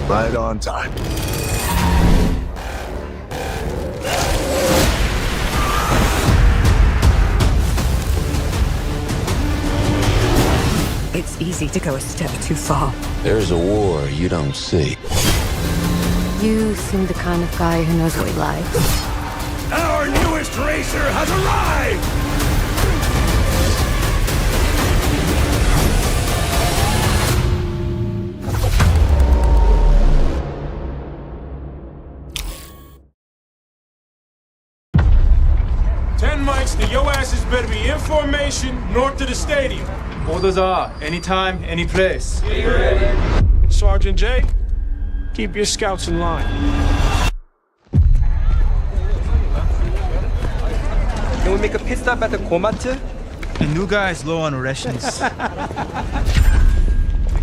Right on time. It's easy to go a step too far. There's a war you don't see. You seem the kind of guy who knows what he likes. Our newest racer has arrived! 10 mics, the yo asses better be in formation north of the stadium. Orders are anytime, any place. Sergeant J, keep your scouts in line. Can we make a pit stop at the Komate? The new guy is low on rations. Make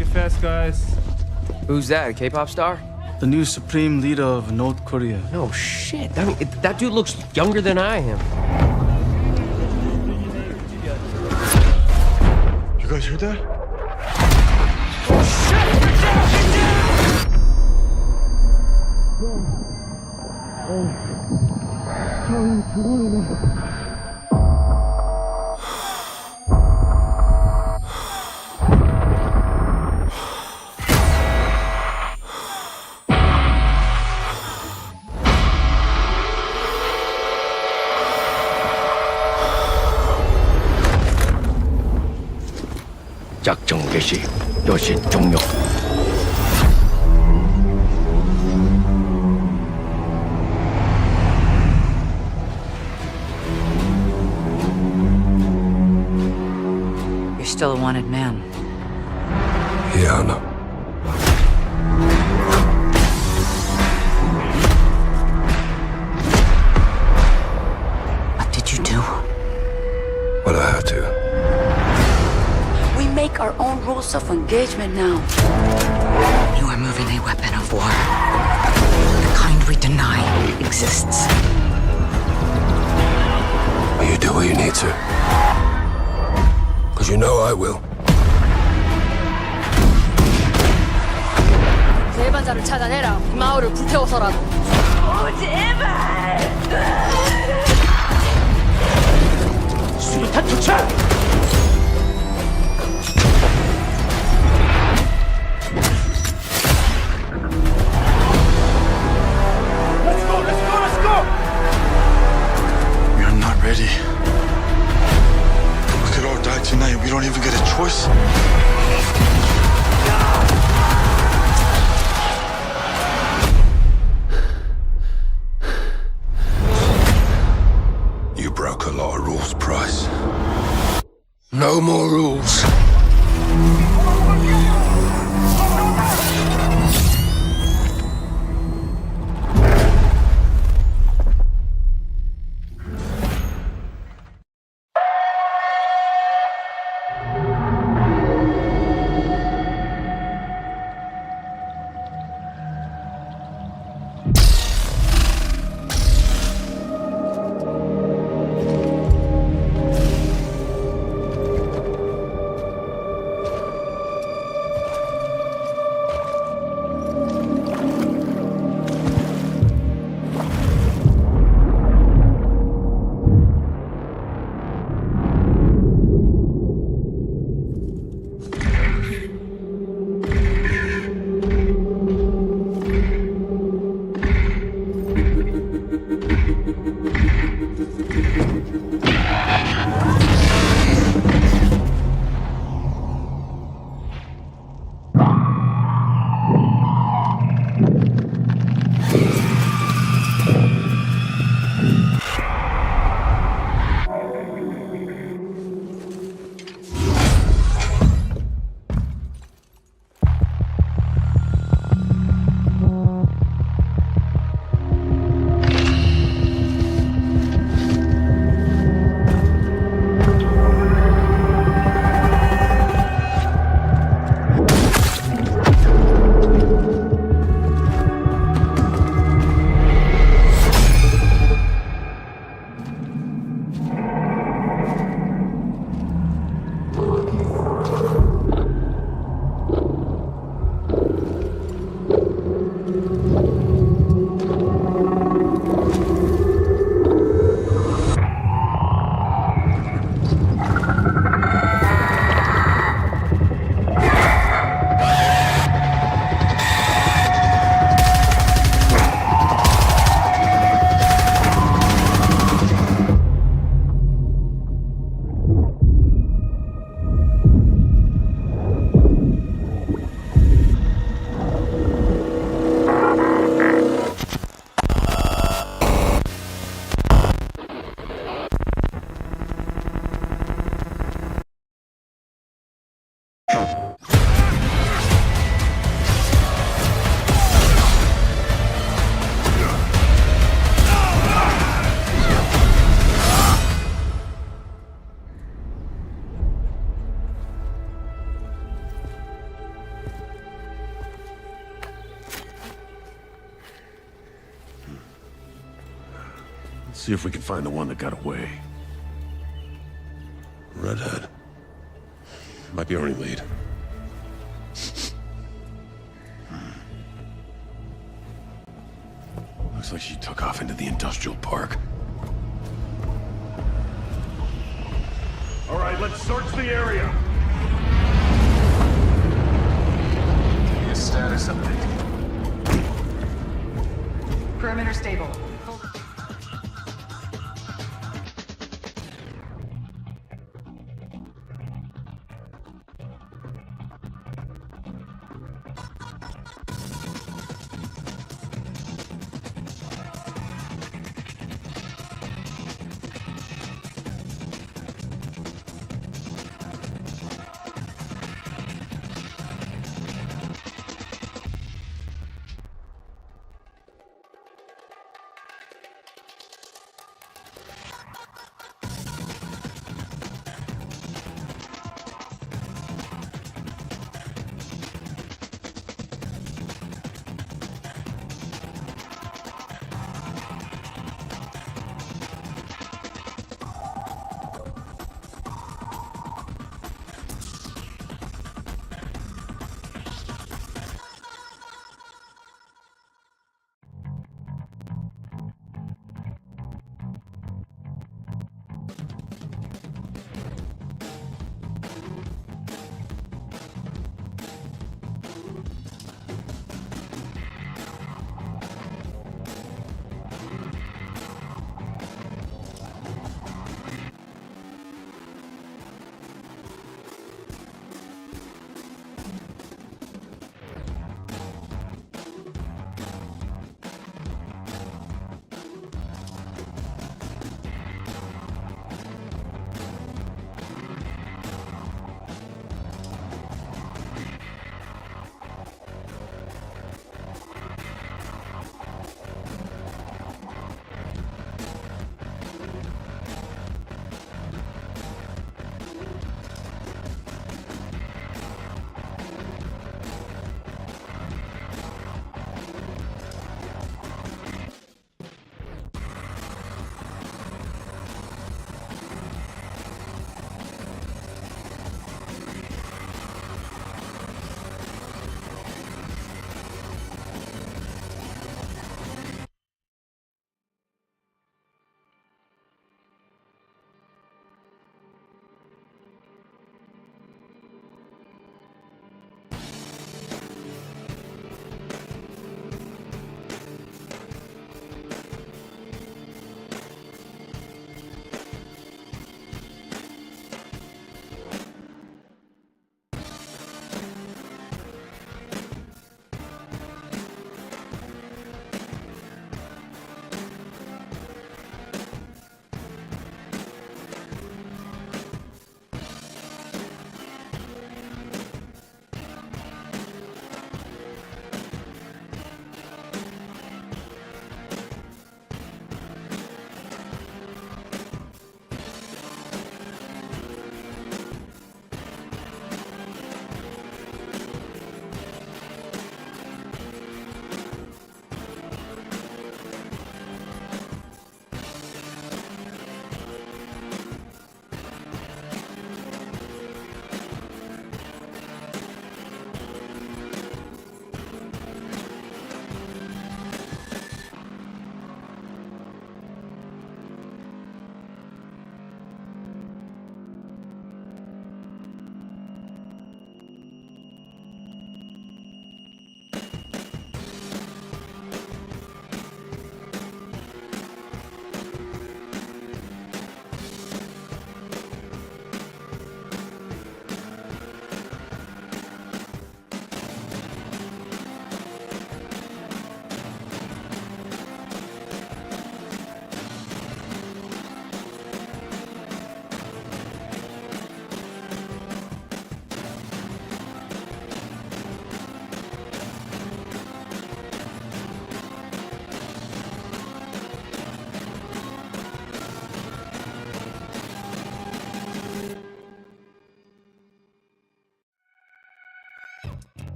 it fast, guys. Who's that, a K-pop star? The new supreme leader of North Korea. No shit. I mean, that dude looks younger than I am. You guys heard that? 작전 개시, 여신 종료. You're still a wanted man. Yeah, I know. What did you do? What I had to. We make our own rules of engagement now. You are moving a weapon of war. The kind we deny exists. You do what you need to. Because you know I will. 대반자를 찾아내라. 이 마을을 불태워서라도. 수류탄 투척! We're not ready. We could all die tonight. We don't even get a choice. You broke a lot of rules, Price. No more rules. See if we can find the one that got away. Redhead. Might be our only lead. Looks like she took off into the industrial park. All right, let's search the area. Give me a status update. Perimeter stable.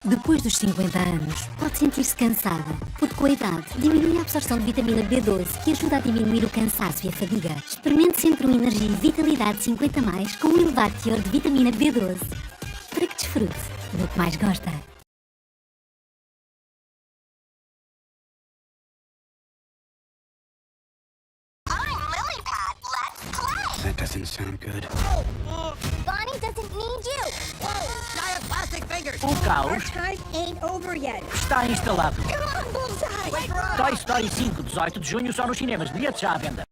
Depois dos 50 anos, pode sentir-se cansada, porque com a idade diminui a absorção de vitamina B12, que ajuda a diminuir o cansaço e a fadiga. Experimente Centro Energia e Vitalidade 50+, com um elevado teor de vitamina B12, para que desfrute do que mais gosta. That doesn't sound good. Bonnie doesn't need you. Whoa, I have plastic fingers. O caos Our time ain't over yet. está instalado. Come on, Bullseye. Wait for us. Toy Story 5, 18 de junho, só nos cinemas. Bilhetes já à venda.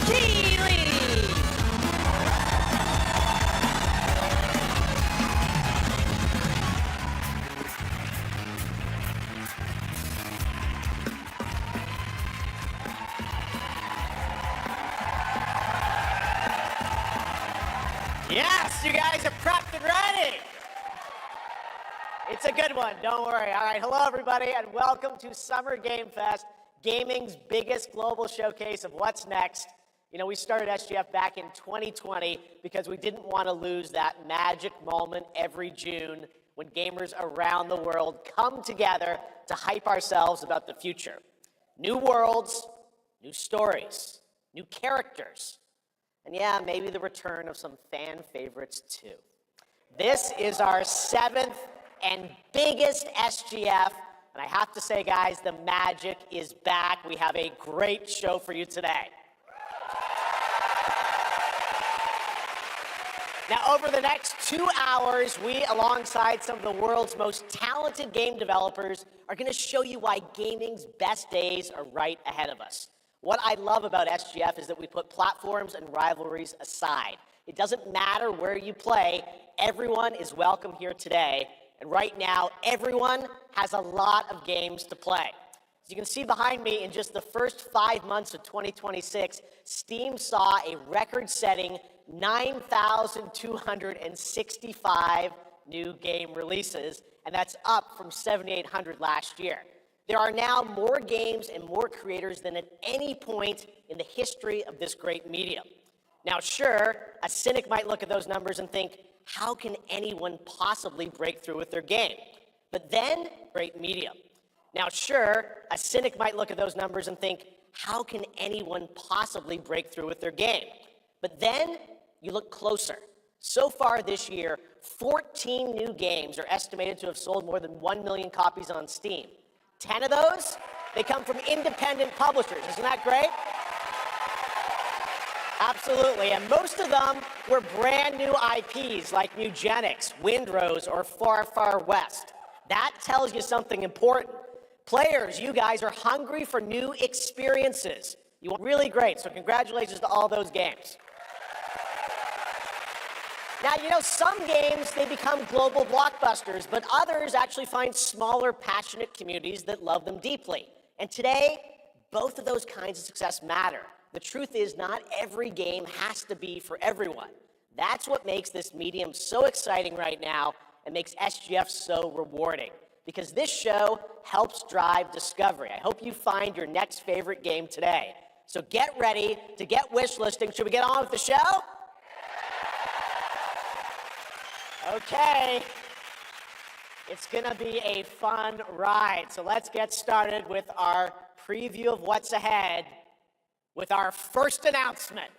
Keighley. Yes, you guys are prepped and ready. It's a good one, don't worry. All right, hello everybody, and welcome to Summer Game Fest, gaming's biggest global showcase of what's next. You know, we started SGF back in 2020 because we didn't want to lose that magic moment every June when gamers around the world come together to hype ourselves about the future. New worlds, new stories, new characters, and yeah, maybe the return of some fan favorites too. This is our 7th and biggest SGF, and I have to say, guys, the magic is back. We have a great show for you today. Now, over the next 2 hours, we, alongside some of the world's most talented game developers, are going to show you why gaming's best days are right ahead of us. What I love about SGF is that we put platforms and rivalries aside. It doesn't matter where you play, everyone is welcome here today. And right now, everyone has a lot of games to play. As you can see behind me, in just the first 5 months of 2026, Steam saw a record-setting 9,265 new game releases, and that's up from 7,800 last year. There are now more games and more creators than at any point in the history of this great medium. Now, sure, a cynic might look at those numbers and think, how can anyone possibly break through with their game? But then, great medium. Now, sure, a cynic might look at those numbers and think, how can anyone possibly break through with their game? But then, you look closer. So far this year, 14 new games are estimated to have sold more than 1 million copies on Steam. 10 of those, they come from independent publishers. Isn't that great? Absolutely, and most of them were brand new IPs like Nugenics, Windrose, or Far Far West. That tells you something important. Players, you guys are hungry for new experiences. You want really great, so congratulations to all those games. Now, you know, some games, they become global blockbusters, but others actually find smaller, passionate communities that love them deeply. And today, both of those kinds of success matter. The truth is, not every game has to be for everyone. That's what makes this medium so exciting right now and makes SGF so rewarding, because this show helps drive discovery. I hope you find your next favorite game today. So get ready to get wish listing. Should we get on with the show? Okay, it's gonna be a fun ride. So let's get started with our preview of what's ahead with our first announcement.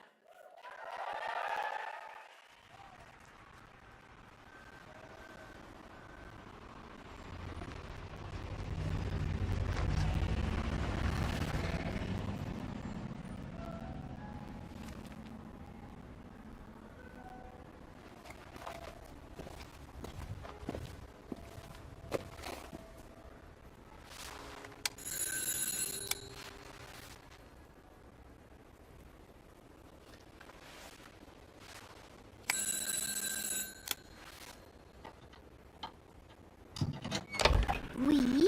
Oui?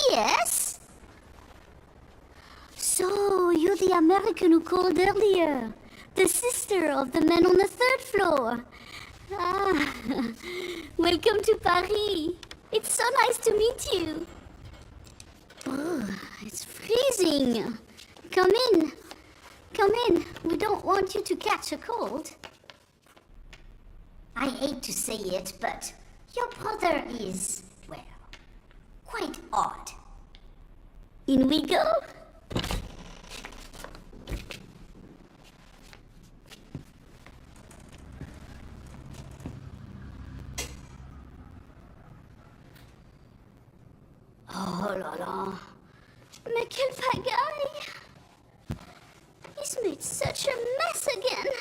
Yes? So, you're the American who called earlier. The sister of the man on the 3rd floor. Ah, welcome to Paris. It's so nice to meet you. Oh, it's freezing. Come in. Come in. We don't want you to catch a cold. I hate to say it, but your brother is, well, quite odd. In we go. Oh là là. Mais quelle pagaille! He's made such a mess again.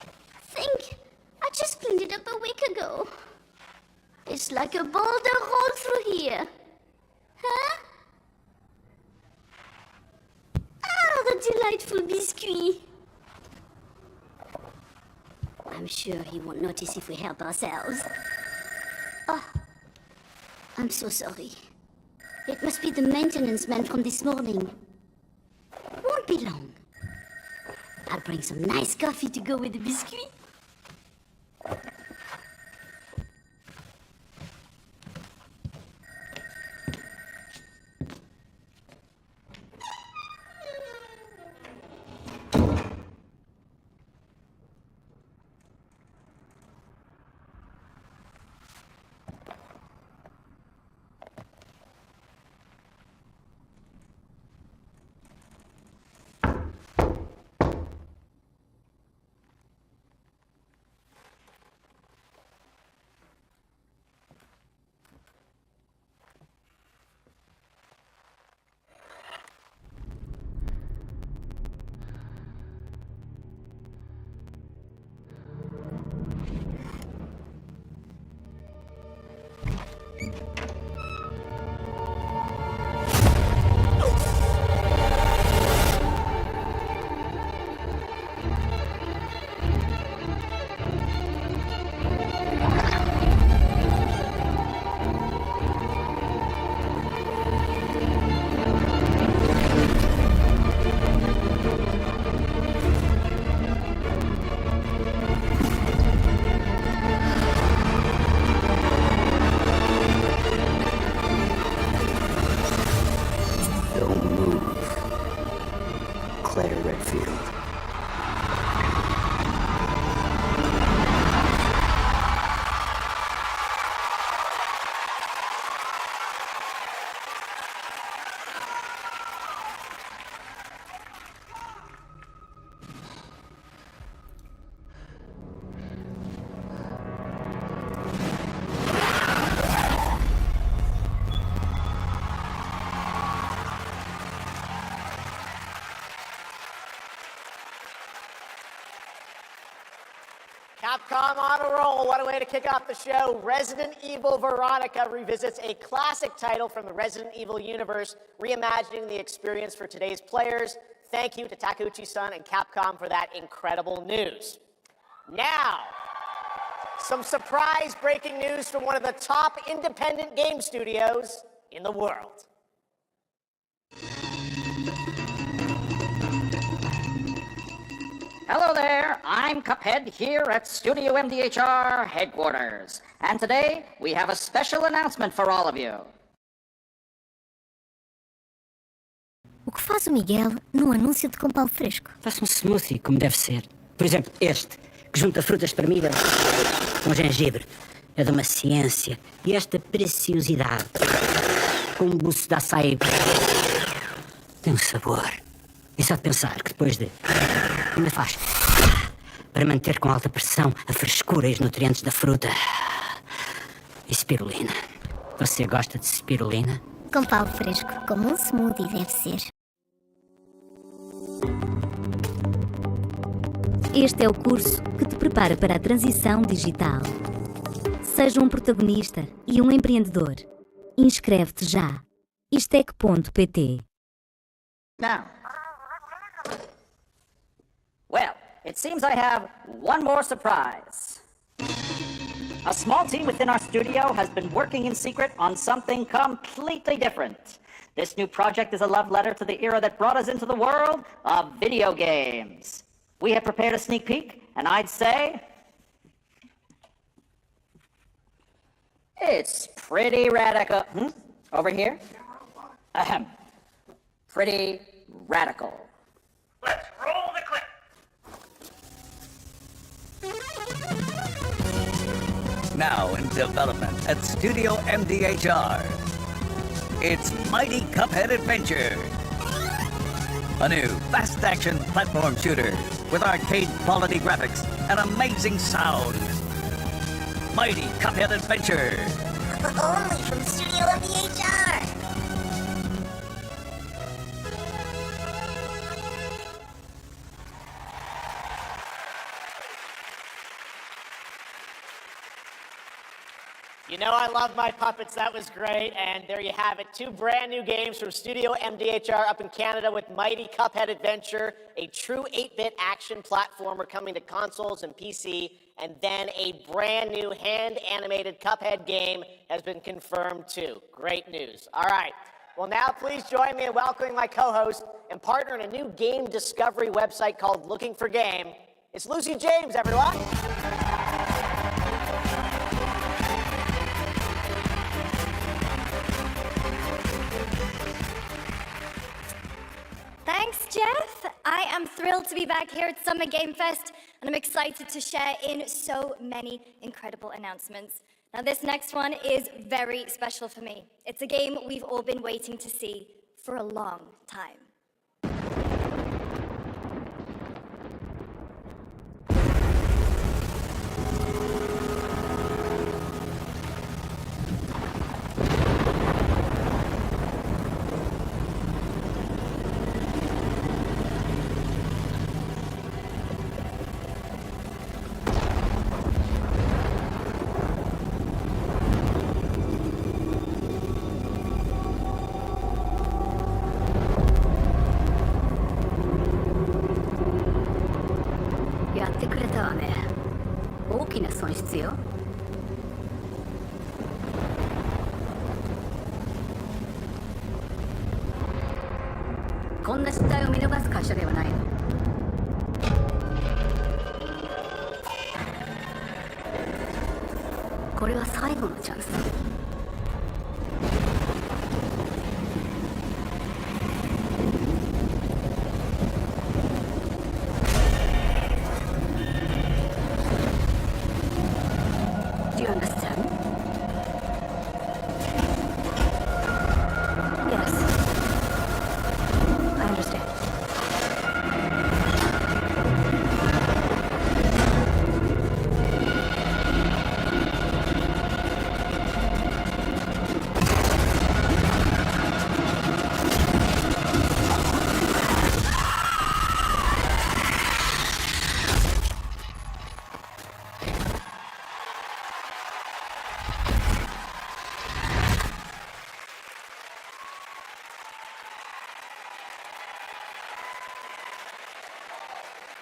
I think I just cleaned it up a week ago. It's like a boulder rolled through here. Huh? Ah, the delightful biscuit. I'm sure he won't notice if we help ourselves. Oh, I'm so sorry. It must be the maintenance man from this morning. Won't be long. I'll bring some nice coffee to go with the biscuit. Capcom on a roll. What a way to kick off the show. Resident Evil Veronica revisits a classic title from the Resident Evil universe, reimagining the experience for today's players. Thank you to Takeuchi-san and Capcom for that incredible news. Now, some surprise breaking news from one of the top independent game studios in the world. Hello there, I'm Cuphead here at Studio MDHR headquarters. And today, we have a special announcement for all of you. O que faz o Miguel num anúncio de com pão fresco? Faça um smoothie como deve ser. Por exemplo, este, que junta frutas espremidas com gengibre. É de uma ciência. E esta preciosidade, com um buço de açaí, tem um sabor. E só de pensar que depois de... ainda faz para manter com alta pressão a frescura e os nutrientes da fruta. E spirulina. Você gosta de spirulina? Com pão fresco, como um smoothie deve ser. Este é o curso que te prepara para a transição digital. Seja um protagonista e um empreendedor. Inscreve-te já. Istec.pt. Now. Well, it seems I have one more surprise. A small team within our studio has been working in secret on something completely different. This new project is a love letter to the era that brought us into the world of video games. We have prepared a sneak peek, and I'd say it's pretty radical. Over here? Ahem. Pretty radical. Let's roll the clip. Now in development at Studio MDHR. It's Mighty Cuphead Adventure. A new fast-action platform shooter with arcade-quality graphics and amazing sound. Mighty Cuphead Adventure. Only from Studio MDHR. You know I love my puppets. That was great. And there you have it. 2 brand new games from Studio MDHR up in Canada with Mighty Cuphead Adventure, a true 8-bit action platformer coming to consoles and PC, and then a brand new hand-animated Cuphead game has been confirmed too. Great news. All right. Well, now please join me in welcoming my co-host and partner in a new game discovery website called Looking for Game. It's Lucy James, everyone. Thanks, Geoff. I am thrilled to be back here at Summer Game Fest, and I'm excited to share in so many incredible announcements. Now, this next one is very special for me. It's a game we've all been waiting to see for a long time. Do you understand? Yes. I understand.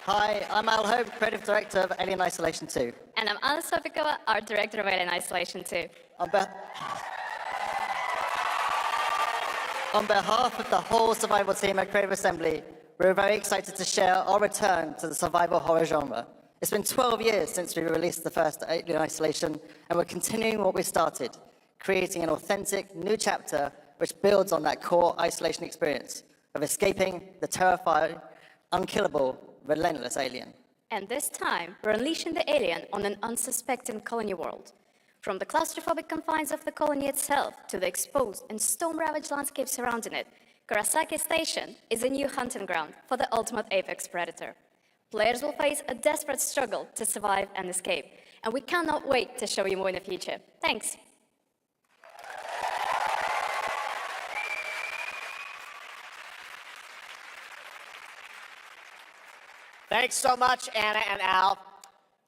Hi, I'm Al Hope, Creative Director of Alien Isolation 2. And I'm Anna Sofikova, Art Director of Alien Isolation 2. On behalf of the whole survival team at Creative Assembly, we're very excited to share our return to the survival horror genre. It's been 12 years since we released the first Alien Isolation, and we're continuing what we started, creating an authentic new chapter which builds on that core isolation experience of escaping the terrifying, unkillable, relentless alien. And this time, we're unleashing the alien on an unsuspecting colony world. From the claustrophobic confines of the colony itself to the exposed and storm-ravaged landscape surrounding it, Kurosaki Station is a new hunting ground for the ultimate apex predator. Players will face a desperate struggle to survive and escape, and we cannot wait to show you more in the future. Thanks. Thanks so much, Anna and Al.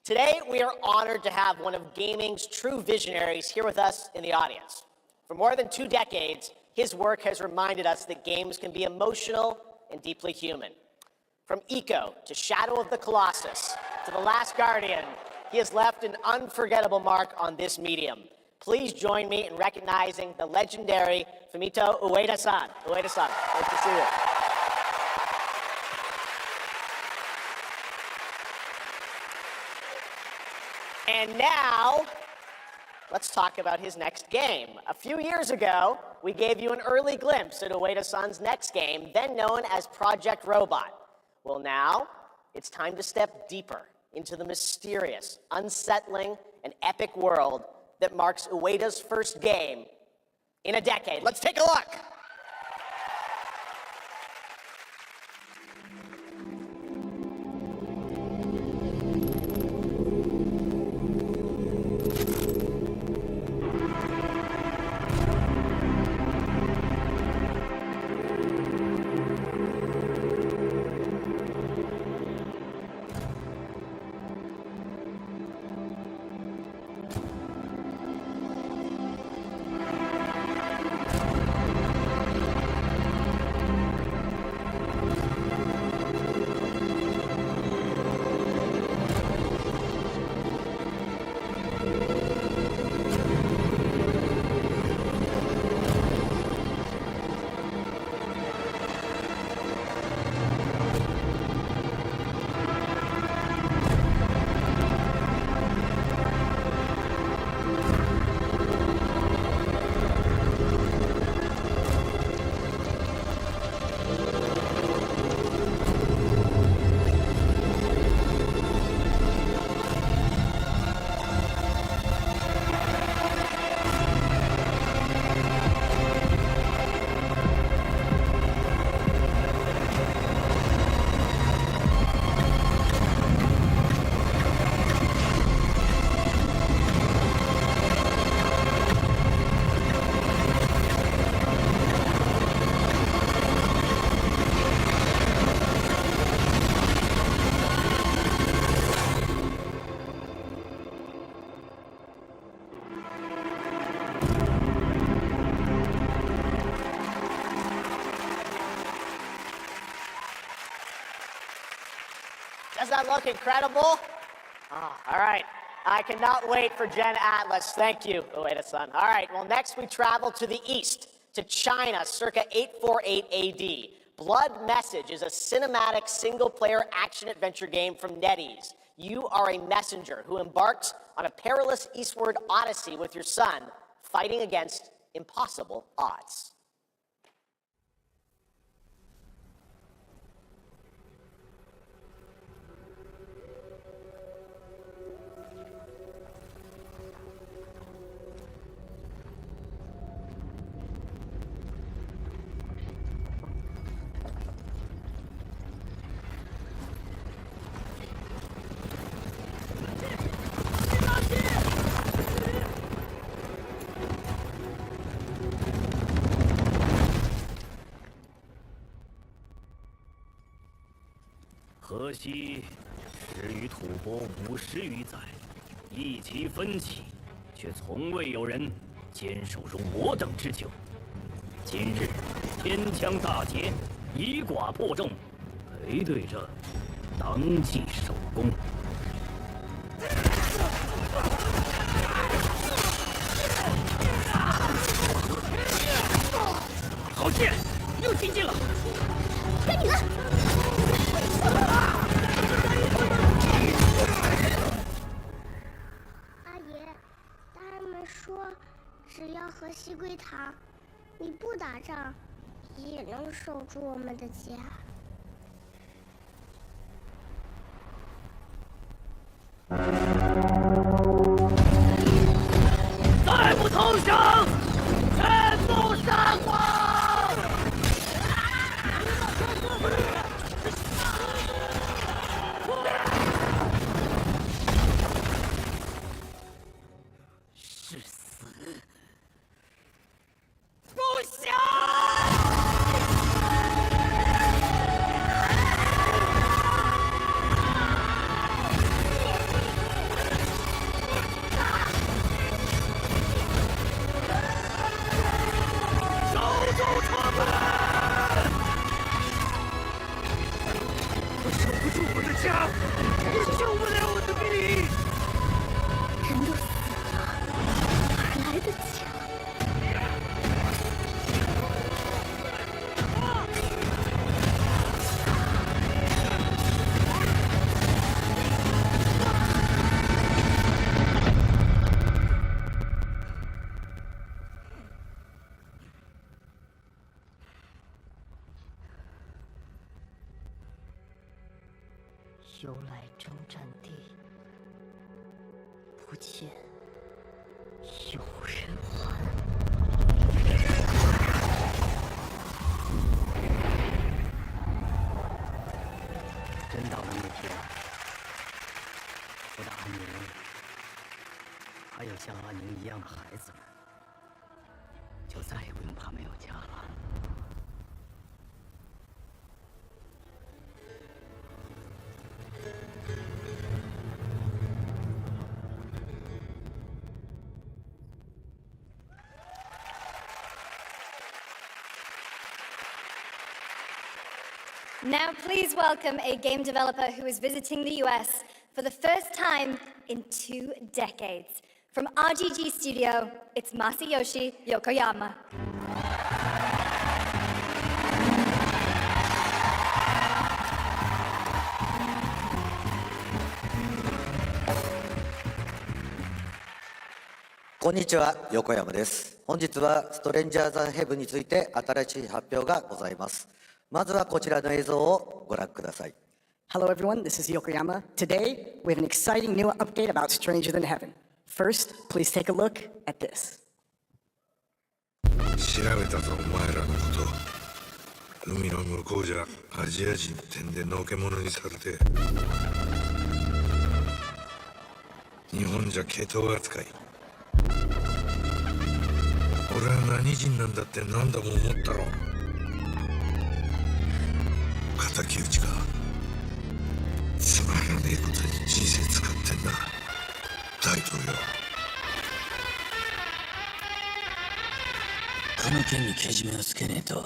Today, we are honored to have one of gaming's true visionaries here with us in the audience. For more than 2 decades, his work has reminded us that games can be emotional and deeply human. From Eco to Shadow of the Colossus to The Last Guardian, he has left an unforgettable mark on this medium. Please join me in recognizing the legendary Fumito Ueda-san. Ueda-san, great to see you. And now, let's talk about his next game. A few years ago, we gave you an early glimpse at Ueda-san's next game, then known as Project Robot. Well, now, it's time to step deeper into the mysterious, unsettling, and epic world that marks Ueda's first game in a decade. Let's take a look. Does that look incredible? Oh, all right. I cannot wait for Gen Atlas. Thank you, Ueda-san. All right, well, next we travel to the east, to China, circa 848 AD. Blood Message is a cinematic single-player action-adventure game from NetEase. You are a messenger who embarks on a perilous eastward odyssey with your son, fighting against impossible odds.河西始于吐蕃50余载，意其分歧，却从未有人坚守如我等之久。今日天枪大捷，以寡破众，陪对着当即首功。好剑，又进进了，该你了。阿爷，大人们说，只要河西归唐，你不打仗，也能守住我们的家。再不投降，全部杀光！是死不降！守住城门！我守不住我的家，我救不了我的兵。人都死了，哪来的家？由来征战地，不见有人还。真到了那天，我的阿宁，还有像阿宁一样的孩子们，就再也不用怕没有家了。Now please welcome a game developer who is visiting the US for the first time in 2 decades. From RGG Studio, it's Masayoshi Yokoyama. こんにちは、横山です。本日はストレンジャーズ・ヘブンについて新しい発表がございます。まずはこちらの映像をご覧ください。Hello everyone, this is Yokoyama. Today, we have an exciting new update about Stranger Than Heaven. First, please take a look at this. 調べたぞ、お前らのこと。海の向こうじゃアジア人ってんでのけ者にされて、日本じゃ毛頭扱い。俺は何人なんだって何度も思ったろ。敵討ちか。つまらねえことに人生使ってんだ、大統領。この件にけじめをつけねえと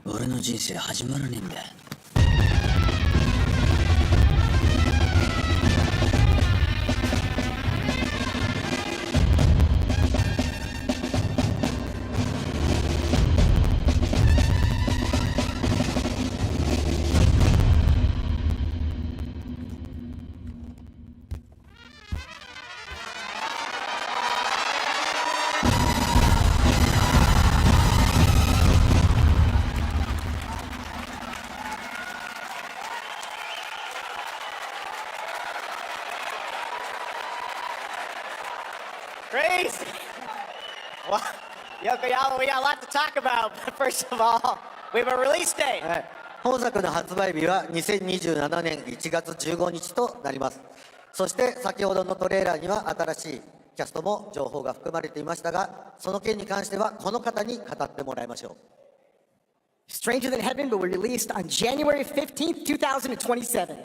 俺の人生始まらねえんだ。crazy. Well, Yokoyama, we got a lot to talk about. But first of all, we have a release date. 本作の発売日は2027年1月15日となります。そして先ほどのトレーラーには新しいキャストも情報が含まれていましたが、その件に関してはこの方に語ってもらいましょう。Stranger Than Heaven will be released on January 15th, 2027.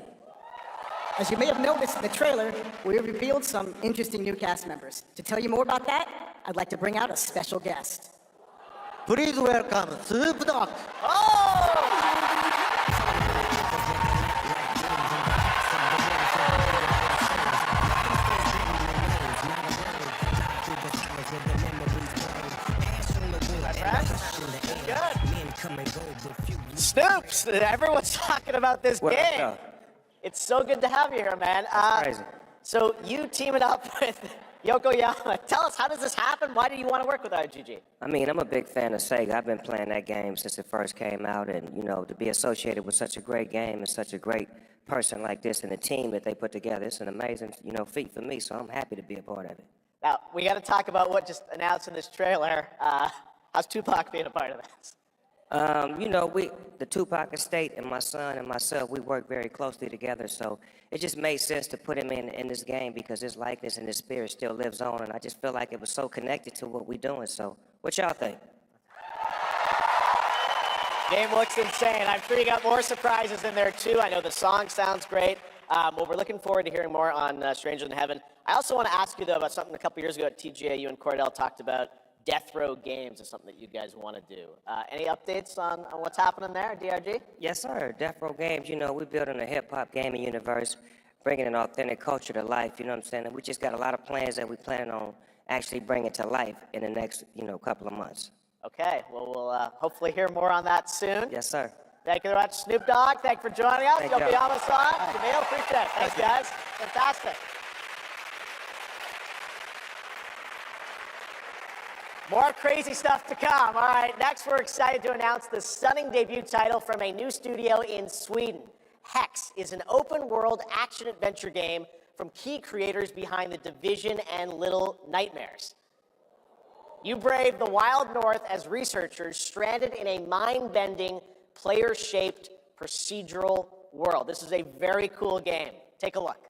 As you may have noticed in the trailer, we revealed some interesting new cast members. To tell you more about that, I'd like to bring out a special guest. Please welcome Snoop Dogg. Snoops! Everyone's talking about this game. It's so good to have you here, man. Crazy. So you teaming up with Yokoyama. Tell us, how does this happen? Why do you want to work with RGG? I mean, I'm a big fan of Sega. I've been playing that game since it first came out, and, you know, to be associated with such a great game and such a great person like this and the team that they put together, it's an amazing, you know, feat for me, so I'm happy to be a part of it. Now, we got to talk about what just announced in this trailer. How's Tupac being a part of this? You know, the Tupac estate and my son and myself, we work very closely together, so it just made sense to put him in this game because his likeness and his spirit still lives on, and I just feel like it was so connected to what we're doing. So what y'all think? Game looks insane. I'm sure you got more surprises in there, too. I know the song sounds great. Well, we're looking forward to hearing more on Stranger Than Heaven. I also want to ask you, though, about something a couple years ago at TGA, you and Cordell talked about. Death Row Games is something that you guys want to do. Any updates on what's happening there, DRG? Yes, sir. Death Row Games, you know, we're building a hip-hop gaming universe, bringing an authentic culture to life, you know what I'm saying? And we just got a lot of plans that we plan on actually bringing to life in the next, you know, couple of months. Okay, well, we'll hopefully hear more on that soon. Yes, sir. Thank you very much, Snoop Dogg. Thank you for joining us. Thank you. Yokoyama-san, Jamil, appreciate it. Thanks, guys. Fantastic. More crazy stuff to come. All right, next we're excited to announce the stunning debut title from a new studio in Sweden. Hex is an open-world action-adventure game from key creators behind The Division and Little Nightmares. You brave the wild north as researchers stranded in a mind-bending, player-shaped procedural world. This is a very cool game. Take a look.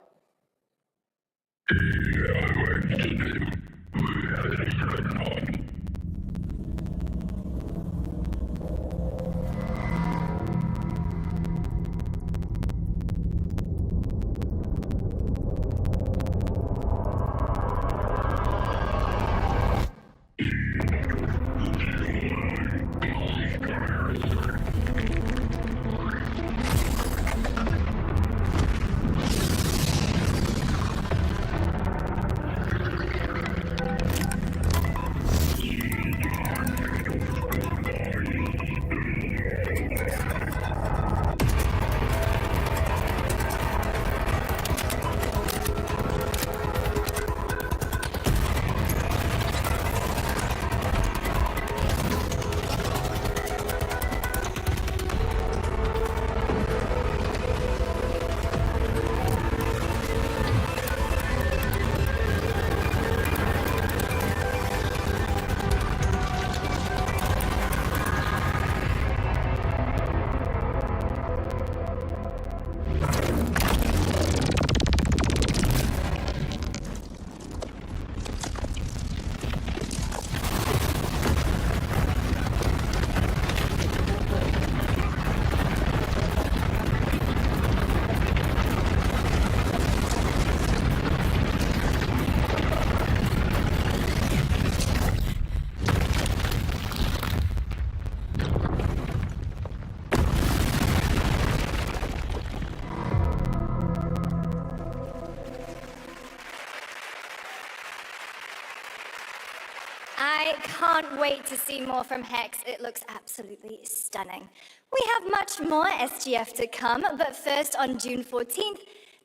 I can't wait to see more from Hex. It looks absolutely stunning. We have much more SGF to come, but first on June 14th,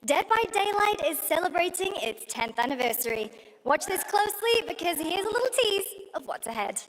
Dead by Daylight is celebrating its 10th anniversary. Watch this closely because here's a little tease of what's ahead.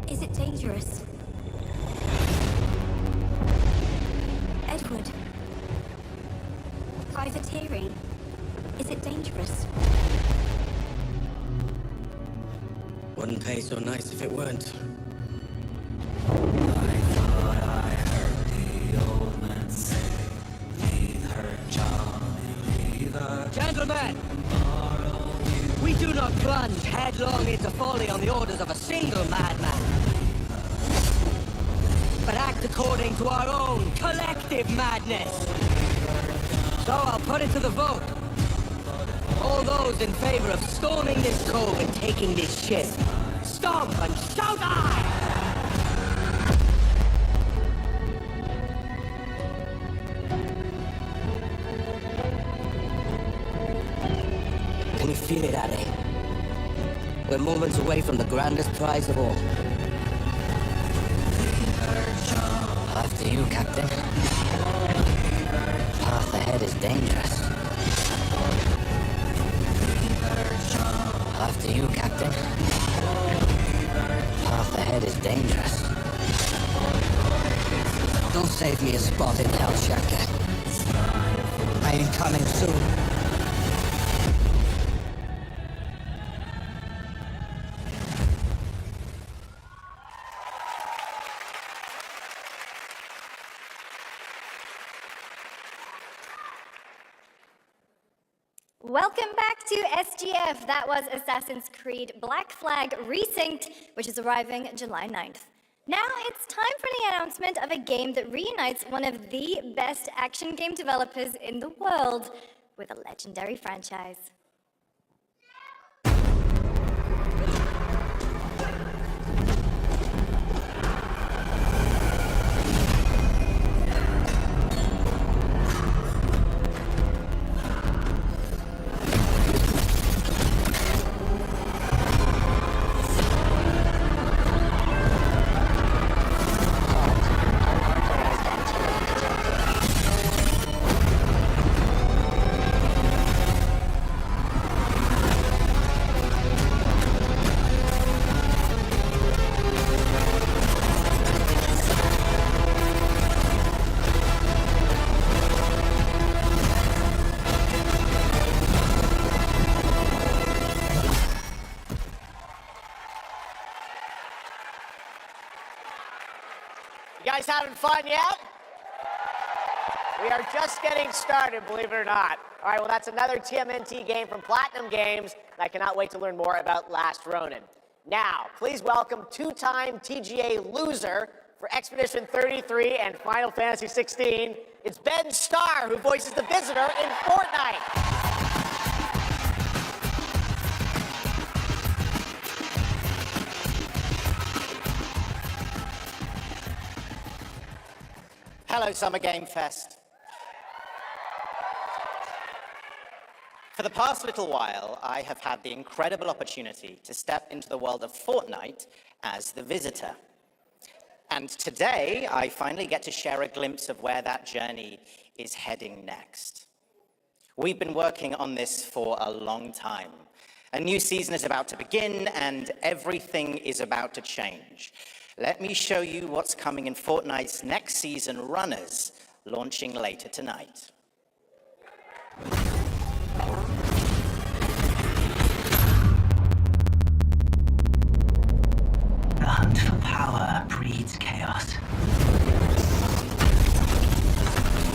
Is it dangerous? Edward. Privateering. Is it dangerous? Wouldn't pay so nice if it weren't. Gentlemen, we do not plunge headlong into folly on the orders of a single madman, but act according to our own collective madness. So I'll put it to the vote. All those in favor of storming this cove and taking this ship, stomp and shout aye! Can you feel it, Addy? We're moments away from the grandest prize of all. After you, Captain. Path ahead is dangerous. After you, Captain. Path ahead is dangerous. Don't save me a spot in hell, Shaka. I am coming soon. Welcome back to SGF. That was Assassin's Creed Black Flag Resynced, which is arriving July 9th. Now it's time for the announcement of a game that reunites one of the best action game developers in the world with a legendary franchise. You guys having fun yet? We are just getting started, believe it or not. All right, well, that's another TMNT game from Platinum Games, and I cannot wait to learn more about Last Ronin. Now, please welcome two-time TGA loser for Expedition 33 and Final Fantasy 16. It's Ben Starr, who voices the Visitor in Fortnite. Hello, Summer Game Fest. For the past little while, I have had the incredible opportunity to step into the world of Fortnite as the visitor. And today, I finally get to share a glimpse of where that journey is heading next. We've been working on this for a long time. A new season is about to begin, and everything is about to change. Let me show you what's coming in Fortnite's next season, Runners, launching later tonight. The hunt for power breeds chaos.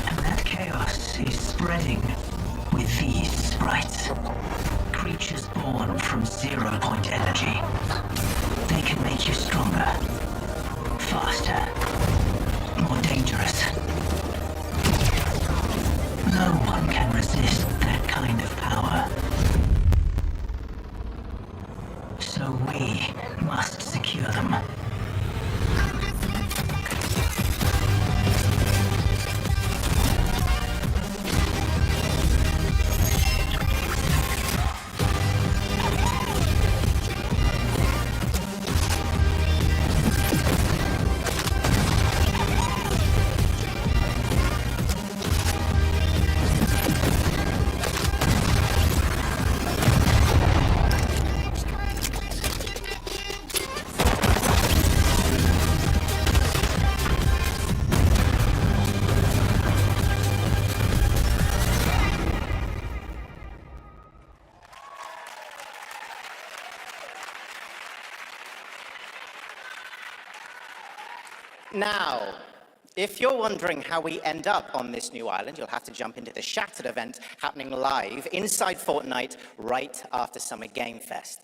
And that chaos is spreading with these sprites. Creatures born from 0-point energy. They can make you stronger, faster, more dangerous. No one can resist that kind of power. So we must secure them. Now, if you're wondering how we end up on this new island, you'll have to jump into the Shattered event happening live inside Fortnite right after Summer Game Fest.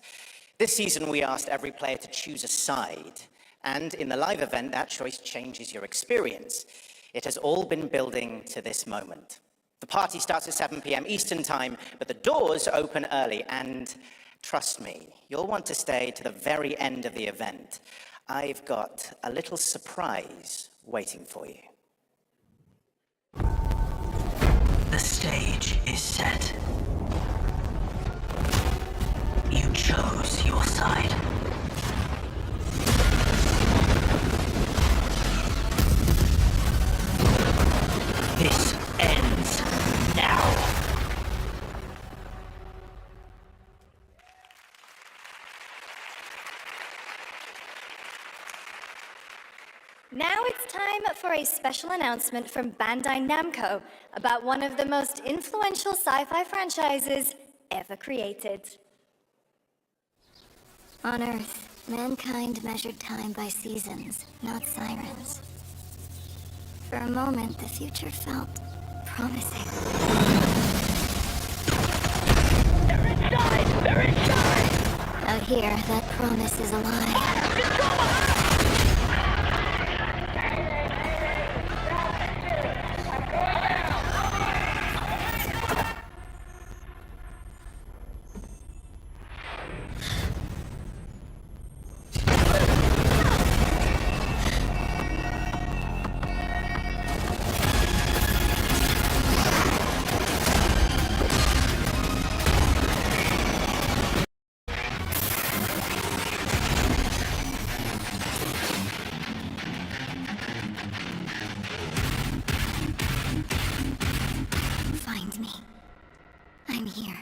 This season, we asked every player to choose a side, and in the live event, that choice changes your experience. It has all been building to this moment. The party starts at 7 p.m. Eastern Time, but the doors open early, and trust me, you'll want to stay to the very end of the event. I've got a little surprise waiting for you. The stage is set. You chose your side. This ends now. Now it's time for a special announcement from Bandai Namco about one of the most influential sci-fi franchises ever created. On Earth, mankind measured time by seasons, not sirens. For a moment, the future felt promising. They're inside! They're inside! Out here, that promise is a lie. Find me. I'm here.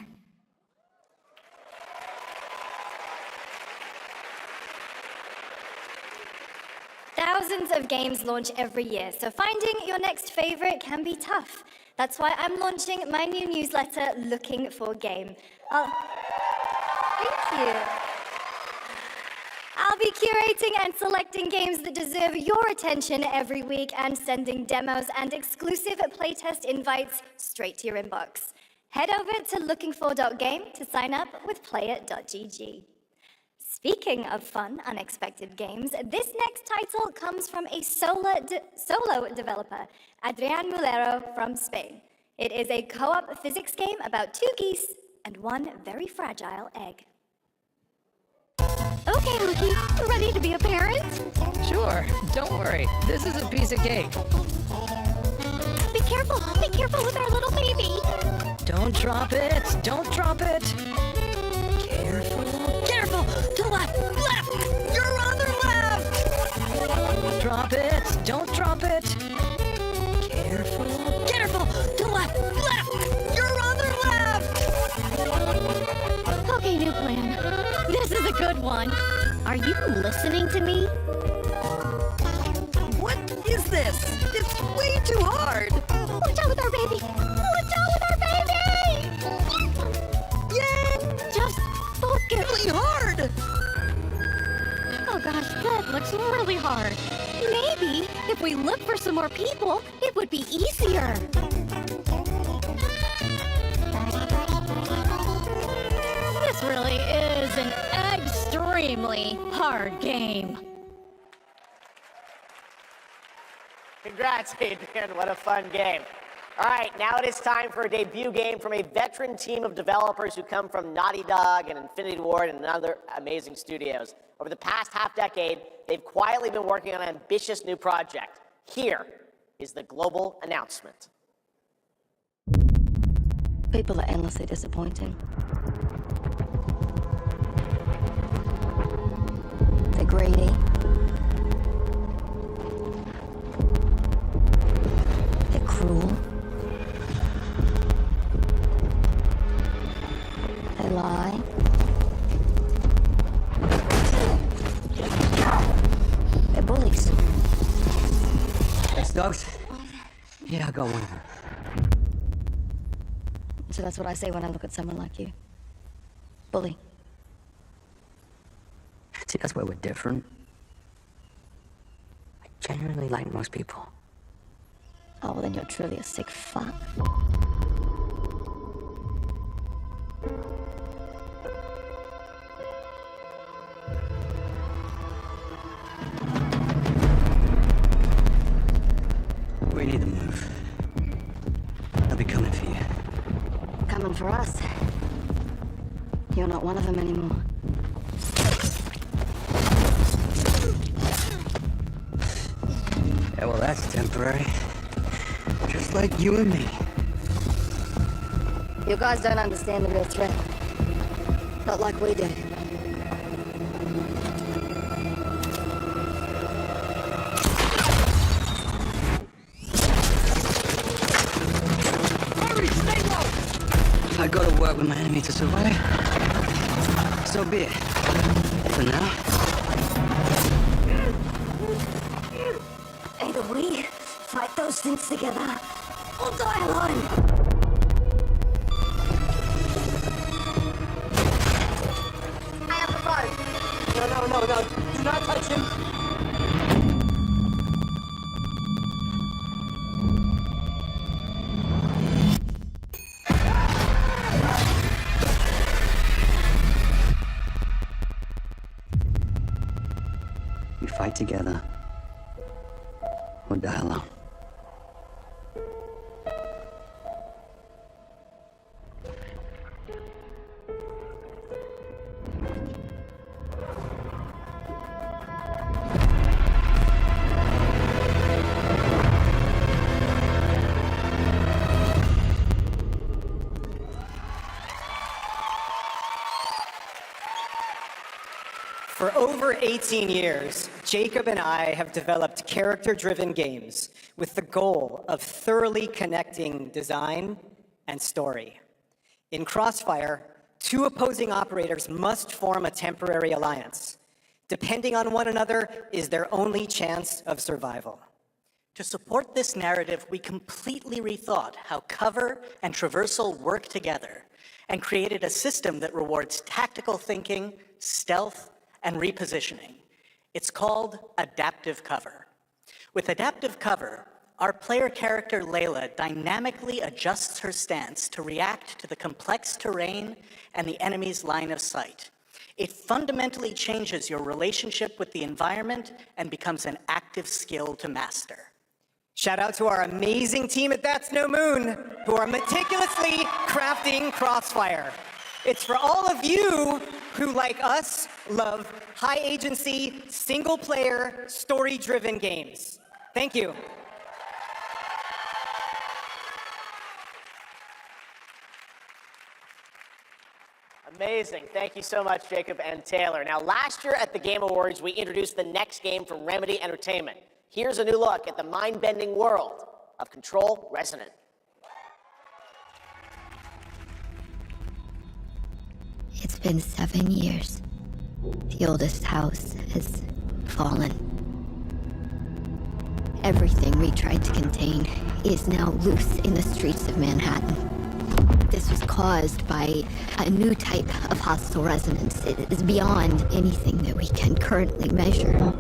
Thousands of games launch every year, so finding your next favorite can be tough. That's why I'm launching my new newsletter, Looking for Game. Thank you. I'll be curating and selecting games that deserve your attention every week and sending demos and exclusive playtest invites straight to your inbox. Head over to lookingfor.game to sign up with player.gg. Speaking of fun, unexpected games, this next title comes from a solo developer, Adrián Mulero from Spain. It is a co-op physics game about two geese and one very fragile egg. Okay, Luki, ready to be a parent? Sure, don't worry. This is a piece of cake. Be careful with our little baby. Don't drop it. Don't drop it. Careful. Careful. To the left. Left. You're on the left. Drop it. Don't drop it. Careful. Careful. To the left. Left. You're on the left. Okay, new plan. This is a good one. Are you listening to me? What is this? It's way too hard. Watch out with our baby! Watch out with our baby! Yay! Just focus. Really hard. Oh gosh, that looks really hard. Maybe if we look for some more people, it would be easier. This really is an extremely hard game. Congrats, Adrian. What a fun game. All right, now it is time for a debut game from a veteran team of developers who come from Naughty Dog and Infinity Ward and other amazing studios. Over the past half-decade, they've quietly been working on an ambitious new project. Here is the global announcement. People are endlessly disappointing. They're greedy. They're cruel. They lie. They're bullies. Thanks, dogs. Yeah, I got one of them. So that's what I say when I look at someone like you. Bully. See, that's where we're different. I genuinely like most people. Oh, well, then you're truly a sick fuck. We need to move. I'll be coming for you. Coming for us. You're not one of them anymore. Yeah, well, that's temporary. Just like you and me. You guys don't understand the real threat. Not like we do. If I gotta work with my enemy to survive, so be it. For now. Either we fight those things together, or die alone. I have the phone. No. Do not touch him. We fight together, or die alone. For over 18 years, Jacob and I have developed character-driven games with the goal of thoroughly connecting design and story. In Crossfire, two opposing operators must form a temporary alliance. Depending on one another is their only chance of survival. To support this narrative, we completely rethought how cover and traversal work together and created a system that rewards tactical thinking, stealth, and repositioning. It's called adaptive cover. With adaptive cover, our player character Layla dynamically adjusts her stance to react to the complex terrain and the enemy's line of sight. It fundamentally changes your relationship with the environment and becomes an active skill to master. Shout out to our amazing team at That's No Moon, who are meticulously crafting Crossfire. It's for all of you who, like us, love high-agency, single-player, story-driven games. Thank you. Amazing. Thank you so much, Jacob and Taylor. Now, last year at the Game Awards, we introduced the next game from Remedy Entertainment. Here's a new look at the mind-bending world of Control Resonant. It's been 7 years. The oldest house has fallen. Everything we tried to contain is now loose in the streets of Manhattan. This was caused by a new type of hostile resonance. It is beyond anything that we can currently measure.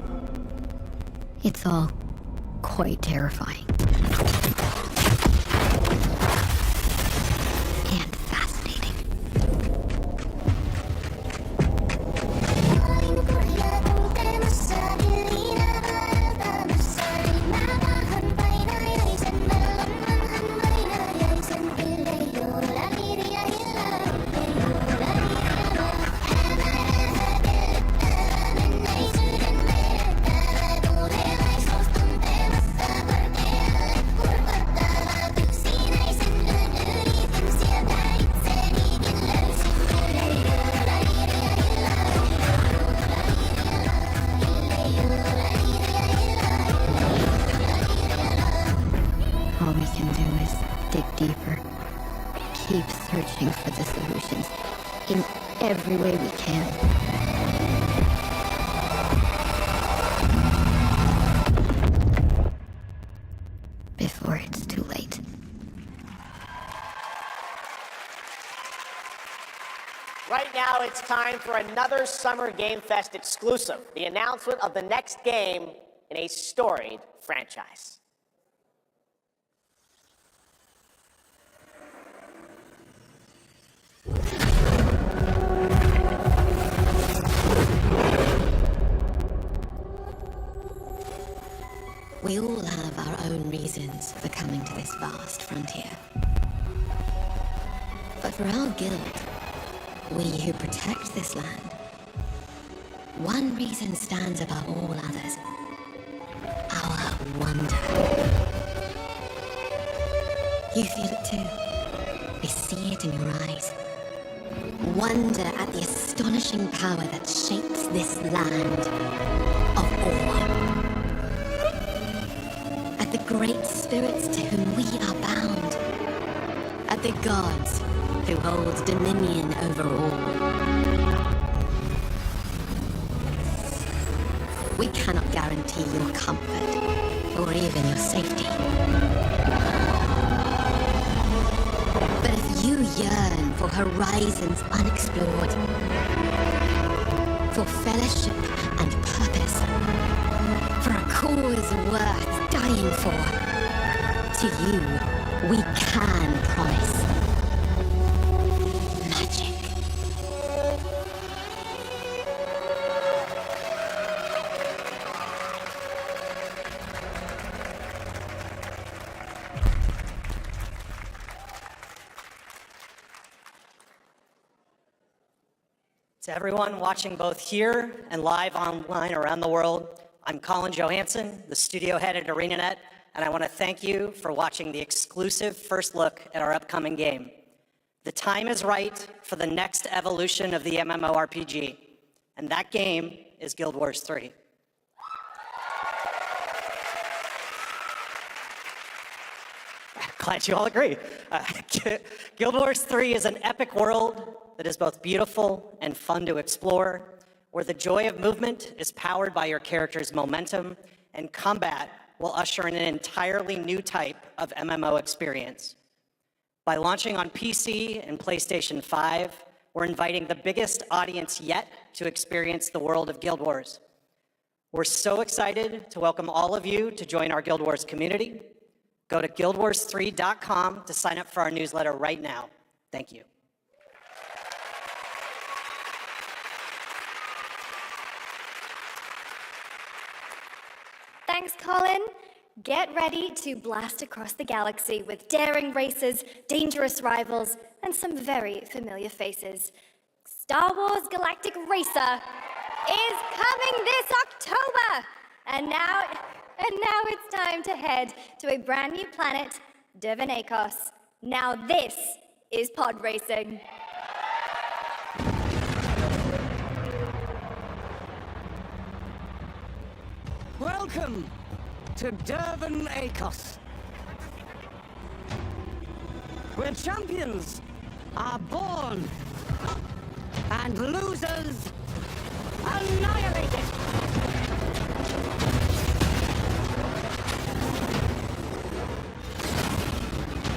It's all quite terrifying. And fascinating. All we can do is dig deeper, keep searching for the solutions in every way we can. Before it's too late. Right now, it's time for another Summer Game Fest exclusive, the announcement of the next game in a storied franchise. We all have our own reasons for coming to this vast frontier. But for our guild, we who protect this land, one reason stands above all others. Our wonder. You feel it too. We see it in your eyes. Wonder at the astonishing power that shapes this land of awe. At the great spirits to whom we are bound. At the gods who hold dominion over all. We cannot guarantee your comfort or even your safety. But if you yearn for horizons unexplored, for fellowship and purpose, for a cause worth dying for, to you we can promise magic. To everyone watching both here and live online around the world, I'm Colin Johansson, the studio head at ArenaNet, and I want to thank you for watching the exclusive first look at our upcoming game. The time is right for the next evolution of the MMORPG, and that game is Guild Wars 3. Glad you all agree. Guild Wars 3 is an epic world that is both beautiful and fun to explore, where the joy of movement is powered by your character's momentum, and combat will usher in an entirely new type of MMO experience. By launching on PC and PlayStation 5, we're inviting the biggest audience yet to experience the world of Guild Wars. We're so excited to welcome all of you to join our Guild Wars community. Go to guildwars3.com to sign up for our newsletter right now. Thank you. Thanks, Colin. Get ready to blast across the galaxy with daring races, dangerous rivals, and some very familiar faces. Star Wars Galactic Racer is coming this October! And now it's time to head to a brand new planet, Divinacos. Now this is pod racing. Welcome to Durban Acos, where champions are born and losers annihilated.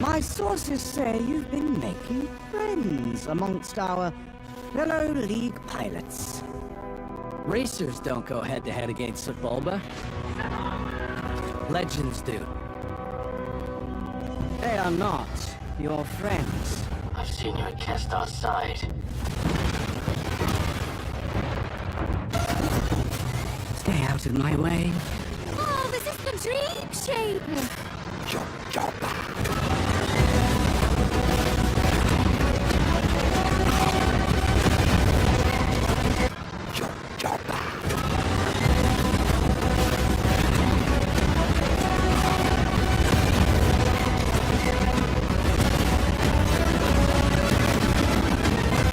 My sources say you've been making friends amongst our fellow League pilots. Racers don't go head-to-head against Footballba. Legends do. They are not your friends. I've seen you at Kestar's side. Stay out of my way. Oh, this is the dream shape!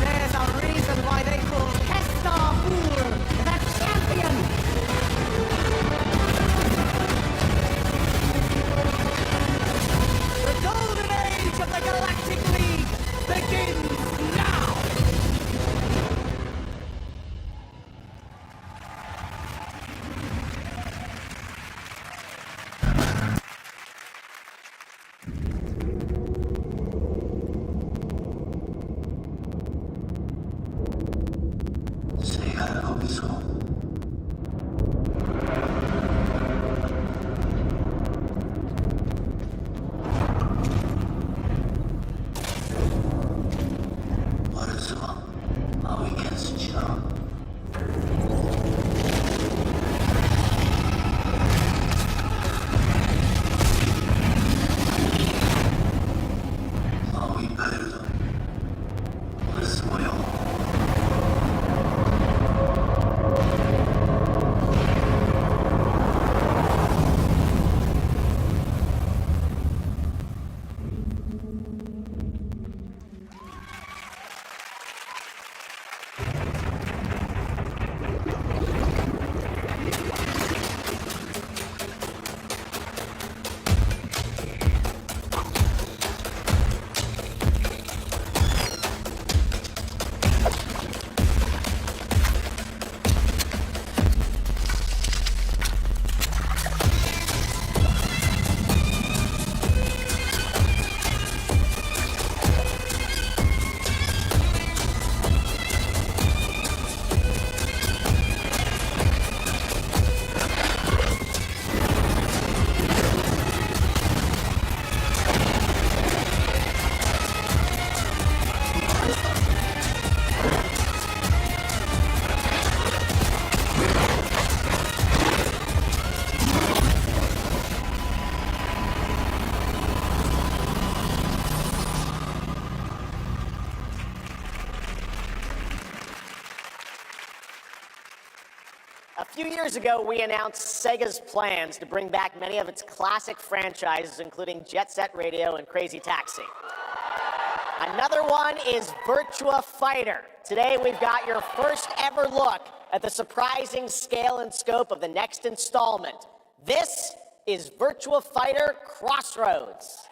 There's a reason why they call Kestar the champion! The golden age of the Galactic League begins now! 새가 거기서 말해서 아무 괜찮지나 아무 이파이르도 말해서 뭐요 A few years ago, we announced Sega's plans to bring back many of its classic franchises, including Jet Set Radio and Crazy Taxi. Another one is Virtua Fighter. Today, we've got your first ever look at the surprising scale and scope of the next installment. This is Virtua Fighter Crossroads.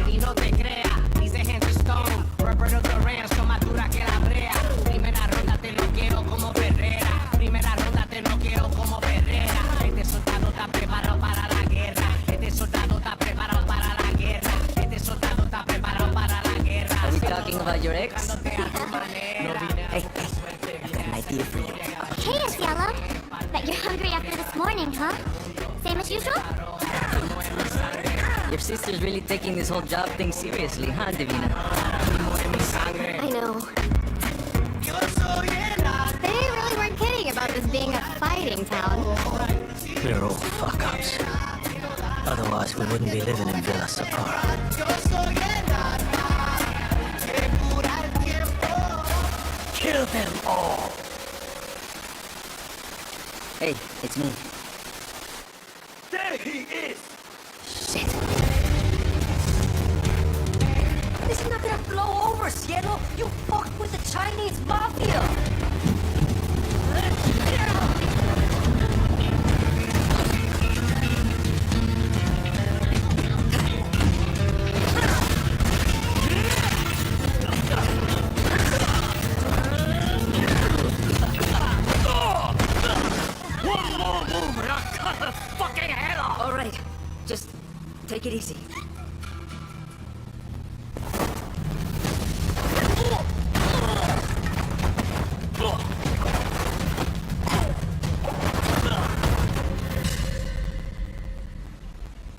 Y no te creas, dice gente Stone, rapper of the ranch, son más dura que la brea. Primera ronda te lo quiero como Ferrera. Primera ronda te lo quiero como Ferrera. Este soldado está preparado para la guerra. Este soldado está preparado para la guerra. Este soldado está preparado para la guerra. Are we talking about your ex? Hey, I've got an idea for you. Hey, Asiela. Bet you're hungry after this morning, huh? Same as usual? Your sister's really taking this whole job thing seriously, huh, Divina? I know. They really weren't kidding about this being a fighting town. We're all fuck-ups. Otherwise, we wouldn't be living in Villa Sapara. kill them all. Hey, it's me. There he is! Shit. This is not gonna blow over, Cielo! You fucked with the Chinese mafia! One more move and I'll cut her fucking head off! All right, just take it easy.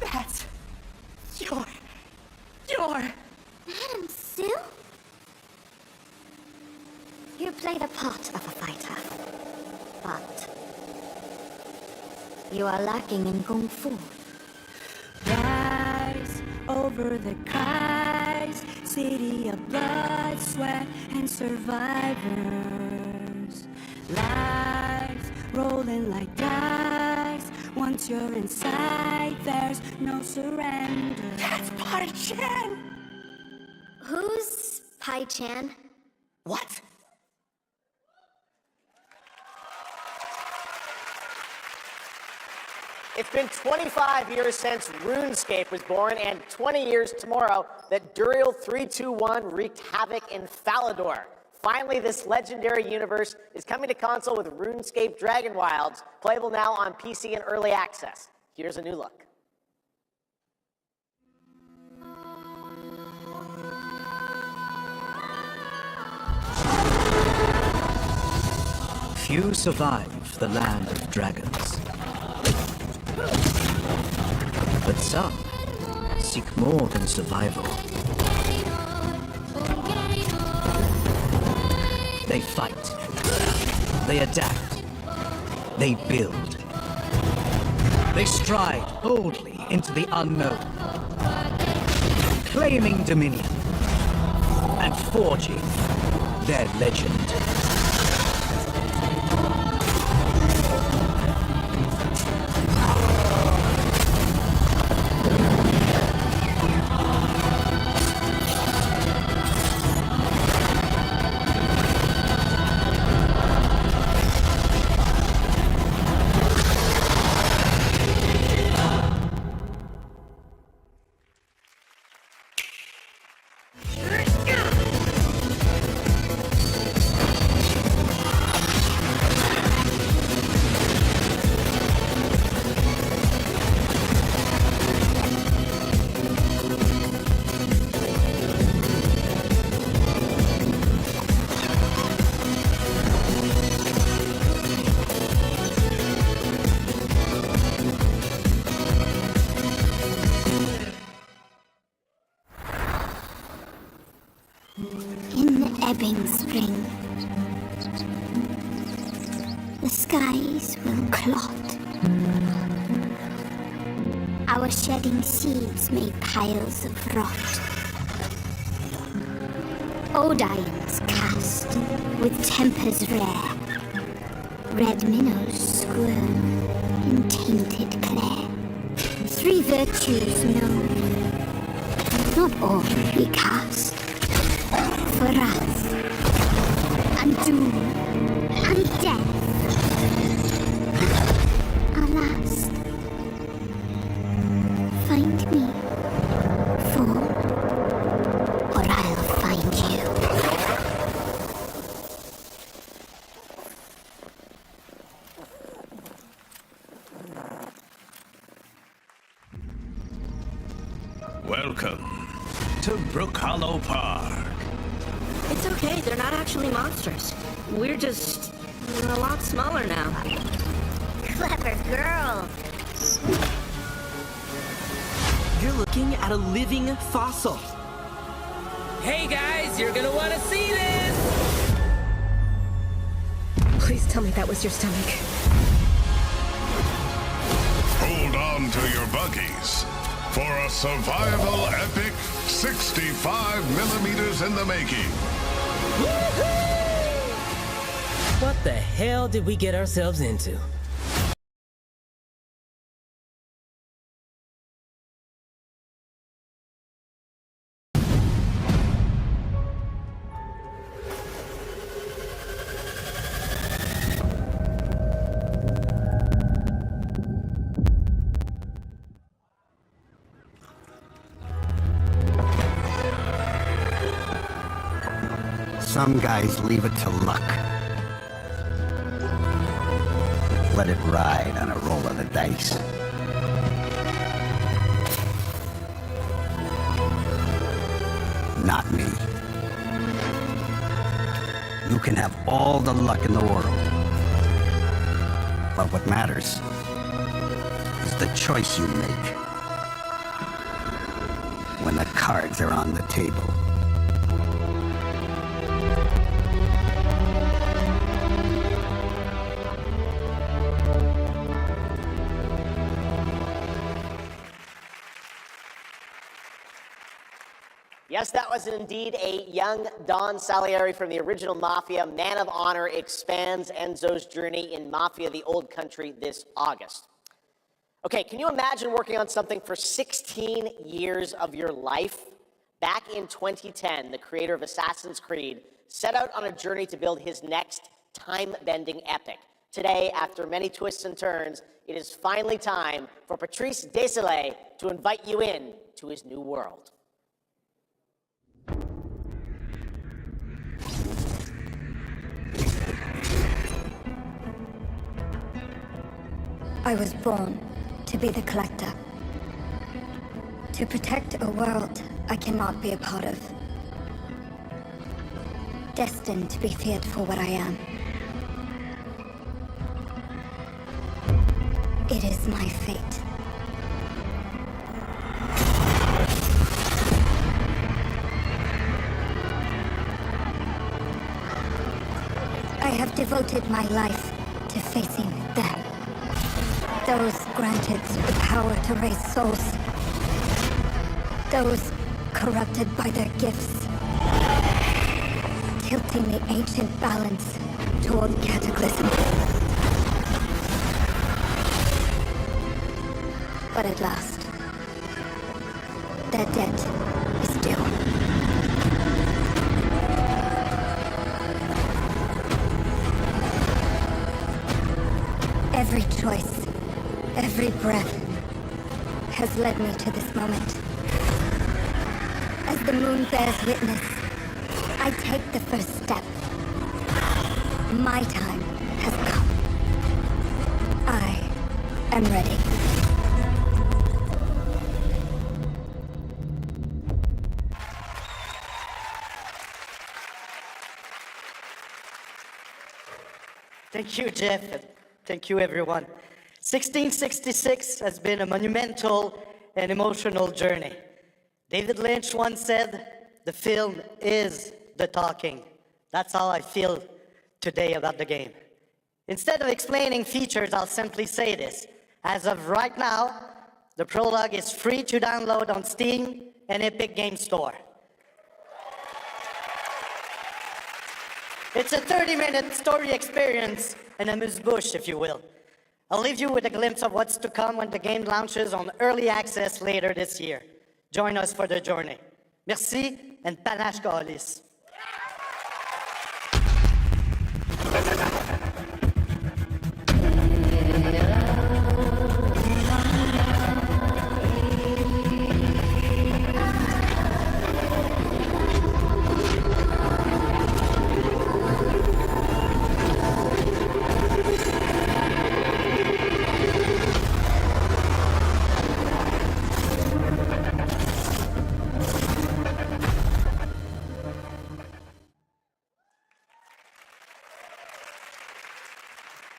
That's your... Madam Sue? You play the part of a fighter, but you are lacking in kung fu. Rise over the cries, city of blood, sweat, and survivors. Lives rolling like dice. Once you're inside, there's no surrender. That's Pai Chan! Who's Pai Chan? What? It's been 25 years since RuneScape was born, and 20 years tomorrow that Duriel 321 wreaked havoc in Falador. Finally, this legendary universe is coming to console with RuneScape Dragon Wilds, playable now on PC in early access. Here's a new look. Few survive the land of dragons. But some seek more than survival. They fight. They adapt. They build. They stride boldly into the unknown, claiming dominion and forging their legend. In the ebbing spring, the skies will clot. Our shedding seeds make piles of rot. Odines cast with tempers rare. Red minnows squirm in tainted clay. Three virtues known, not all we cast. For wrath, and doom, and death. Alas, find me, fool, or I'll find you. Welcome to Brook Hollow Park. It's okay, they're not actually monsters. We're just a lot smaller now. Clever girl. You're looking at a living fossil. Hey guys, you're gonna wanna see this! Please tell me that was your stomach. Hold on to your buggies for a survival epic 65 millimeters in the making. What the hell did we get ourselves into? Some guys leave it to luck. Let it ride on a roll of the dice. Not me. You can have all the luck in the world. But what matters is the choice you make when the cards are on the table. Yes, that was indeed a young Don Salieri from the original Mafia. Man of Honor expands Enzo's journey in Mafia: The Old Country this August. Okay, can you imagine working on something for 16 years of your life? Back in 2010, the creator of Assassin's Creed set out on a journey to build his next time-bending epic. Today, after many twists and turns, it is finally time for Patrice Désilets to invite you in to his new world. I was born to be the collector. To protect a world I cannot be a part of. Destined to be feared for what I am. It is my fate. I have devoted my life to facing them. Those granted the power to raise souls. Those corrupted by their gifts. Tilting the ancient balance toward cataclysm. But at last, their debt is due. Every choice, every breath has led me to this moment. As the moon bears witness, I take the first step. My time has come. I am ready. Thank you, Geoff, and thank you, everyone. 1666 has been a monumental and emotional journey. David Lynch once said, "The film is the talking." That's how I feel today about the game. Instead of explaining features, I'll simply say this. As of right now, the prologue is free to download on Steam and Epic Game Store. It's a 30-minute story experience, an amuse-bouche, if you will. I'll leave you with a glimpse of what's to come when the game launches on early access later this year. Join us for the journey. Merci, and panache Calis.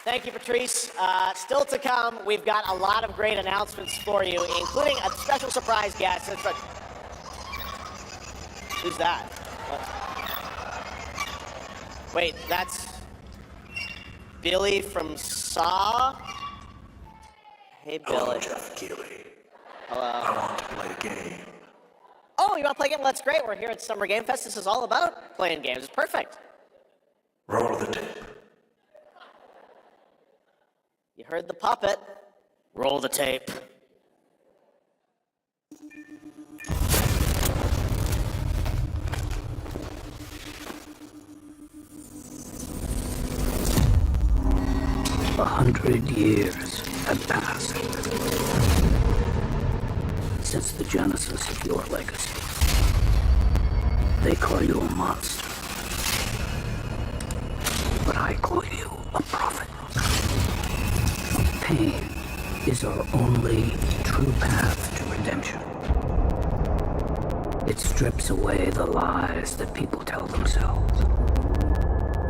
Thank you, Patrice. Still to come, we've got a lot of great announcements for you, including a special surprise guest. Who's that? What? Wait, that's Billy from Saw? Hey, Billy. Hello, Geoff Keighley. Hello. I want to play a game. Oh, you want to play a game? Well, that's great. We're here at Summer Game Fest. This is all about playing games. It's perfect. Roll the tape. You heard the puppet. Roll the tape. A 100 years have passed since the genesis of your legacy. They call you a monster. is our only true path to redemption. It strips away the lies that people tell themselves.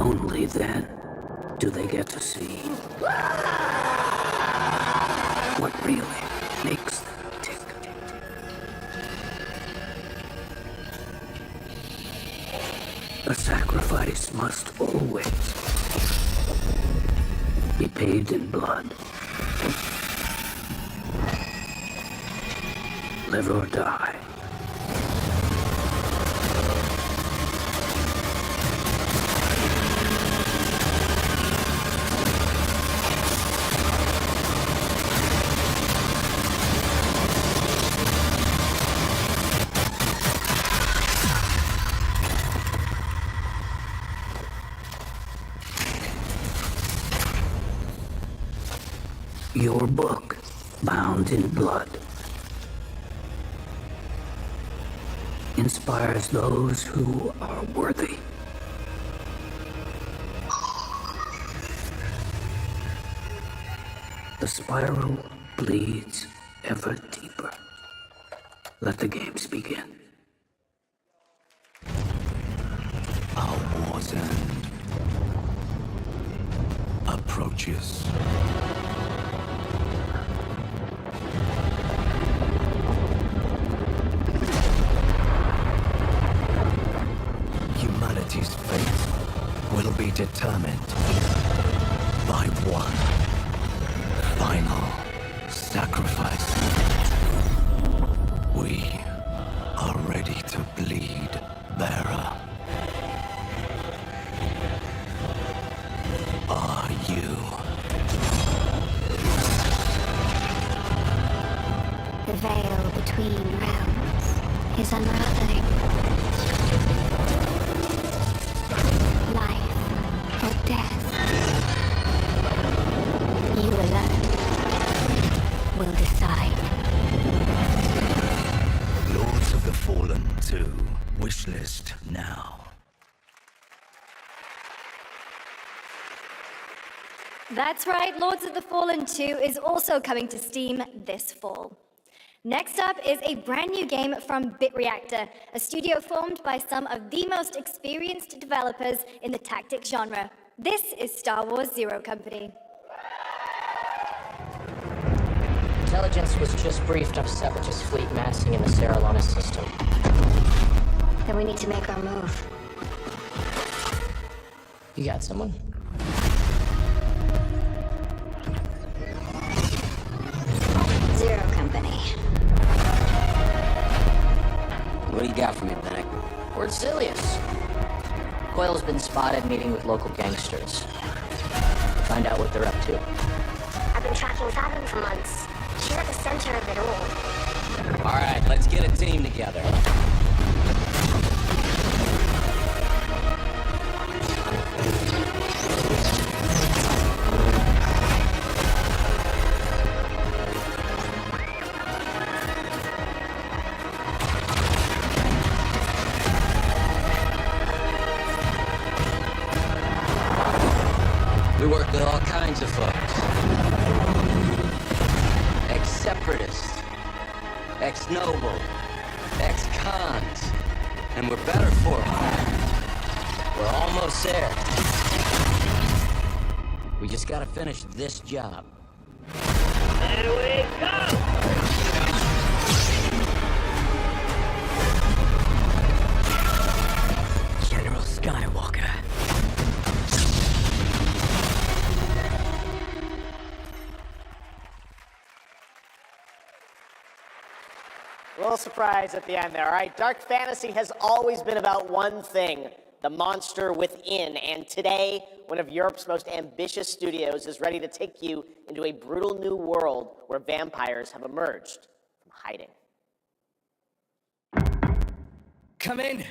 Only then do they get to see what really makes them tick. A sacrifice must always be paid in blood. Live or die. Your book, bound in blood, inspires those who are worthy. The spiral bleeds ever deeper. Let the games begin. Our war's end approaches. Humanity's fate will be determined by one final sacrifice. We are ready to bleed, bearer. Are you? The veil between realms is unraveling. Life or death. You alone will decide. Lords of the Fallen 2. Wishlist now. That's right, Lords of the Fallen 2 is also coming to Steam this fall. Next up is a brand new game from BitReactor, a studio formed by some of the most experienced developers in the tactics genre. This is Star Wars Zero Company. Intelligence was just briefed of Separatist fleet massing in the Saralana system. Then we need to make our move. You got someone? Zero Company. What do you got for me, Bennett? We're at Silius. Coil's been spotted meeting with local gangsters. Find out what they're up to. I've been tracking Fathom for months. She's at the center of it all. All right, let's get a team together. We work with all kinds of folks. Ex-separatists, ex-noble, ex-cons, and we're better for it. We're almost there. We just gotta finish this job. There we go! General Skywalker. A little surprise at the end there. All right, dark fantasy has always been about one thing, the monster within. And today, one of Europe's most ambitious studios is ready to take you into a brutal new world where vampires have emerged from hiding. Come in.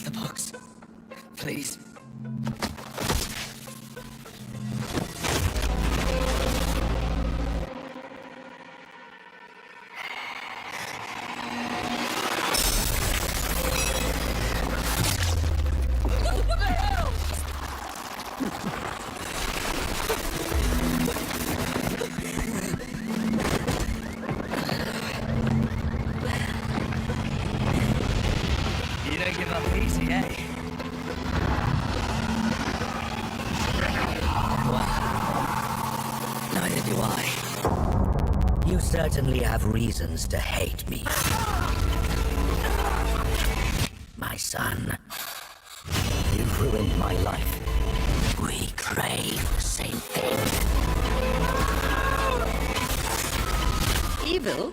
The box. Please. You don't give up easy, eh? Well, neither do I. You certainly have reasons to hate me. My son, you've ruined my life. We crave the same thing. Evil?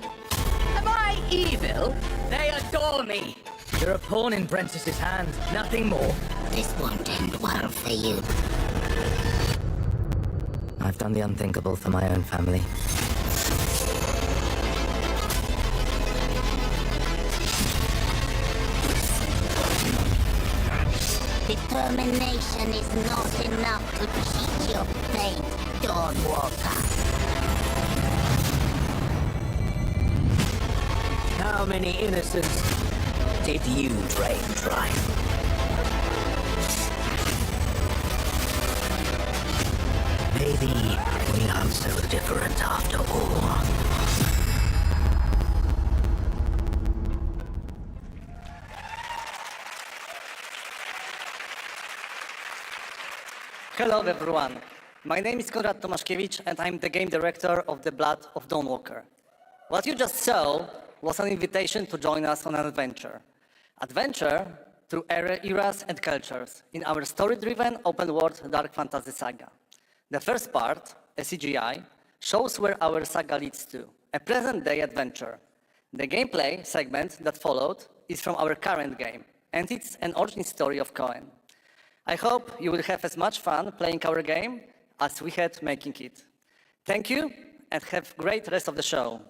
Am I evil? They adore me. You're a pawn in Prentice's hand, nothing more. This won't end well for you. I've done the unthinkable for my own family. Determination is not enough to cheat your fate, Dawnwalker. How many innocents did you drain dry? Maybe we aren't so different after all. Hello everyone, my name is Konrad Tomaszkiewicz and I'm the game director of The Blood of Dawnwalker. What you just saw was an invitation to join us on an adventure. Adventure through eras and cultures in our story-driven open-world dark fantasy saga. The first part, a CGI, shows where our saga leads to, a present-day adventure. The gameplay segment that followed is from our current game, and it's an origin story of Cohen. I hope you will have as much fun playing our game as we had making it. Thank you, and have a great rest of the show.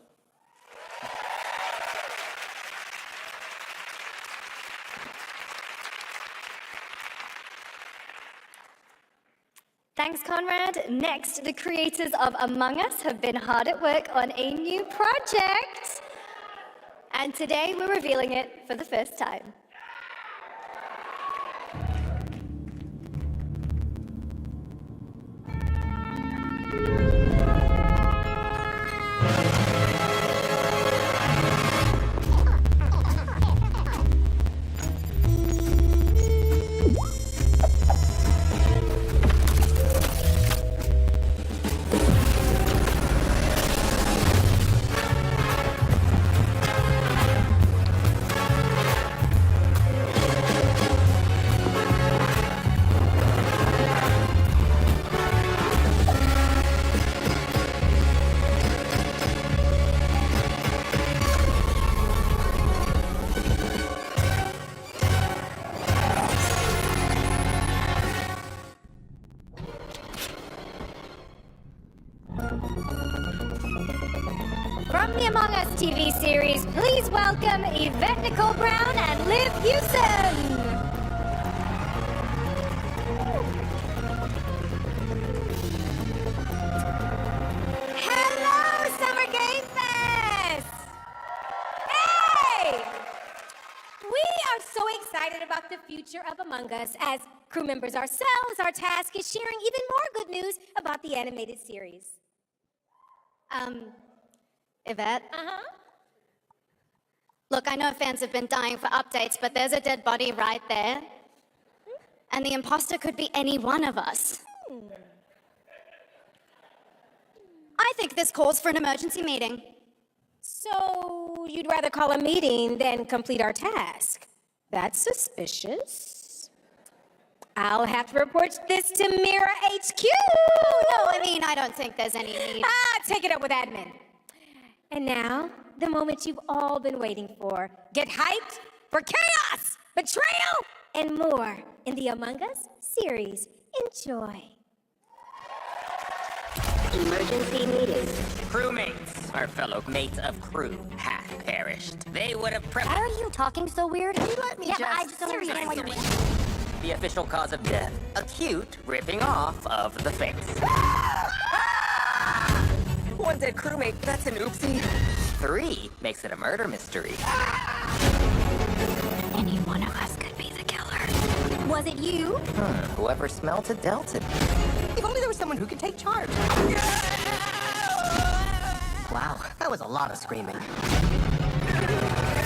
Thanks, Conrad. Next, the creators of Among Us have been hard at work on a new project. And today we're revealing it for the first time. From the Among Us TV series, please welcome Yvette Nicole Brown and Liv Hewson. Hello, Summer Game Fest! Hey! We are so excited about the future of Among Us. As crew members ourselves, our task is sharing even more good news about the animated series. Yvette? Uh-huh. Look, I know fans have been dying for updates, but there's a dead body right there. And the imposter could be any one of us. I think this calls for an emergency meeting. So you'd rather call a meeting than complete our task? That's suspicious. I'll have to report this to Mira HQ. No, I mean, I don't think there's any need. Take it up with admin. And now, the moment you've all been waiting for. Get hyped for chaos, betrayal, and more in the Among Us series. Enjoy. Emergency meeting. Crewmates, our fellow mates of crew, hath perished. They would have Why are you talking so weird? Can you let me just- but I just don't understand why you're... The official cause of death, acute ripping off of the face. One dead crewmate, that's an oopsie. 3 makes it a murder mystery. Any one of us could be the killer. Was it you? Whoever smelt it dealt it. If only there was someone who could take charge. Wow, that was a lot of screaming.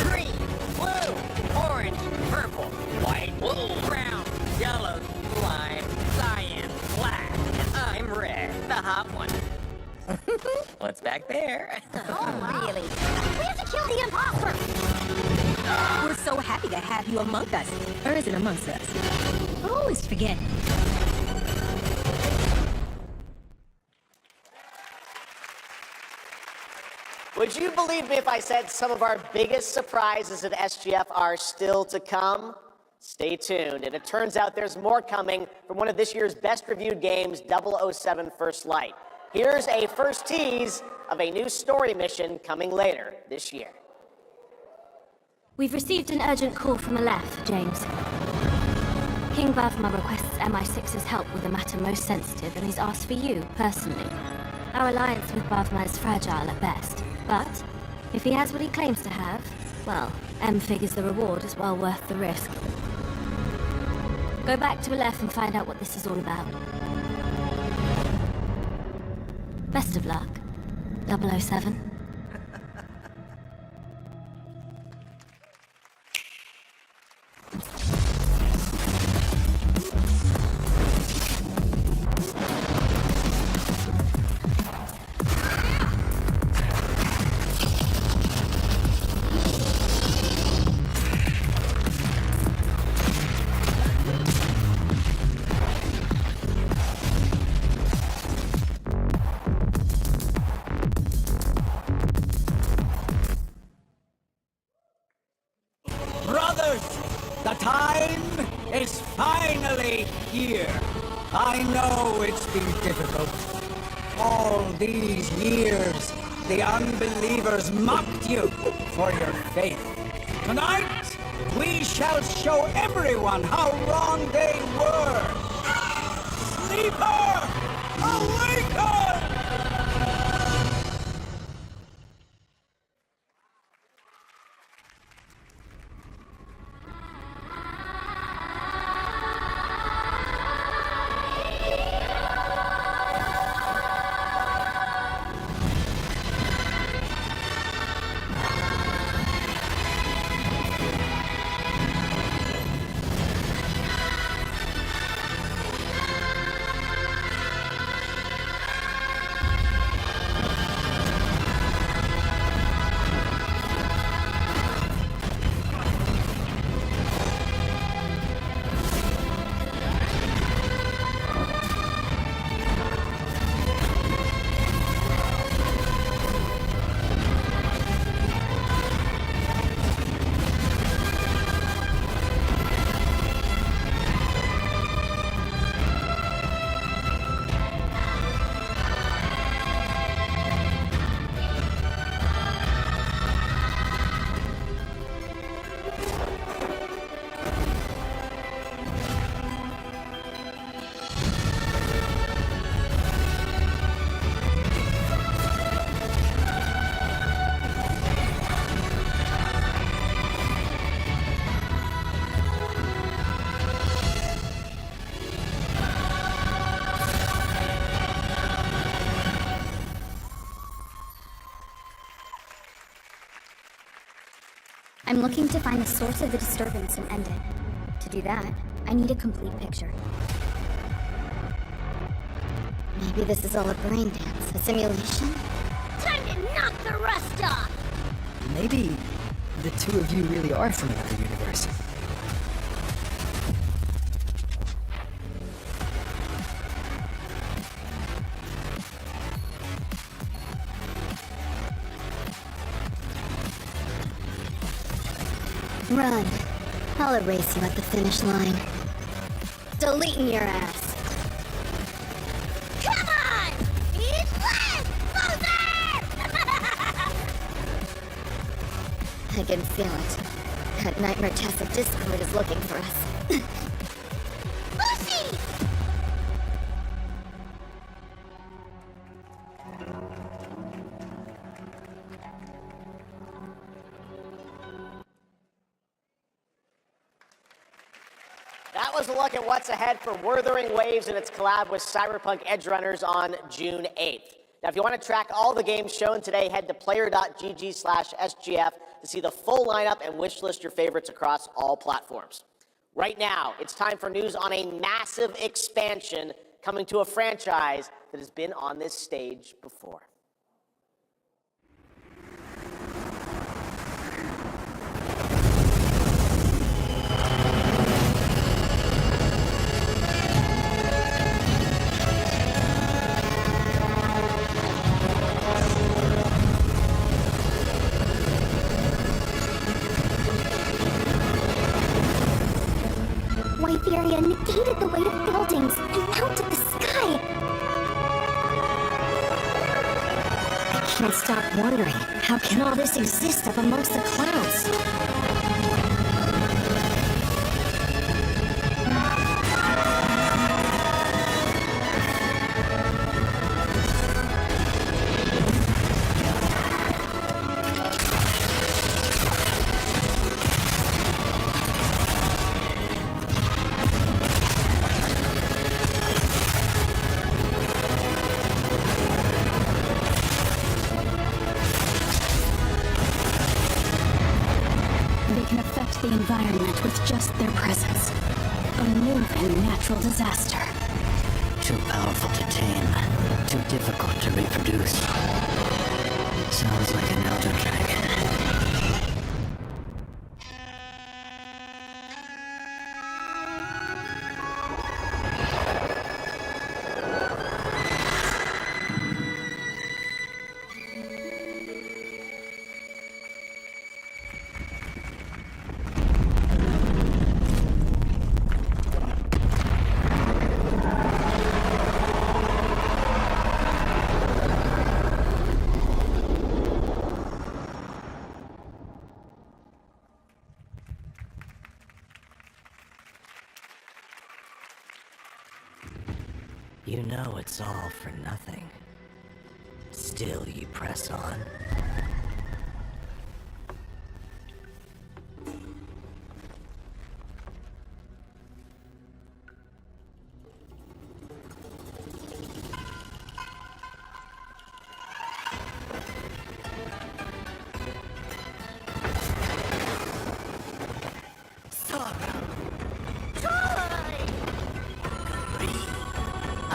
Green, blue, orange, purple, white, blue, brown, yellow, lime, cyan, black, and I'm red, the hot one. What's back there? Oh, really? We have to kill the imposter! We're so happy to have you among us. Or is it amongst us? I always forget. Would you believe me if I said some of our biggest surprises at SGF are still to come? Stay tuned, and it turns out there's more coming from one of this year's best reviewed games, 007 First Light. Here's a first tease of a new story mission coming later this year. We've received an urgent call from Aleph, James. King Bavma requests MI6's help with a matter most sensitive, and he's asked for you, personally. Our alliance with Bavma is fragile at best, but if he has what he claims to have, well, M figures the reward is well worth the risk. Go back to Aleph and find out what this is all about. Best of luck, 007. The time is finally here. I know it's been difficult. All these years, the unbelievers mocked you for your faith. Tonight, we shall show everyone how wrong they were. Sleeper, awaken! I'm looking to find the source of the disturbance and end it. To do that, I need a complete picture. Maybe this is all a brain dance, a simulation? Time to knock the rust off! Maybe the two of you really are from another universe. Run. I'll erase you at the finish line. Deleting your ass. Come on! It's less! Closer! I can feel it. That nightmare chest of Discord is looking for us. Lucy! That was a look at what's ahead for Wuthering Waves and its collab with Cyberpunk Edgerunners on June 8th. Now, if you want to track all the games shown today, head to player.gg/SGF to see the full lineup and wishlist your favorites across all platforms. Right now, it's time for news on a massive expansion coming to a franchise that has been on this stage before. White area negated the weight of buildings and melted the sky. I can't stop wondering, how can all this exist up amongst the clouds? The environment with just their presence. A moving natural disaster. Too powerful to tame. Too difficult to reproduce. Sounds like an elder dragon. You know it's all for nothing. Still you press on.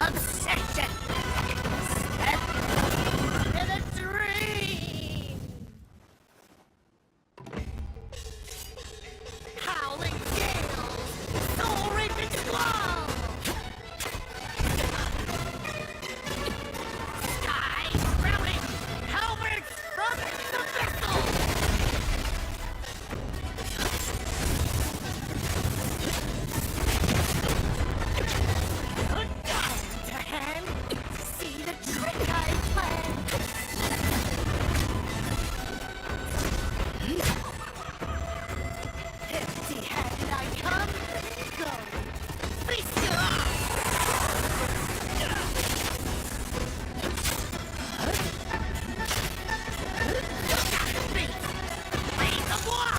Obsession! Step in a dream! Howling gales! Soul-reaping squall! Sky sprouting! Helmets from the vessel! See the trick I planned! Empty-handed I come, go! Feast your eyes! Blaze of war!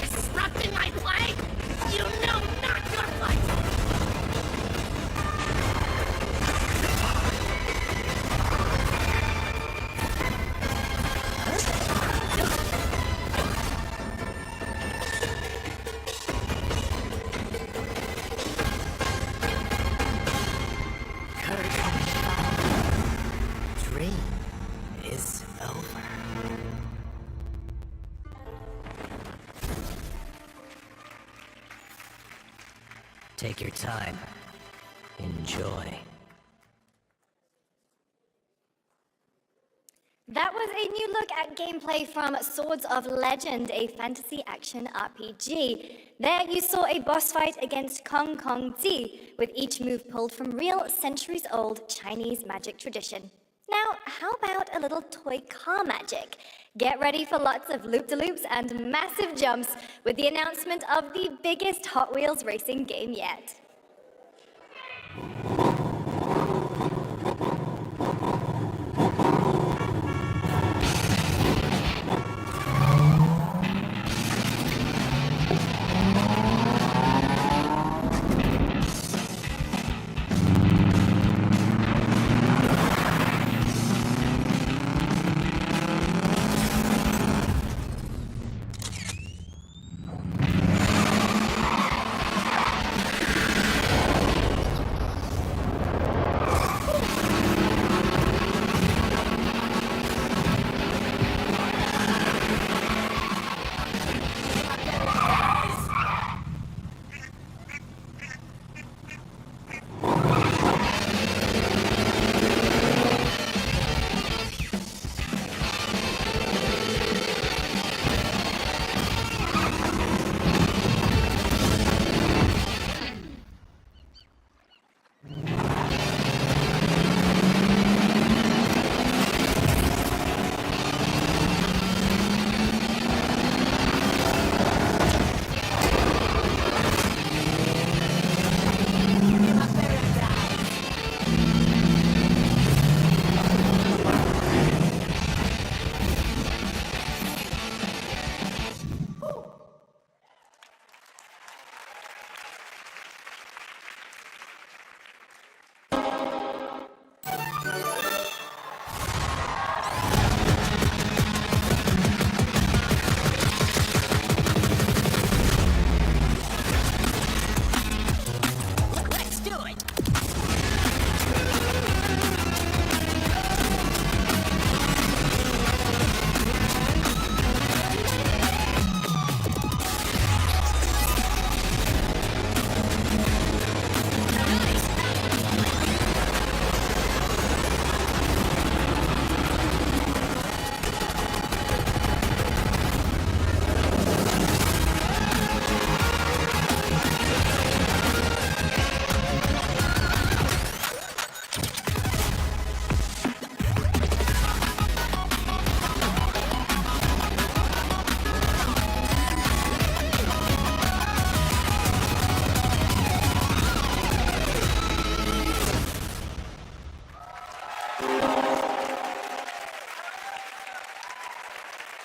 Disrupting my play? You know not your fight! Dream is over. Take your time. Enjoy. That was look at gameplay from Swords of Legend, a fantasy action RPG. There you saw a boss fight against Kong Kong Zi, with each move pulled from real centuries-old Chinese magic tradition. Now, how about a little toy car magic? Get ready for lots of loop-de-loops and massive jumps with the announcement of the biggest Hot Wheels racing game yet.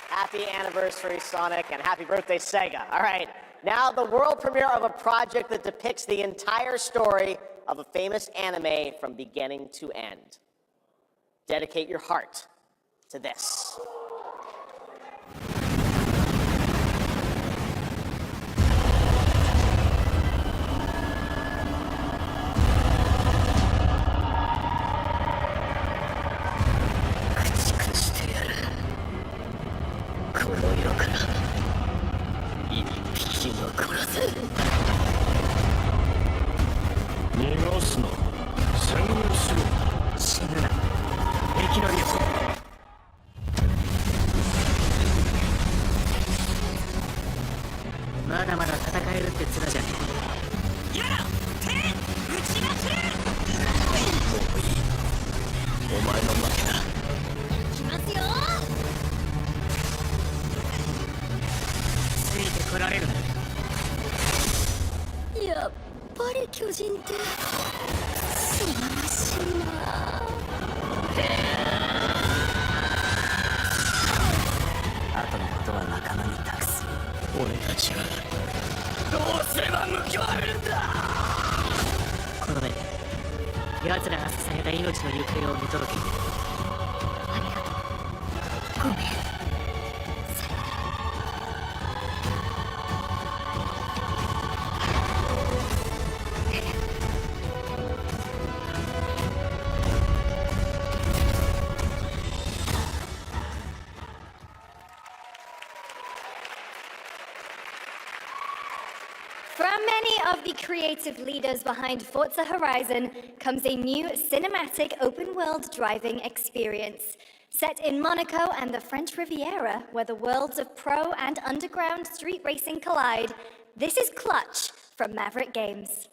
Happy anniversary, Sonic, and happy birthday, Sega. All right, now the world premiere of a project that depicts the entire story of a famous anime from beginning to end. Dedicate your heart to this. From many of the creative leaders behind Forza Horizon comes a new cinematic open-world driving experience. Set in Monaco and the French Riviera, where the worlds of pro and underground street racing collide, this is Clutch from Maverick Games.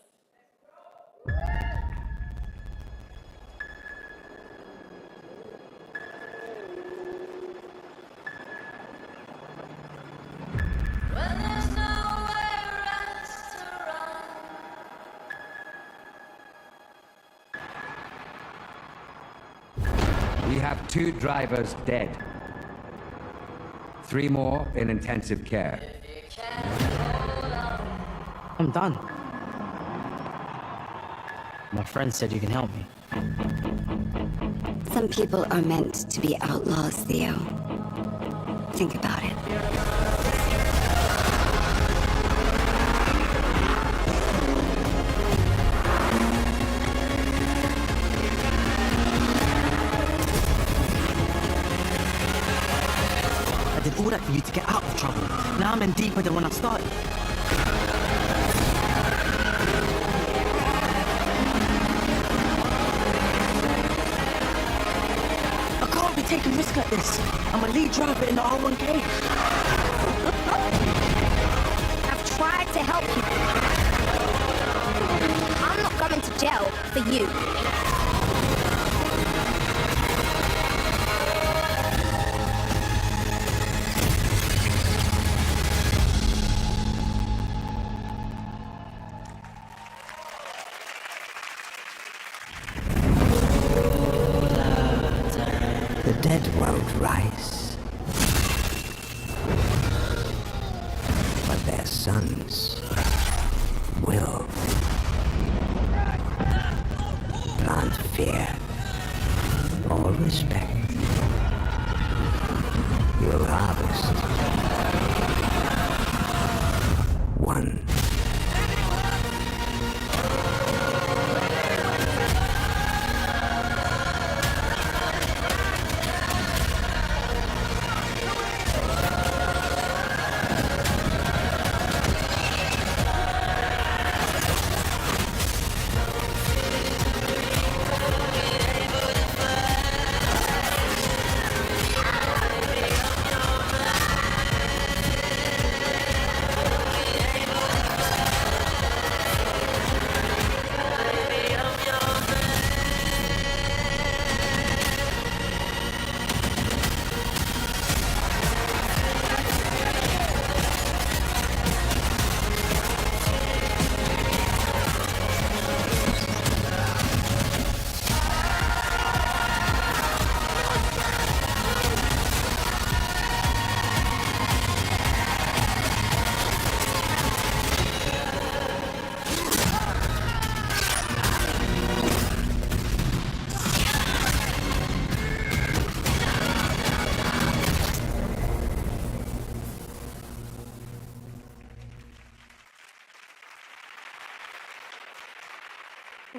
We have 2 drivers dead. 3 more in intensive care. I'm done. My friend said you can help me. Some people are meant to be outlaws, Theo. Think about it. I did all that for you to get out of trouble. Now I'm in deeper than when I started. I can't be taking risks like this. I'm a lead driver in the R1K. I've tried to help you. I'm not going to jail for you. The dead won't rise, but their sons will. Plant fear or respect. You'll harvest one.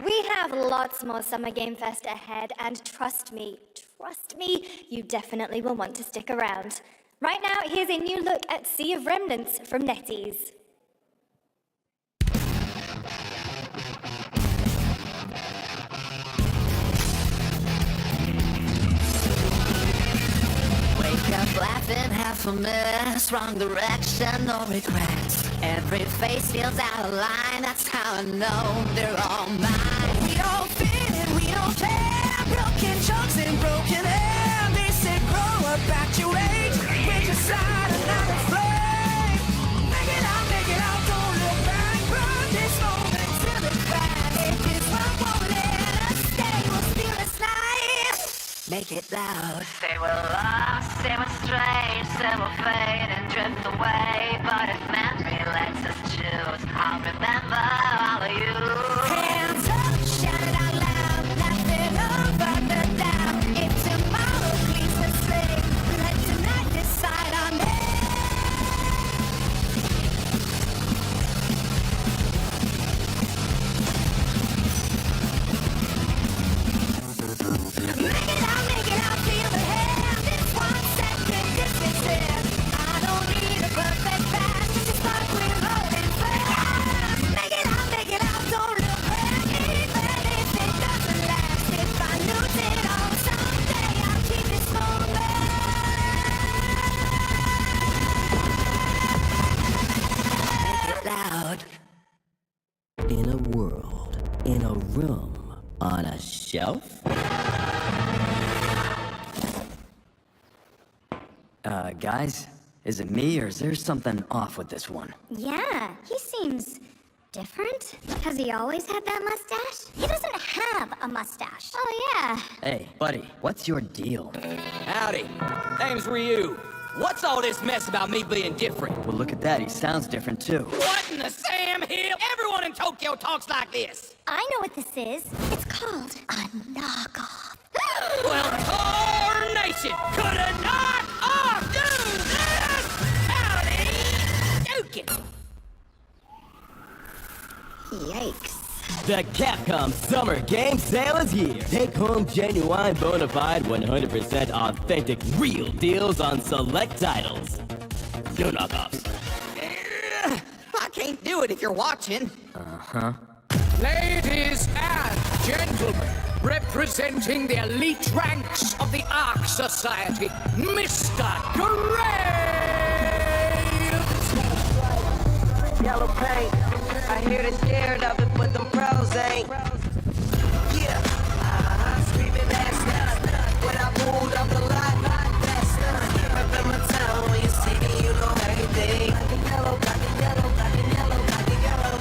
We have lots more Summer Game Fest ahead, and trust me, you definitely will want to stick around. Right now, here's a new look at Sea of Remnants from NetEase. Wake up laughing, half a mess, wrong direction, no regrets. Every face feels out of line, that's how I know they're all mine. We don't fit in, we don't care, broken chunks and broken air. They say grow up at your age, with your side another flame. Make it out, don't look back, run this moment till it's back. If it's one moment in a stay, we'll steal this night. Make it loud. Say we're lost, say we're strange, say we'll fade and drift away. But if memory lets us choose, I'll remember all of you. Hands up, shout it out loud, laughing over the doubt. If tomorrow cleans the slate, let tonight decide on me. Make it out, feel the hand. It's 1 second, this is it. I don't need a perfect path, just room on a shelf? Guys, is it me or is there something off with this one? Yeah, he seems different. Has he always had that mustache? He doesn't have a mustache. Oh, yeah. Hey, buddy, what's your deal? Howdy. Name's Ryu. What's all this mess about me being different? Well, look at that. He sounds different, too. What in the Sam Hill? Everyone in Tokyo talks like this. I know what this is. It's called a knockoff. Well, tarnation! Could a knock-off do this? Howdy! Dukin'. Yikes. The Capcom Summer Game Sale is here. Take home genuine, bona fide, 100% authentic, real deals on select titles. No knockoffs. I can't do it if you're watching. Uh-huh. Ladies and gentlemen, representing the elite ranks of the Ark Society, Mr. Graves! Yellow paint. I hear they scared of it, but them pros ain't. Yeah, screaming that's not. When I pulled up the lot, that's not. Up in my town, when you see me, you know everything. Black and yellow, black and yellow, black and yellow, black and yellow.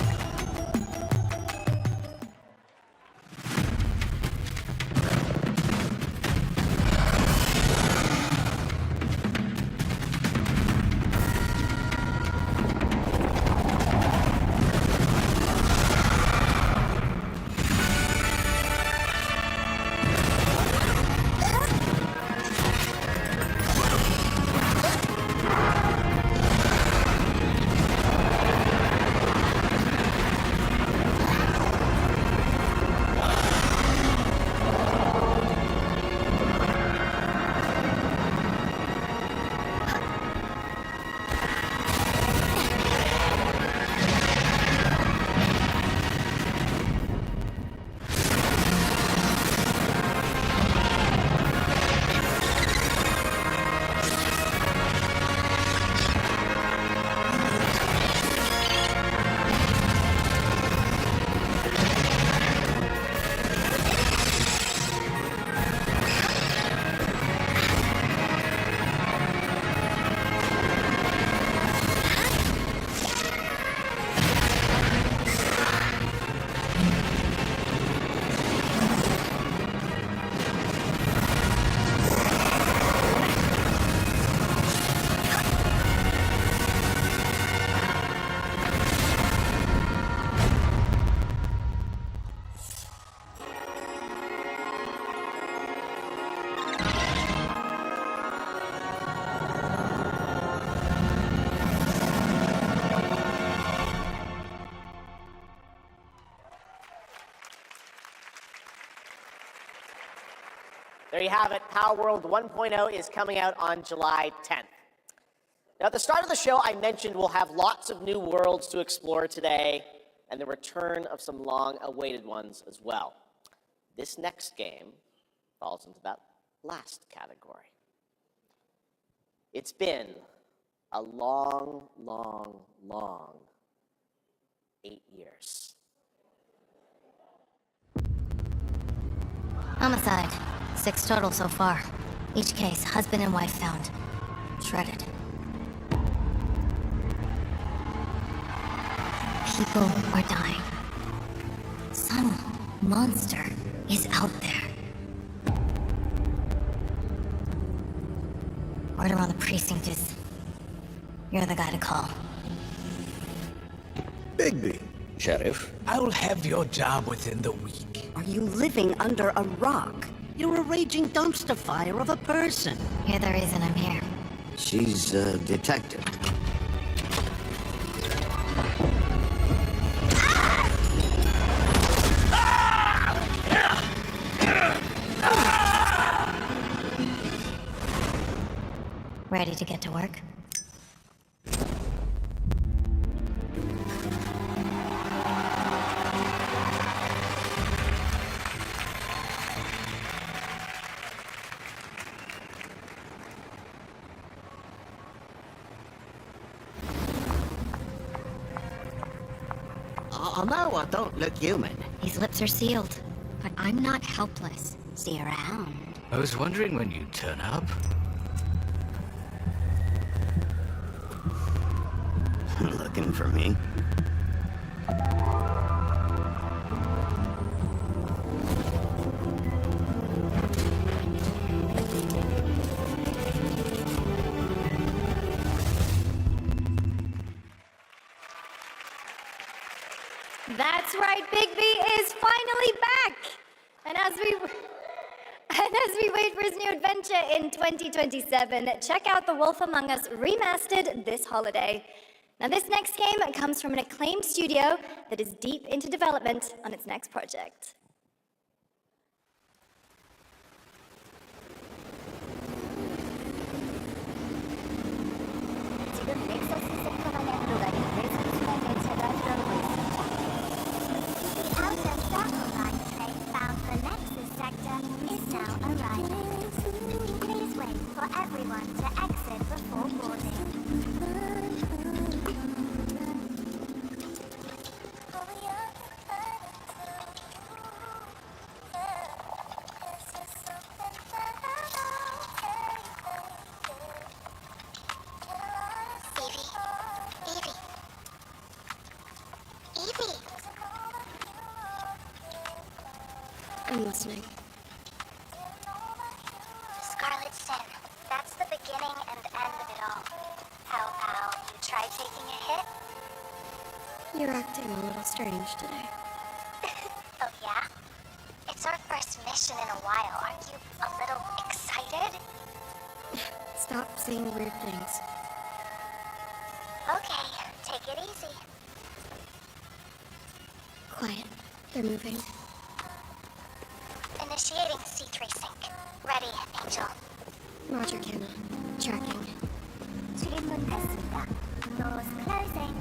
There you have it. Power World 1.0 is coming out on July 10th. Now, at the start of the show, I mentioned we'll have lots of new worlds to explore today, and the return of some long-awaited ones as well. This next game falls into that last category. It's been a long, long, long 8 years. Homicide. 6 total so far. Each case, husband and wife found. Shredded. People are dying. Some monster is out there. Word around the precinct is you're the guy to call. Bigby. Sheriff, I'll have your job within the week. Are you living under a rock? You're a raging dumpster fire of a person. You're the reason I'm here. She's a detective. Ready to get to work? I know I don't look human. His lips are sealed, but I'm not helpless. Stay around. I was wondering when you'd turn up. Looking for me? That's right, Bigby is finally back! And as we wait for his new adventure in 2027, check out The Wolf Among Us Remastered this holiday. Now this next game comes from an acclaimed studio that is deep into development on its next project. Everyone to exit before boarding. Evie! I'm listening. Scarlet Sin. That's the beginning and end of it all. How about you try taking a hit? You're acting a little strange today. Oh yeah? It's our first mission in a while. Aren't you a little excited? Stop saying weird things. Okay, take it easy. Quiet. They're moving. Initiating C3 sync. Ready, Angel. Roger, Kenna. Tracking. Doors closing.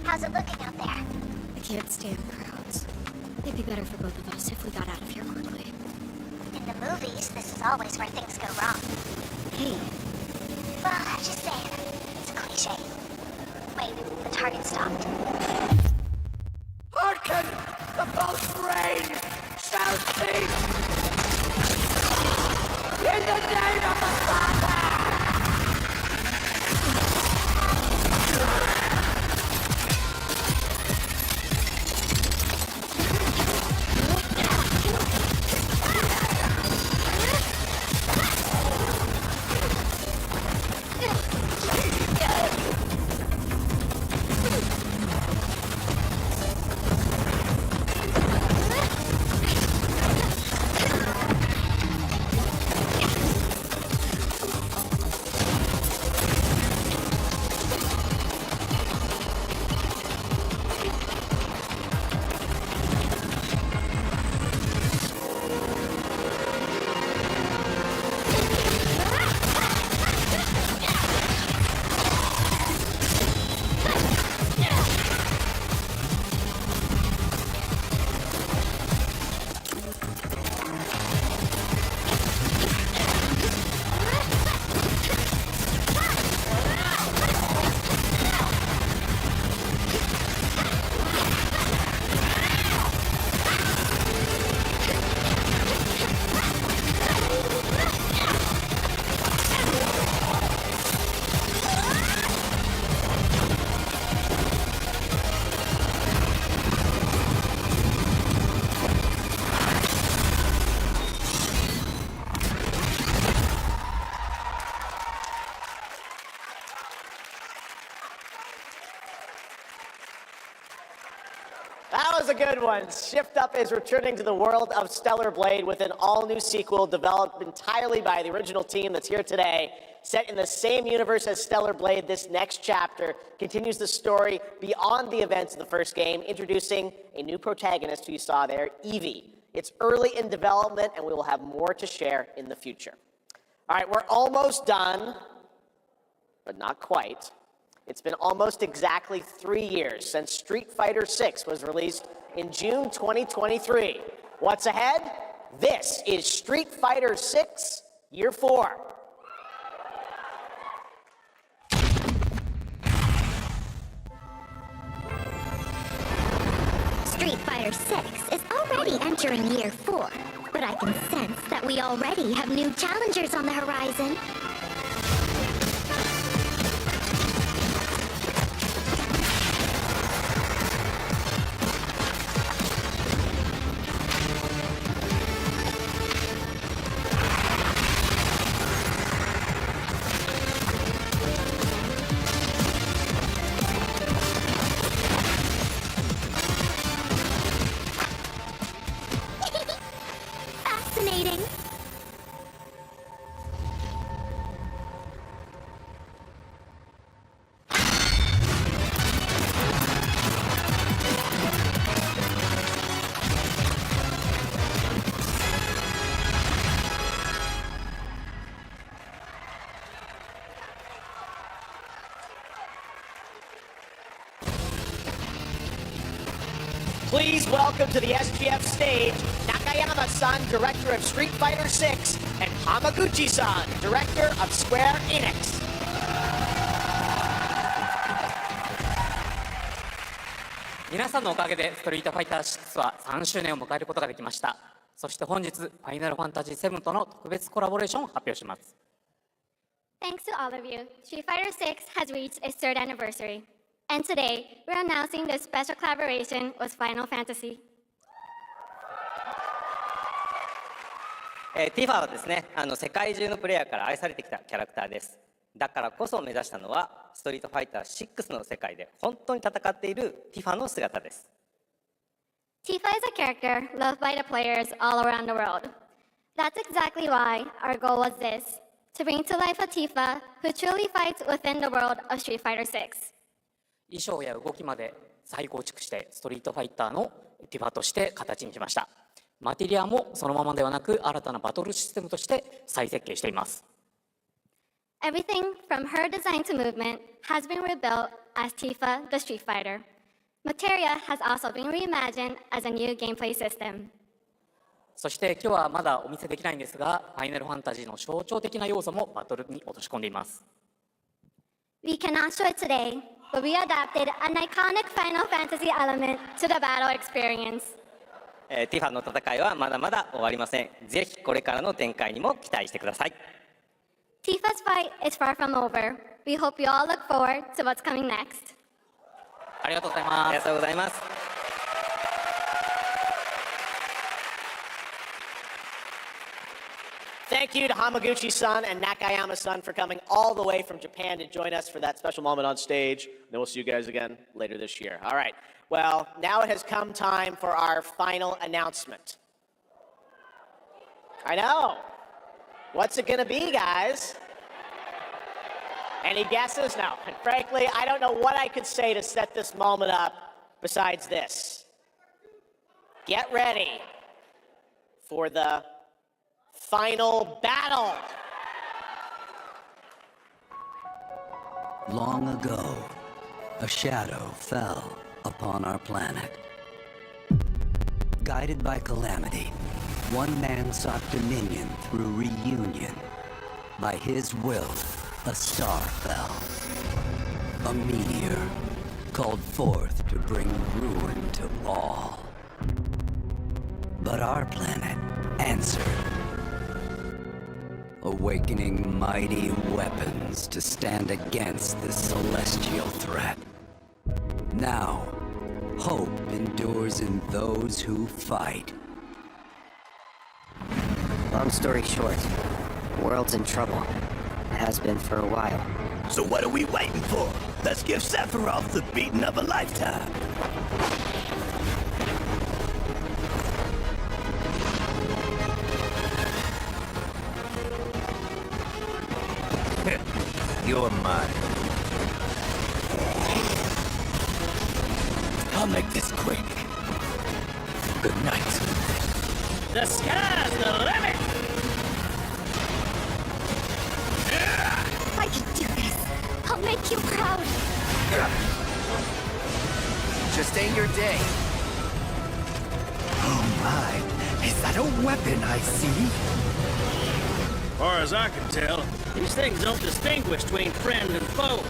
How's it looking out there? I can't stand crowds. It'd be better for both of us if we got out of here quickly. In the movies, this is always where things go wrong. Hey. Well, I'm just saying. It's a cliche. Wait, the target stopped. Hearken! The false rain shall cease! In the name of the Father! That was a good one. Shift Up is returning to the world of Stellar Blade with an all-new sequel developed entirely by the original team that's here today. Set in the same universe as Stellar Blade, this next chapter continues the story beyond the events of the first game, introducing a new protagonist who you saw there, Evie. It's early in development, and we will have more to share in the future. All right, we're almost done, but not quite. It's been almost exactly 3 years since Street Fighter VI was released in June 2023. What's ahead? This is Street Fighter VI Year 4. Fighter 6 is already entering year 4, but I can sense that we already have new challengers on the horizon. Fascinating. Please welcome to the SGF stage, Nakayama-san, director of Street Fighter 6, and Hamaguchi-san, director of Square Enix. 皆さんのおかげでストリートファイター6は3周年を迎えることができました。そして本日、ファイナルファンタジー7との特別コラボレーションを発表します。Thanks to all of you, Street Fighter 6 has reached its 3rd anniversary. And today, we're announcing this special collaboration with Final Fantasy. ティファはですね、世界中のプレイヤーから愛されてきたキャラクターです。だからこそ目指したのは、ストリートファイター6の世界で本当に戦っているティファの姿です。Tifa is a character loved by the players all around the world. That's exactly why our goal was this, to bring to life a Tifa who truly fights within the world of Street Fighter 6. 衣装や動きまで再構築してストリートファイターのティファとして形にしました。マテリアもそのままではなく新たなバトルシステムとして再設計しています。Everything from her design to movement has been rebuilt as Tifa the Street Fighter. Materia has also been reimagined as a new gameplay system. そして今日はまだお見せできないんですが、ファイナルファンタジーの象徴的な要素もバトルに落とし込んでいます。We cannot show it today, but we adapted an iconic Final Fantasy element to the battle experience. ティファの戦いはまだまだ終わりません。ぜひこれからの展開にも期待してください。Tifa's fight is far from over. We hope you all look forward to what's coming next. ありがとうございます。ありがとうございます。Thank you to Hamaguchi-san and Nakayama-san for coming all the way from Japan to join us for that special moment on stage. Then we'll see you guys again later this year. All right. Well, now it has come time for our final announcement. I know. What's it going to be, guys? Any guesses? No. And frankly, I don't know what I could say to set this moment up besides this. Get ready for the final battle. Long ago, a shadow fell upon our planet. Guided by calamity, one man sought dominion through reunion. By his will, a star fell. A meteor called forth to bring ruin to all. But our planet answered, awakening mighty weapons to stand against this celestial threat. Now, hope endures in those who fight. Long story short, the world's in trouble. It has been for a while. So what are we waiting for? Let's give Sephiroth the beating of a lifetime. You're mine. I'll make this quick. Good night. The sky's the limit! I can do this. I'll make you proud. Just ain't your day. Oh my, is that a weapon I see? As far as I can tell, these things don't distinguish between friend and foe.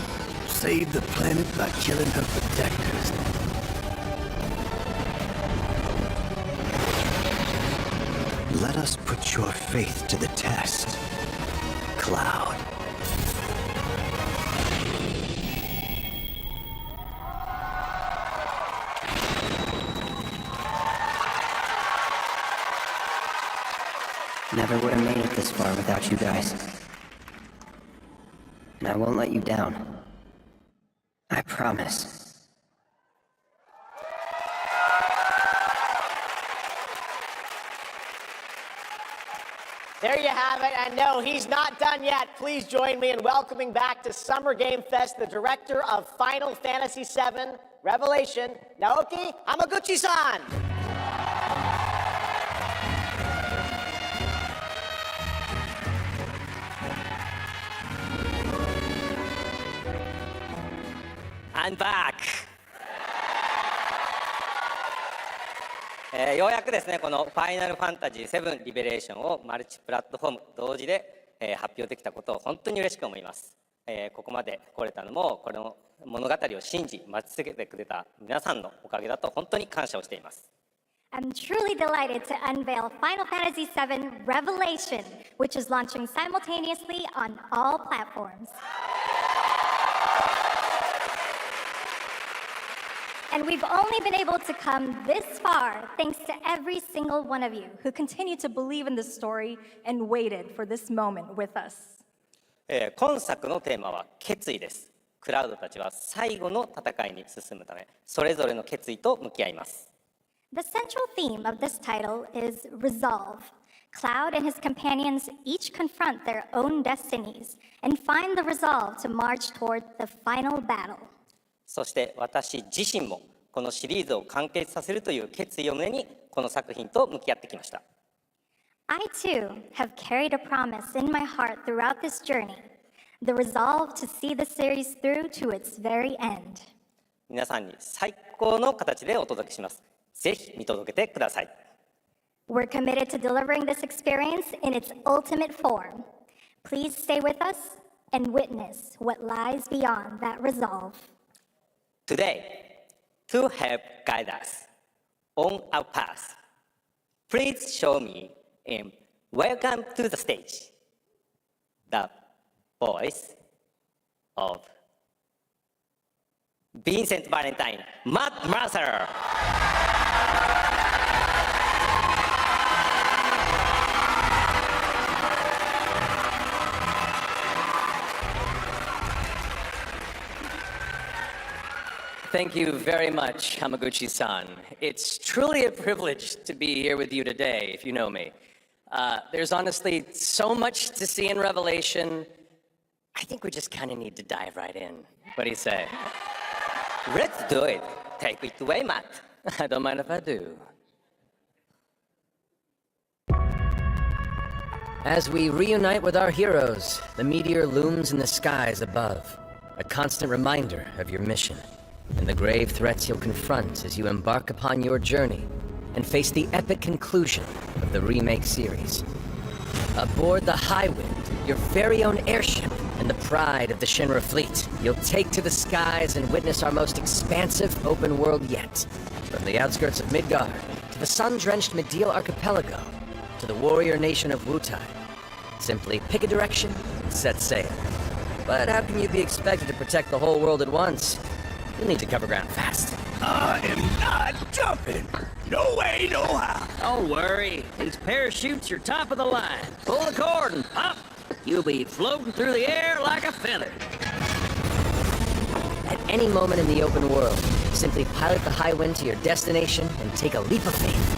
Save the planet by killing her protectors. Let us put your faith to the test, Cloud. Never would have made it this far without you guys. And I won't let you down. I promise. There you have it, and no, he's not done yet. Please join me in welcoming back to Summer Game Fest the director of Final Fantasy VII Revelation, Naoki Hamaguchi-san. I'm back! ようやくですね、このファイナルファンタジー7リベレーションをマルチプラットフォーム同時で、発表できたことを本当に嬉しく思います。ここまで来れたのも、この物語を信じ、待ち続けてくれた皆さんのおかげだと本当に感謝をしています。I'm truly delighted to unveil Final Fantasy VII Revelation, which is launching simultaneously on all platforms. And we've only been able to come this far thanks to every single one of you who continued to believe in the story and waited for this moment with us. 今作のテーマは決意です。クラウドたちは最後の戦いに進むため、それぞれの決意と向き合います。The central theme of this title is resolve. Cloud and his companions each confront their own destinies and find the resolve to march toward the final battle. そして私自身もこのシリーズを完結させるという決意を胸にこの作品と向き合ってきました。I too have carried a promise in my heart throughout this journey, the resolve to see the series through to its very end. 皆さんに最高の形でお届けします。ぜひ見届けてください。We're committed to delivering this experience in its ultimate form. Please stay with us and witness what lies beyond that resolve. Today, to help guide us on our path, please show me and welcome to the stage the voice of Vincent Valentine, Matt Mercer. Thank you very much, Hamaguchi-san. It's truly a privilege to be here with you today, if you know me. There's honestly so much to see in Revelation. I think we just kind of need to dive right in. What do you say? Let's do it. Take it away, Matt. I don't mind if I do. As we reunite with our heroes, the meteor looms in the skies above, a constant reminder of your mission and the grave threats you'll confront as you embark upon your journey and face the epic conclusion of the remake series. Aboard the Highwind, your very own airship and the pride of the Shinra fleet, you'll take to the skies and witness our most expansive open world yet. From the outskirts of Midgard, to the sun-drenched Medial Archipelago, to the warrior nation of Wutai. Simply pick a direction and set sail. But how can you be expected to protect the whole world at once? You'll need to cover ground fast. I am not jumping. No way, no how. Don't worry. These parachutes are top of the line. Pull the cord and pop. You'll be floating through the air like a feather. At any moment in the open world, simply pilot the Highwind to your destination and take a leap of faith.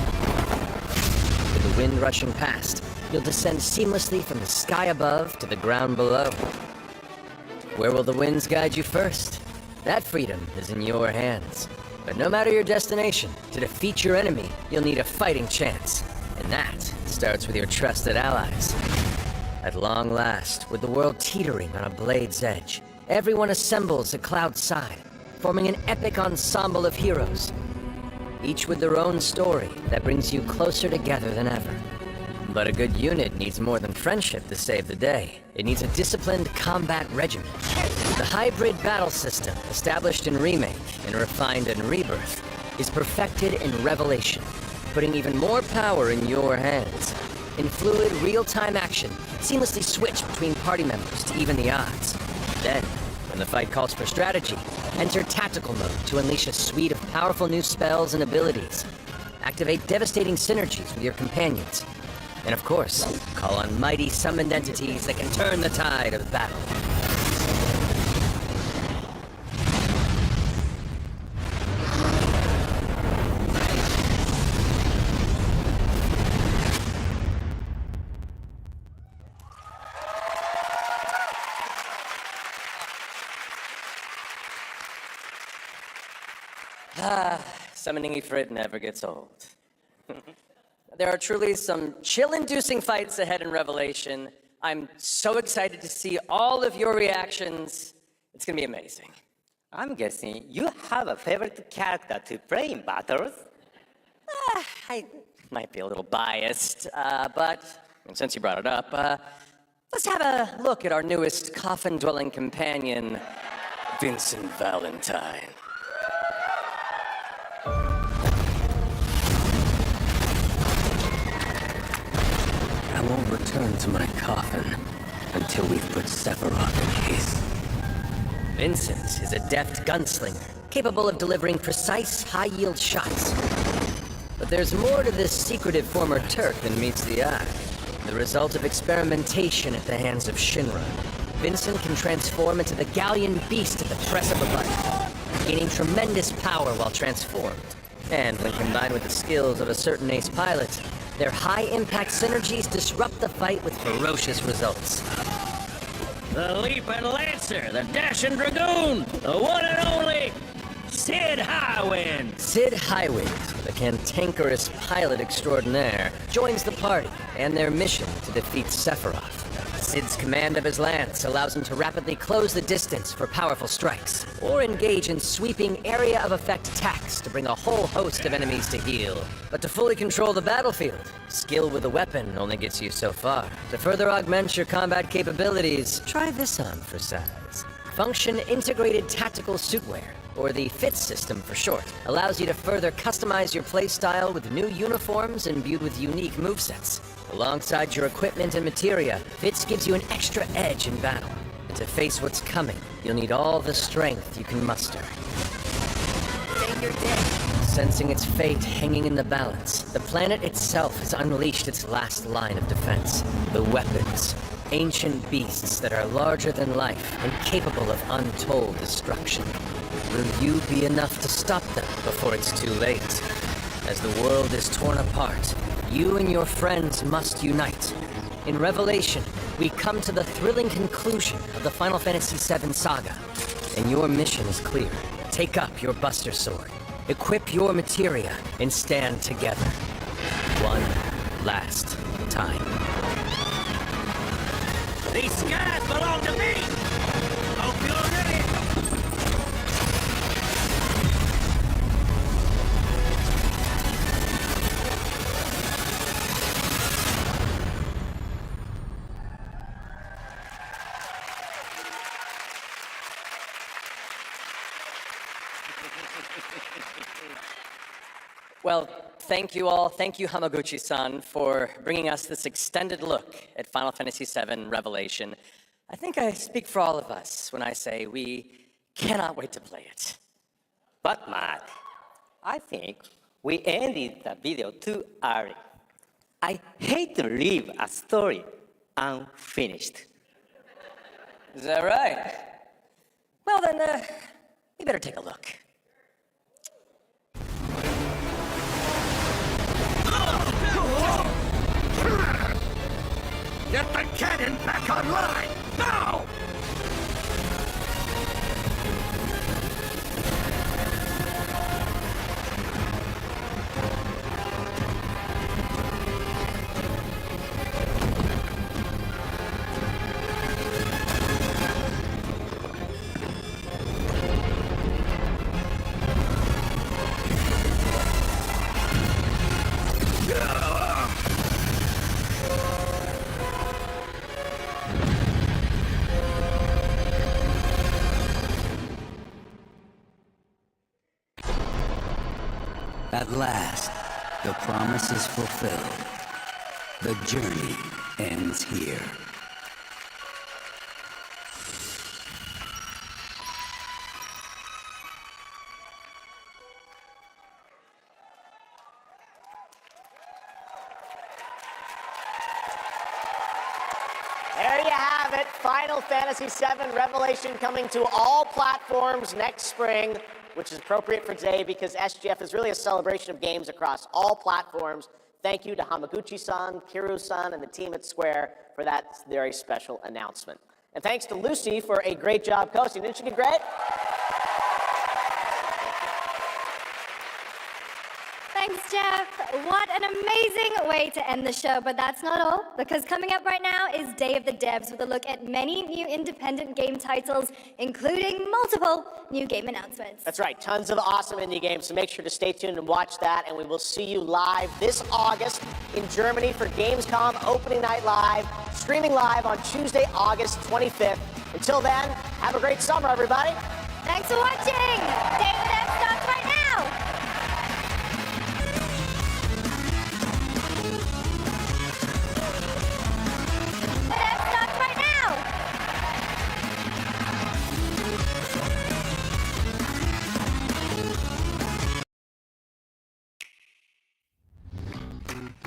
With the wind rushing past, you'll descend seamlessly from the sky above to the ground below. Where will the winds guide you first? That freedom is in your hands. But no matter your destination, to defeat your enemy, you'll need a fighting chance. And that starts with your trusted allies. At long last, with the world teetering on a blade's edge, everyone assembles at Cloud's side, forming an epic ensemble of heroes. Each with their own story that brings you closer together than ever. But a good unit needs more than friendship to save the day. It needs a disciplined combat regimen. The hybrid battle system, established in Remake and refined in Rebirth, is perfected in Revelation, putting even more power in your hands. In fluid, real-time action, seamlessly switch between party members to even the odds. Then, when the fight calls for strategy, enter tactical mode to unleash a suite of powerful new spells and abilities. Activate devastating synergies with your companions. And of course, call on mighty summoned entities that can turn the tide of battle. Summoning Ifrit never gets old. There are truly some chill-inducing fights ahead in Revelation. I'm so excited to see all of your reactions. It's gonna be amazing. I'm guessing you have a favorite character to play in battles? I might be a little biased, but since you brought it up, let's have a look at our newest coffin-dwelling companion, Vincent Valentine. I won't return to my coffin until we've put Sephiroth in peace. Vincent is a deft gunslinger, capable of delivering precise, high-yield shots. But there's more to this secretive former Turk than meets the eye. The result of experimentation at the hands of Shinra, Vincent can transform into the Galleon beast at the press of a button, gaining tremendous power while transformed. And when combined with the skills of a certain ace pilot, their high-impact synergies disrupt the fight with ferocious results. The Leaping Lancer, the Dashing Dragoon, the one and only Sid Highwind. Sid Highwind, the cantankerous pilot extraordinaire, joins the party and their mission to defeat Sephiroth. Sid's command of his lance allows him to rapidly close the distance for powerful strikes, or engage in sweeping area of effect attacks to bring a whole host of enemies to heel. But to fully control the battlefield, skill with a weapon only gets you so far. To further augment your combat capabilities, try this on for size. Function Integrated Tactical Suitwear, or the FIT system for short, allows you to further customize your playstyle with new uniforms imbued with unique movesets. Alongside your equipment and materia, FITS gives you an extra edge in battle. And to face what's coming, you'll need all the strength you can muster. Sensing its fate hanging in the balance, the planet itself has unleashed its last line of defense. The weapons. Ancient beasts that are larger than life and capable of untold destruction. Will you be enough to stop them before it's too late? As the world is torn apart, you and your friends must unite. In Revelation, we come to the thrilling conclusion of the Final Fantasy VII saga. And your mission is clear. Take up your Buster Sword, equip your materia, and stand together. One last time. These skies belong to me! Hope you're ready! Well, thank you all. Thank you, Hamaguchi-san, for bringing us this extended look at Final Fantasy VII Revelation. I think I speak for all of us when I say we cannot wait to play it. But Matt, I think we ended the video too early. I hate to leave a story unfinished. Is that right? Well then, we better take a look. Get the cannon back online, now! At last, the promise is fulfilled. The journey ends here. There you have it. Final Fantasy VII Revelation coming to all platforms next spring, which is appropriate for today because SGF is really a celebration of games across all platforms. Thank you to Hamaguchi-san, Kiru-san, and the team at Square for that very special announcement. And thanks to Lucy for a great job coasting. Didn't she do great? Thanks, Geoff. What an amazing way to end the show, but that's not all, because coming up right now is Day of the Devs with a look at many new independent game titles, including multiple new game announcements. That's right, tons of awesome indie games, so make sure to stay tuned and watch that, and we will see you live this August in Germany for Gamescom Opening Night Live, streaming live on Tuesday, August 25th. Until then, have a great summer, everybody. Thanks for watching. Day of the Devs starts right now.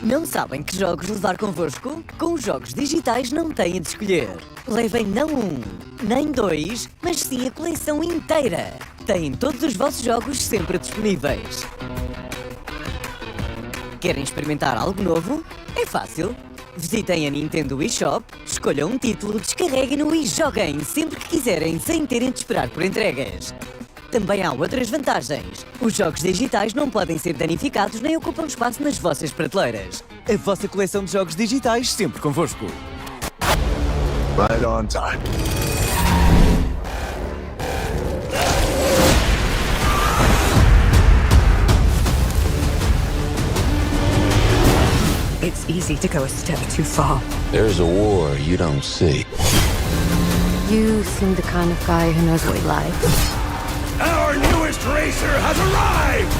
Não sabem que jogos levar convosco? Com os jogos digitais não têm de escolher. Levem não um, nem dois, mas sim a coleção inteira. Têm todos os vossos jogos sempre disponíveis. Querem experimentar algo novo? É fácil. Visitem a Nintendo eShop, escolham um título, descarreguem-no e joguem sempre que quiserem, sem terem de esperar por entregas. Também há outras vantagens. Os jogos digitais não podem ser danificados nem ocupam espaço nas vossas prateleiras. A vossa coleção de jogos digitais sempre convosco. Right on time. It's easy to go a step too far. There's a war you don't see. You seem the kind of guy who knows what he likes. Our newest racer has arrived!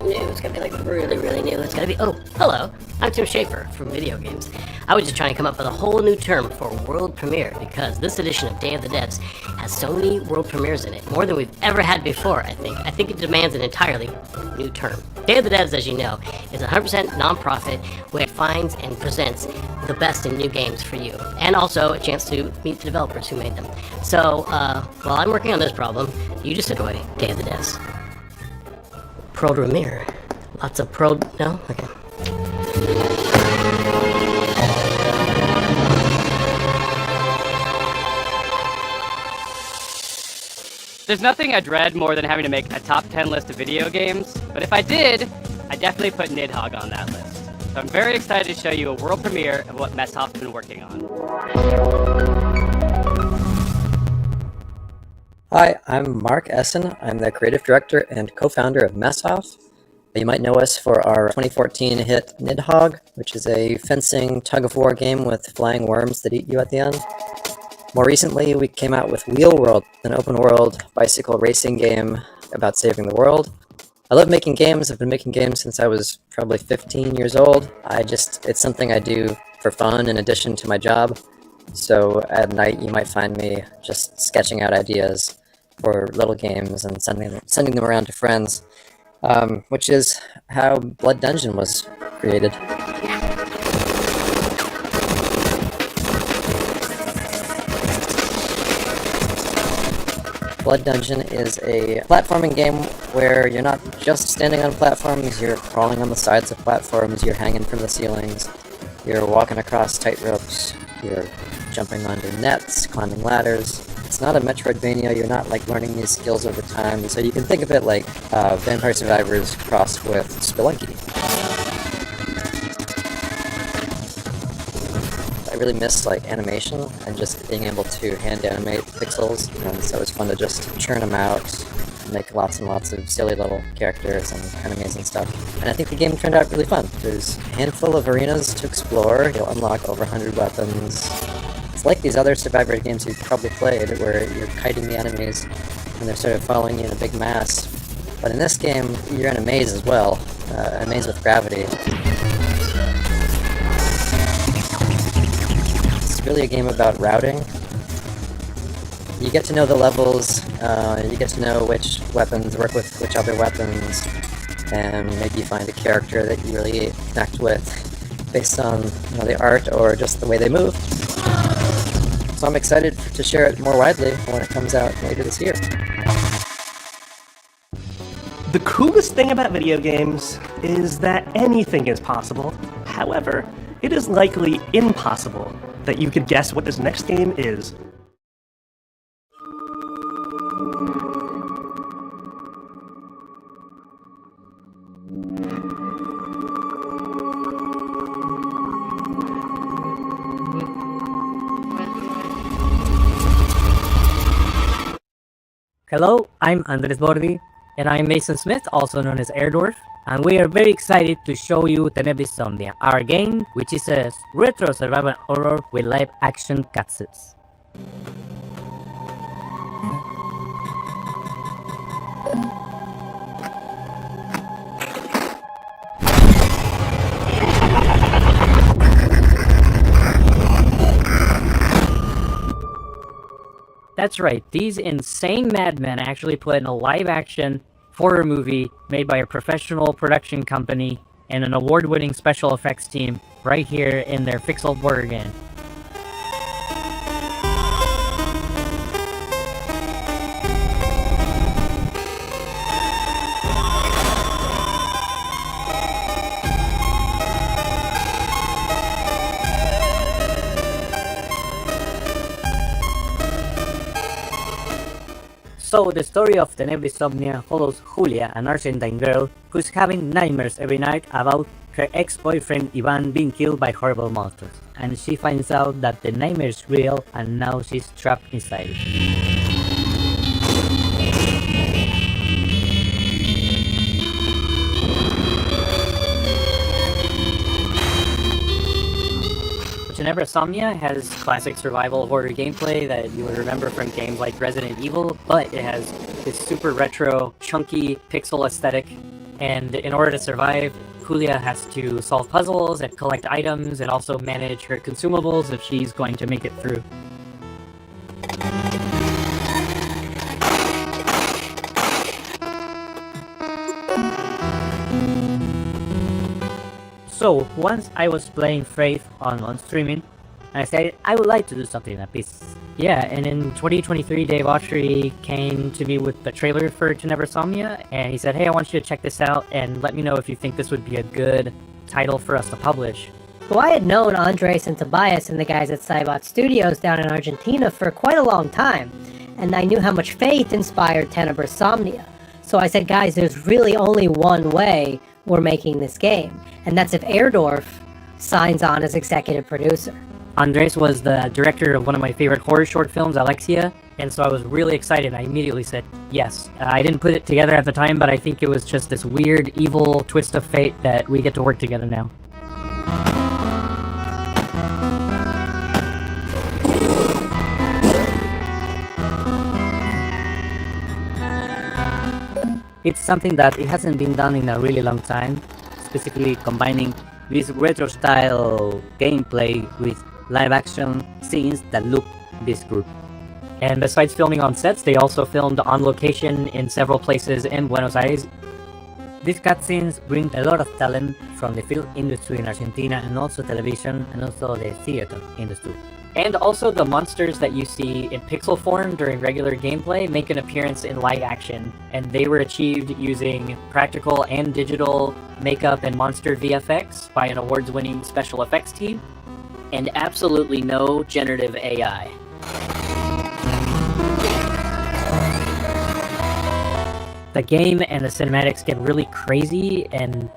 It's gotta be like really new. It's gotta be. Oh, hello. I'm Tim Schafer from Video Games. I was just trying to come up with a whole new term for world premiere because this edition of Day of the Devs has so many world premieres in it, more than we've ever had before. I think it demands an entirely new term. Day of the Devs, as you know, is a 100% non-profit where it finds and presents the best in new games for you, and also a chance to meet the developers who made them. So while I'm working on this problem, you just enjoy Day of the Devs. Pro premiere. Lots of pro. No? Okay. There's nothing I dread more than having to make a top 10 list of video games, but if I did, I'd definitely put Nidhogg on that list. So I'm very excited to show you a world premiere of what Messhoff's been working on. Hi, I'm Mark Essen. I'm the creative director and co-founder of Messhoff. You might know us for our 2014 hit Nidhogg, which is a fencing tug-of-war game with flying worms that eat you at the end. More recently, we came out with Wheel World, an open-world bicycle racing game about saving the world. I love making games. I've been making games since I was probably 15 years old. It's something I do for fun in addition to my job. So at night, you might find me just sketching out ideas for little games and sending them around to friends, which is how Blood Dungeon was created. Blood Dungeon is a platforming game where you're not just standing on platforms, you're crawling on the sides of platforms, you're hanging from the ceilings, you're walking across tight ropes, you're jumping onto nets, climbing ladders. It's not a Metroidvania, you're not like learning these skills over time, so you can think of it like Vampire Survivors crossed with Spelunky. I really miss like animation and just being able to hand animate pixels, and so it's fun to just churn them out, make lots and lots of silly little characters and amazing stuff. And I think the game turned out really fun. There's a handful of arenas to explore, you'll unlock over 100 weapons. It's like these other Survivor games you've probably played where you're kiting the enemies and they're sort of following you in a big mass. But in this game, you're in a maze as well, a maze with gravity. Really a game about routing. You get to know the levels, you get to know which weapons work with which other weapons, and maybe you find a character that you really connect with based on the art or just the way they move. So I'm excited to share it more widely when it comes out later this year. The coolest thing about video games is that anything is possible. However, it is likely impossible that you could guess what this next game is. Hello, I'm Andres Bordi, and I'm Mason Smith, also known as Airdorf, and we are very excited to show you Tenebrisomnia, our game, which is a retro survival horror with live action cutscenes. That's right, these insane madmen actually put in a live-action horror movie made by a professional production company and an award-winning special effects team right here in their Fixel Oregon. So, the story of Tenebrisomnia follows Julia, an Argentine girl who's having nightmares every night about her ex-boyfriend Ivan being killed by horrible monsters. And she finds out that the nightmare is real and now she's trapped inside it. Tenebrisomnia has classic survival horror gameplay that you would remember from games like Resident Evil, but it has this super retro, chunky pixel aesthetic, and in order to survive, Julia has to solve puzzles and collect items and also manage her consumables if she's going to make it through. So, once I was playing Faith on streaming, and I said, I would like to do something like this. Yeah, and in 2023, Dave Autry came to me with the trailer for Tenebrisomnia, and he said, hey, I want you to check this out, and let me know if you think this would be a good title for us to publish. Well, I had known Andres and Tobias and the guys at Cybot Studios down in Argentina for quite a long time, and I knew how much Faith inspired Tenebrisomnia. So I said, guys, there's really only one way we're making this game, and that's if Airdorf signs on as executive producer. Andres was the director of one of my favorite horror short films, Alexia, and so I was really excited. I immediately said yes. I didn't put it together at the time, but I think it was just this weird, evil twist of fate that we get to work together now. It's something that it hasn't been done in a really long time, specifically combining this retro-style gameplay with live-action scenes that look this good. And besides filming on sets, they also filmed on location in several places in Buenos Aires. These cutscenes bring a lot of talent from the film industry in Argentina and also television and also the theater industry. And also the monsters that you see in pixel form during regular gameplay make an appearance in live action, and they were achieved using practical and digital makeup and monster VFX by an awards-winning special effects team, and absolutely no generative AI. The game and the cinematics get really crazy and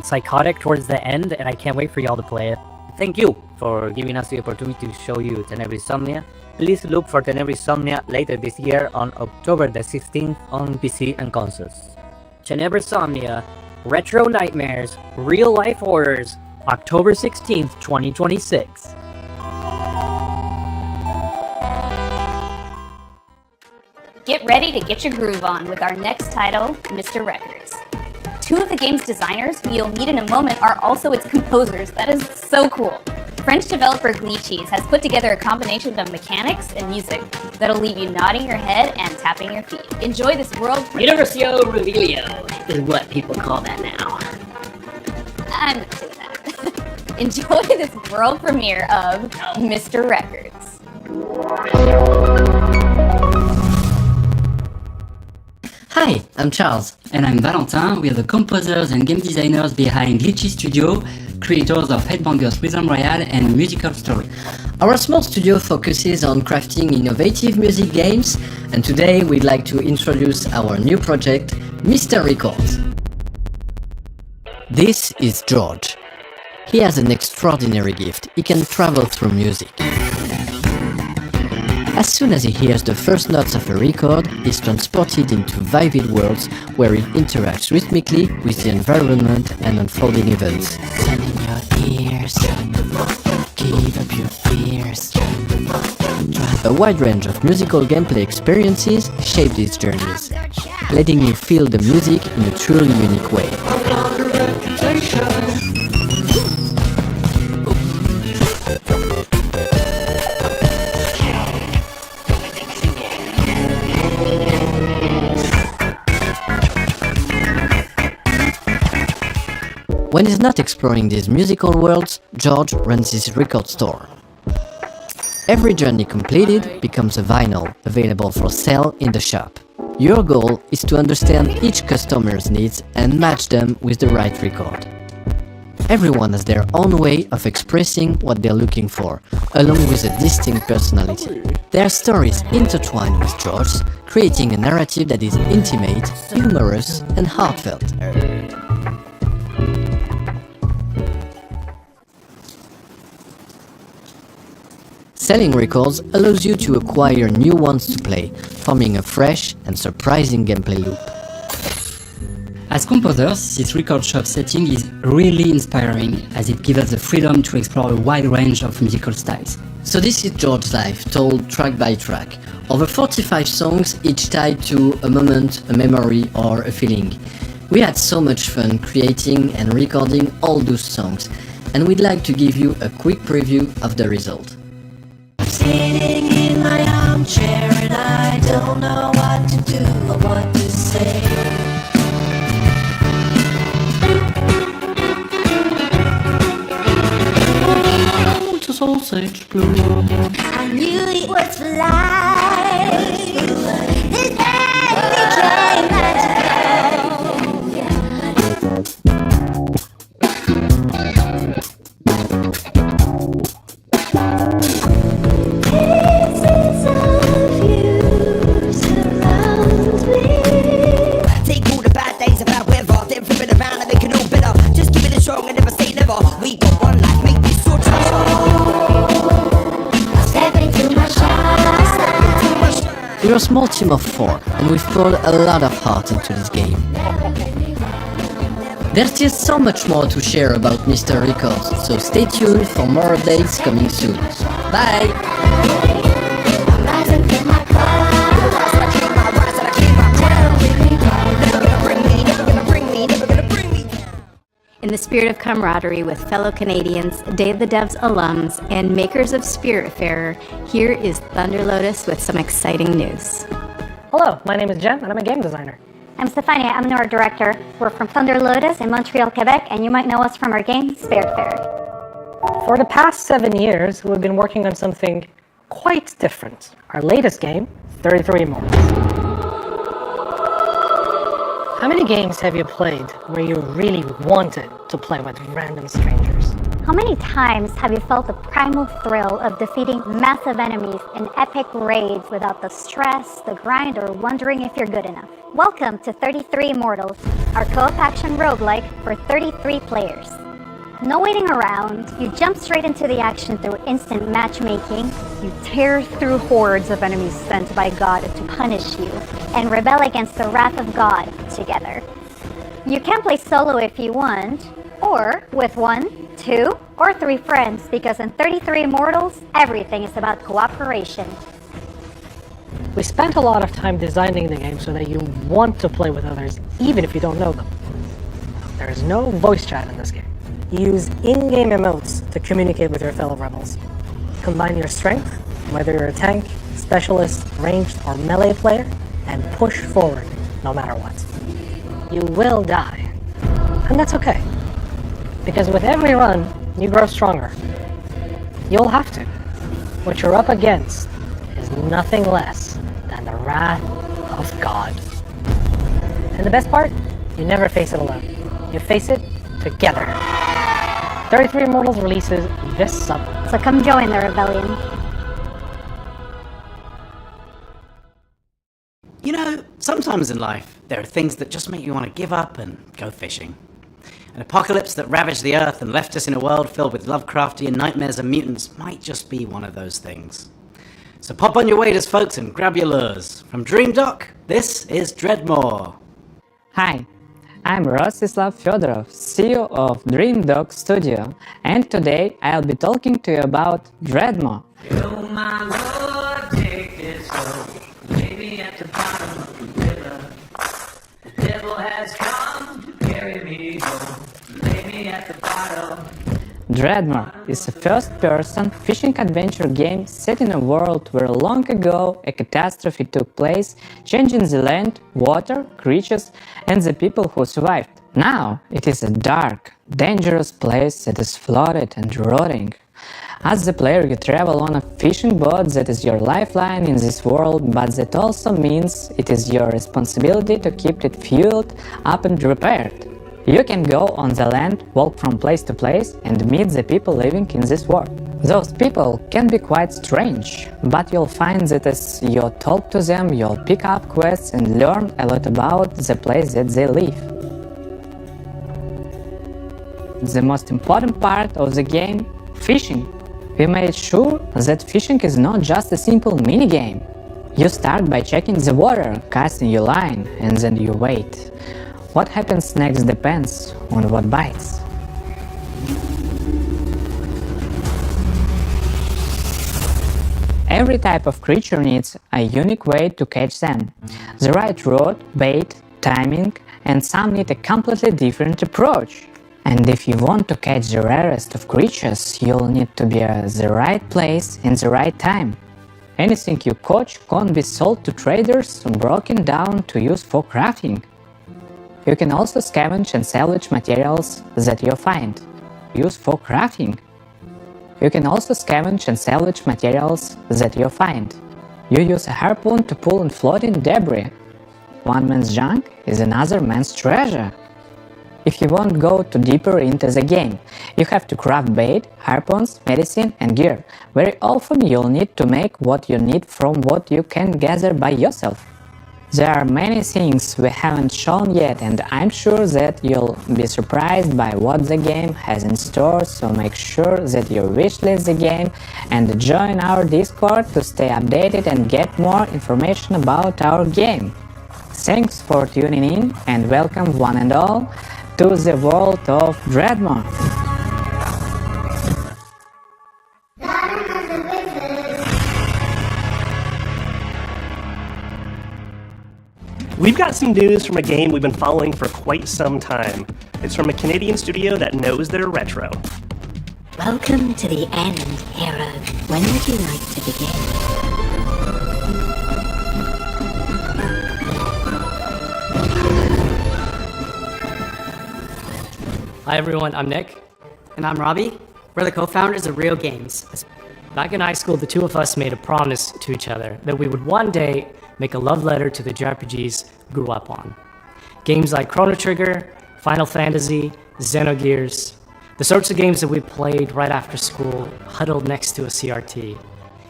psychotic towards the end, and I can't wait for y'all to play it. Thank you for giving us the opportunity to show you Tenebrae Somnia. Please look for Tenebrae Somnia later this year on October the 16th on PC and consoles. Tenebrae Somnia, Retro Nightmares, Real Life Horrors, October 16th, 2026. Get ready to get your groove on with our next title, Mr. Records. Two of the game's designers, who you'll meet in a moment, are also its composers. That is so cool. French developer Glitchies has put together a combination of mechanics and music that'll leave you nodding your head and tapping your feet. Enjoy this world... Universio Revelio is what people call that now. I'm not doing that. Enjoy this world premiere of Mr. Records. Hi, I'm Charles. And I'm Valentin. We are the composers and game designers behind Glitchy Studio, creators of Headbangers Rhythm Royale and Musical Story. Our small studio focuses on crafting innovative music games, and today we'd like to introduce our new project, Mr. Records. This is George. He has an extraordinary gift. He can travel through music. As soon as he hears the first notes of a record, he's transported into vivid worlds where he interacts rhythmically with the environment and unfolding events. Turn in your ears, give up your fears. A wide range of musical gameplay experiences shape these journeys, letting you feel the music in a truly unique way. When he's not exploring these musical worlds, George runs his record store. Every journey completed becomes a vinyl, available for sale in the shop. Your goal is to understand each customer's needs and match them with the right record. Everyone has their own way of expressing what they're looking for, along with a distinct personality. Their stories intertwine with George's, creating a narrative that is intimate, humorous, and heartfelt. Selling records allows you to acquire new ones to play, forming a fresh and surprising gameplay loop. As composers, this record shop setting is really inspiring, as it gives us the freedom to explore a wide range of musical styles. So this is George's life, told track by track. Over 45 songs, each tied to a moment, a memory, or a feeling. We had so much fun creating and recording all those songs, and we'd like to give you a quick preview of the result. Sitting in my armchair and I don't know what to do or what to say. To sausage blue. I knew it was life. His name became magical. Pieces of you surround me. Take all the bad days of our weather, then flip it around and make it all better. Just give it a shot and never say never. We got one life, make this your Step into my shine. We're a small team of 4, and we've poured a lot of heart into this game. There's still so much more to share about Mr. Records, so stay tuned for more updates coming soon. Bye! In the spirit of camaraderie with fellow Canadians, Day of the Devs alums, and makers of Spiritfarer, here is Thunder Lotus with some exciting news. Hello, my name is Jen, and I'm a game designer. I'm Stefania, I'm an art director. We're from Thunder Lotus in Montreal, Quebec, and you might know us from our game, Spiritfarer. For the past 7 years, we've been working on something quite different. Our latest game, 33 More. How many games have you played where you really wanted to play with random strangers? How many times have you felt the primal thrill of defeating massive enemies in epic raids without the stress, the grind, or wondering if you're good enough? Welcome to 33 Immortals, our co-op action roguelike for 33 players. No waiting around, you jump straight into the action through instant matchmaking, you tear through hordes of enemies sent by God to punish you, and rebel against the wrath of God together. You can play solo if you want, or with 1, 2, or 3 friends, because in 33 Immortals, everything is about cooperation. We spent a lot of time designing the game so that you want to play with others, even if you don't know them. There is no voice chat in this game. You use in-game emotes to communicate with your fellow rebels. Combine your strength, whether you're a tank, specialist, ranged, or melee player, and push forward no matter what. You will die, and that's okay. Because with every run, you grow stronger. You'll have to. What you're up against is nothing less than the wrath of God. And the best part? You never face it alone. You face it together. 33 Immortals releases this summer. So come join the rebellion. You know, sometimes in life, there are things that just make you want to give up and go fishing. An apocalypse that ravaged the Earth and left us in a world filled with Lovecraftian nightmares and mutants might just be one of those things. So pop on your waders, folks, and grab your lures. From Dream Dock, this is Dreadmore. Hi, I'm Rostislav Fyodorov, CEO of Dream Dock Studio, and today I'll be talking to you about Dreadmore. Oh my Lord, take this road, maybe at the bottom of the river. The devil has come to carry me home, lay me at the bottom. Dreadmore is a first-person fishing adventure game set in a world where long ago a catastrophe took place, changing the land, water, creatures, and the people who survived. Now it is a dark, dangerous place that is flooded and rotting. As the player, you travel on a fishing boat that is your lifeline in this world, but that also means it is your responsibility to keep it fueled up and repaired. You can go on the land, walk from place to place, and meet the people living in this world. Those people can be quite strange, but you'll find that as you talk to them, you'll pick up quests and learn a lot about the place that they live. The most important part of the game, fishing. We made sure that fishing is not just a simple minigame. You start by checking the water, casting your line, and then you wait. What happens next depends on what bites. Every type of creature needs a unique way to catch them. The right rod, bait, timing, and some need a completely different approach. And if you want to catch the rarest of creatures, you'll need to be at the right place in the right time. Anything you catch can't be sold to traders or broken down to use for crafting. You can also scavenge and salvage materials that you find. Use for crafting. You can also scavenge and salvage materials that you find. You use a harpoon to pull and float in debris. One man's junk is another man's treasure. If you want to go too deeper into the game, you have to craft bait, harpoons, medicine and gear. Very often you'll need to make what you need from what you can gather by yourself. There are many things we haven't shown yet, and I'm sure that you'll be surprised by what the game has in store, so make sure that you wishlist the game and join our Discord to stay updated and get more information about our game. Thanks for tuning in, and welcome one and all to the world of Dreadmore. We've got some news from a game we've been following for quite some time. It's from a Canadian studio that knows their retro. Welcome to the end, hero. When would you like to begin? Hi everyone, I'm Nick. And I'm Robbie. We're the co-founders of Real Games. Back in high school, the two of us made a promise to each other that we would one day make a love letter to the JRPGs we grew up on. Games like Chrono Trigger, Final Fantasy, Xenogears, the sorts of games that we played right after school, huddled next to a CRT,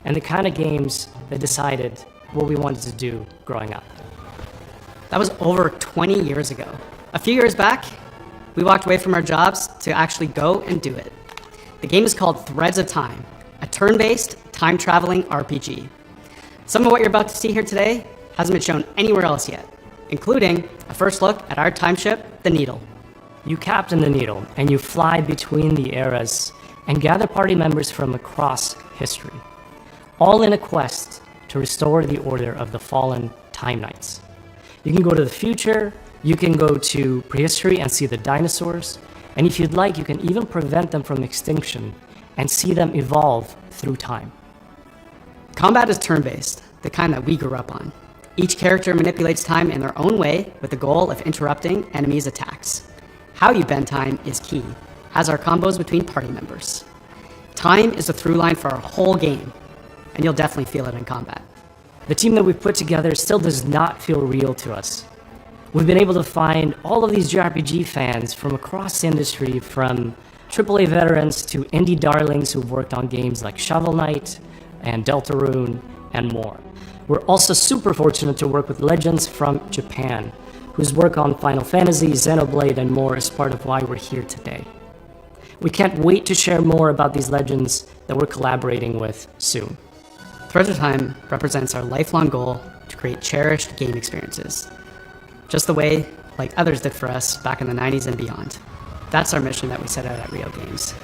and the kind of games that decided what we wanted to do growing up. That was over 20 years ago. A few years back, we walked away from our jobs to actually go and do it. The game is called Threads of Time, a turn-based, time-traveling RPG. Some of what you're about to see here today hasn't been shown anywhere else yet, including a first look at our time ship, the Needle. You captain the Needle, and you fly between the eras and gather party members from across history, all in a quest to restore the order of the fallen Time Knights. You can go to the future, you can go to prehistory and see the dinosaurs, and if you'd like, you can even prevent them from extinction and see them evolve through time. Combat is turn-based, the kind that we grew up on. Each character manipulates time in their own way with the goal of interrupting enemies' attacks. How you bend time is key, as are combos between party members. Time is the through line for our whole game, and you'll definitely feel it in combat. The team that we've put together still does not feel real to us. We've been able to find all of these JRPG fans from across the industry, from AAA veterans to indie darlings who've worked on games like Shovel Knight and Deltarune and more. We're also super fortunate to work with legends from Japan, whose work on Final Fantasy, Xenoblade, and more is part of why we're here today. We can't wait to share more about these legends that we're collaborating with soon. Threads of Time represents our lifelong goal to create cherished game experiences, just the way like others did for us back in the 90s and beyond. That's our mission that we set out at Real Games,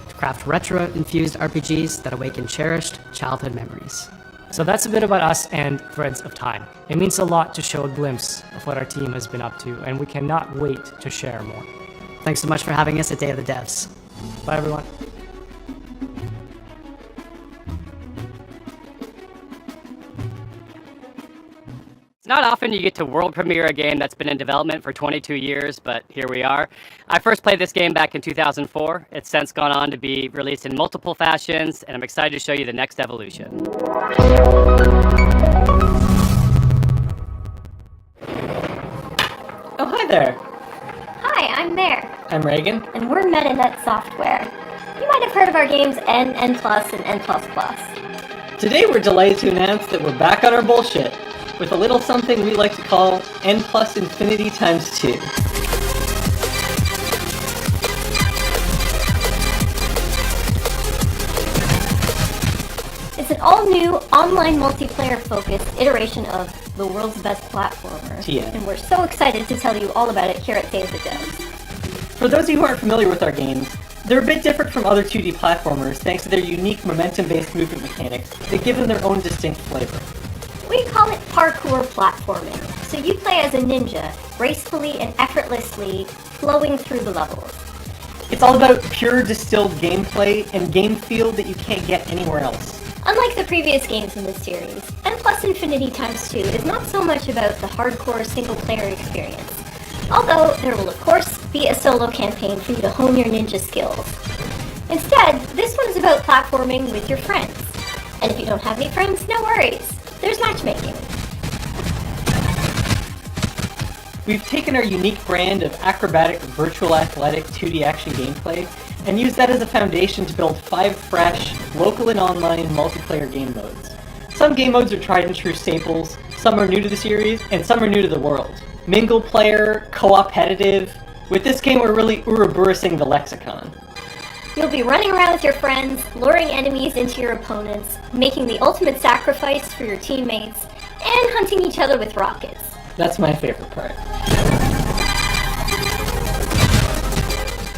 to craft retro-infused RPGs that awaken cherished childhood memories. So that's a bit about us and Threads of Time. It means a lot to show a glimpse of what our team has been up to, and we cannot wait to share more. Thanks so much for having us at Day of the Devs. Bye, everyone. It's not often you get to world premiere a game that's been in development for 22 years, but here we are. I first played this game back in 2004. It's since gone on to be released in multiple fashions, and I'm excited to show you the next evolution. Oh, hi there. Hi, I'm Mare. I'm Reagan. And we're MetaNet Software. You might have heard of our games N, N+, and N++. Today we're delighted to announce that we're back on our bullshit with a little something we like to call N plus infinity times 2. It's an all-new, online multiplayer-focused iteration of the world's best platformer. Yeah. And we're so excited to tell you all about it here at Day of the Devs. For those of you who aren't familiar with our games, they're a bit different from other 2D platformers thanks to their unique momentum-based movement mechanics that give them their own distinct flavor. We call it parkour platforming, so you play as a ninja, gracefully and effortlessly flowing through the levels. It's all about pure distilled gameplay and game feel that you can't get anywhere else. Unlike the previous games in this series, N plus Infinity times 2 is not so much about the hardcore single-player experience, although there will of course be a solo campaign for you to hone your ninja skills. Instead, this one is about platforming with your friends. And if you don't have any friends, no worries. There's matchmaking. We've taken our unique brand of acrobatic, virtual athletic 2D action gameplay and used that as a foundation to build 5 fresh, local and online multiplayer game modes. Some game modes are tried and true staples, some are new to the series, and some are new to the world. Mingle player, co-opetitive. With this game we're really Ouroboros-ing the lexicon. You'll be running around with your friends, luring enemies into your opponents, making the ultimate sacrifice for your teammates, and hunting each other with rockets. That's my favorite part.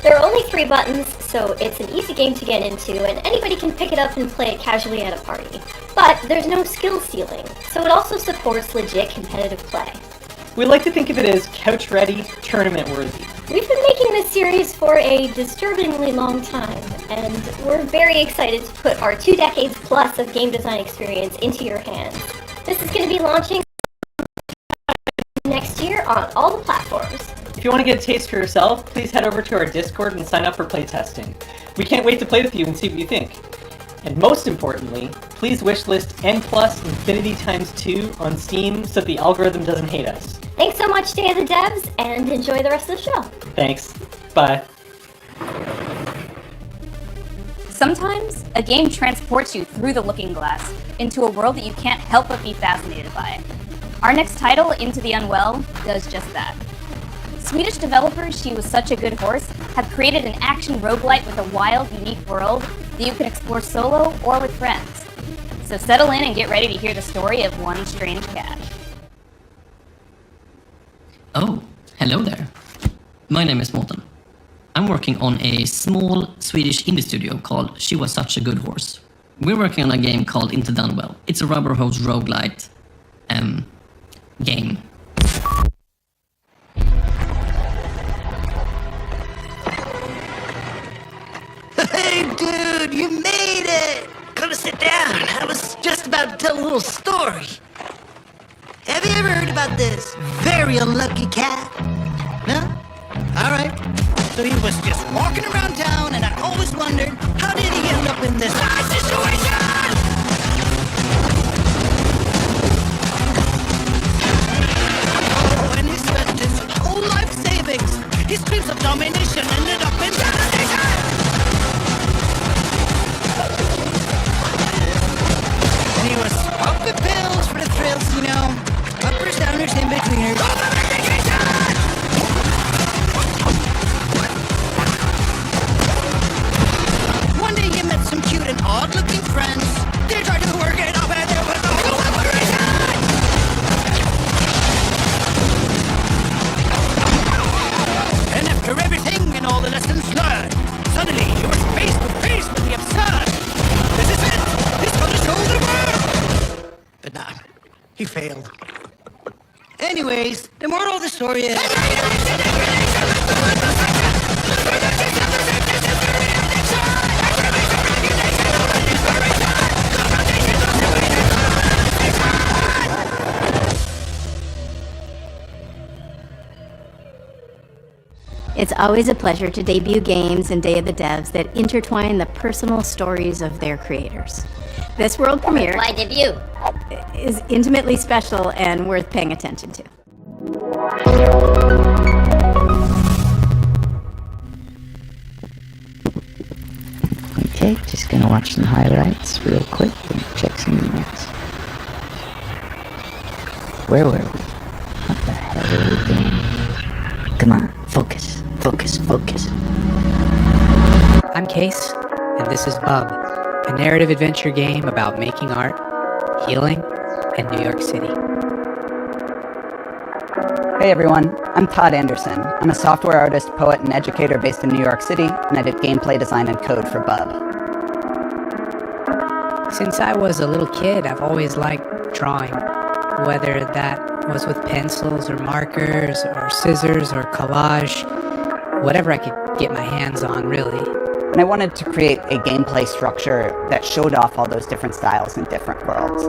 There are only 3 buttons, so it's an easy game to get into, and anybody can pick it up and play it casually at a party. But there's no skill ceiling, so it also supports legit competitive play. We like to think of it as couch-ready, tournament-worthy. We've been making this series for a disturbingly long time, and we're very excited to put our 2 decades plus of game design experience into your hands. This is going to be launching next year on all the platforms. If you want to get a taste for yourself, please head over to our Discord and sign up for playtesting. We can't wait to play with you and see what you think. And most importantly, please wishlist N+ Infinity times 2 on Steam so the algorithm doesn't hate us. Thanks so much, Day of the Devs, and enjoy the rest of the show. Thanks. Bye. Sometimes, a game transports you through the looking glass into a world that you can't help but be fascinated by. Our next title, Into the Unwell, does just that. Swedish developers She Was Such a Good Horse have created an action roguelite with a wild, unique world that you can explore solo or with friends. So settle in and get ready to hear the story of one strange cat. Oh, hello there. My name is Morten. I'm working on a small Swedish indie studio called She Was Such a Good Horse. We're working on a game called Into the Unwell. It's a rubber hose roguelite game. Hey, dude, you made it! Come sit down. I was just about to tell a little story. Have you ever heard about this very unlucky cat? No? Alright. So he was just walking around town, and I always wondered, how did he end up in this bad situation? Oh, and he spent his whole life savings. His dreams of domination ended up in devastation! And he was popping pills for the thrills, you know. Uppers, downers, in-betweeners. All the vacation! One day he met some cute and odd-looking friends. They tried to work it up and there was no collaboration! And after everything and all the lessons learned, suddenly he was face to face with the absurd. This is it! He's gonna show the world! But nah, he failed. Anyways, the moral of the story is... It's always a pleasure to debut games in Day of the Devs that intertwine the personal stories of their creators. This world premiere is intimately special and worth paying attention to. Okay, just gonna watch some highlights real quick and check some emails. Where were we? What the hell are we doing? Come on, focus, focus, focus. I'm Case, and this is Bub, a narrative adventure game about making art, healing, and New York City. Hey everyone, I'm Todd Anderson. I'm a software artist, poet, and educator based in New York City, and I did gameplay design and code for Bub. Since I was a little kid, I've always liked drawing, whether that was with pencils or markers or scissors or collage, whatever I could get my hands on, really. And I wanted to create a gameplay structure that showed off all those different styles in different worlds.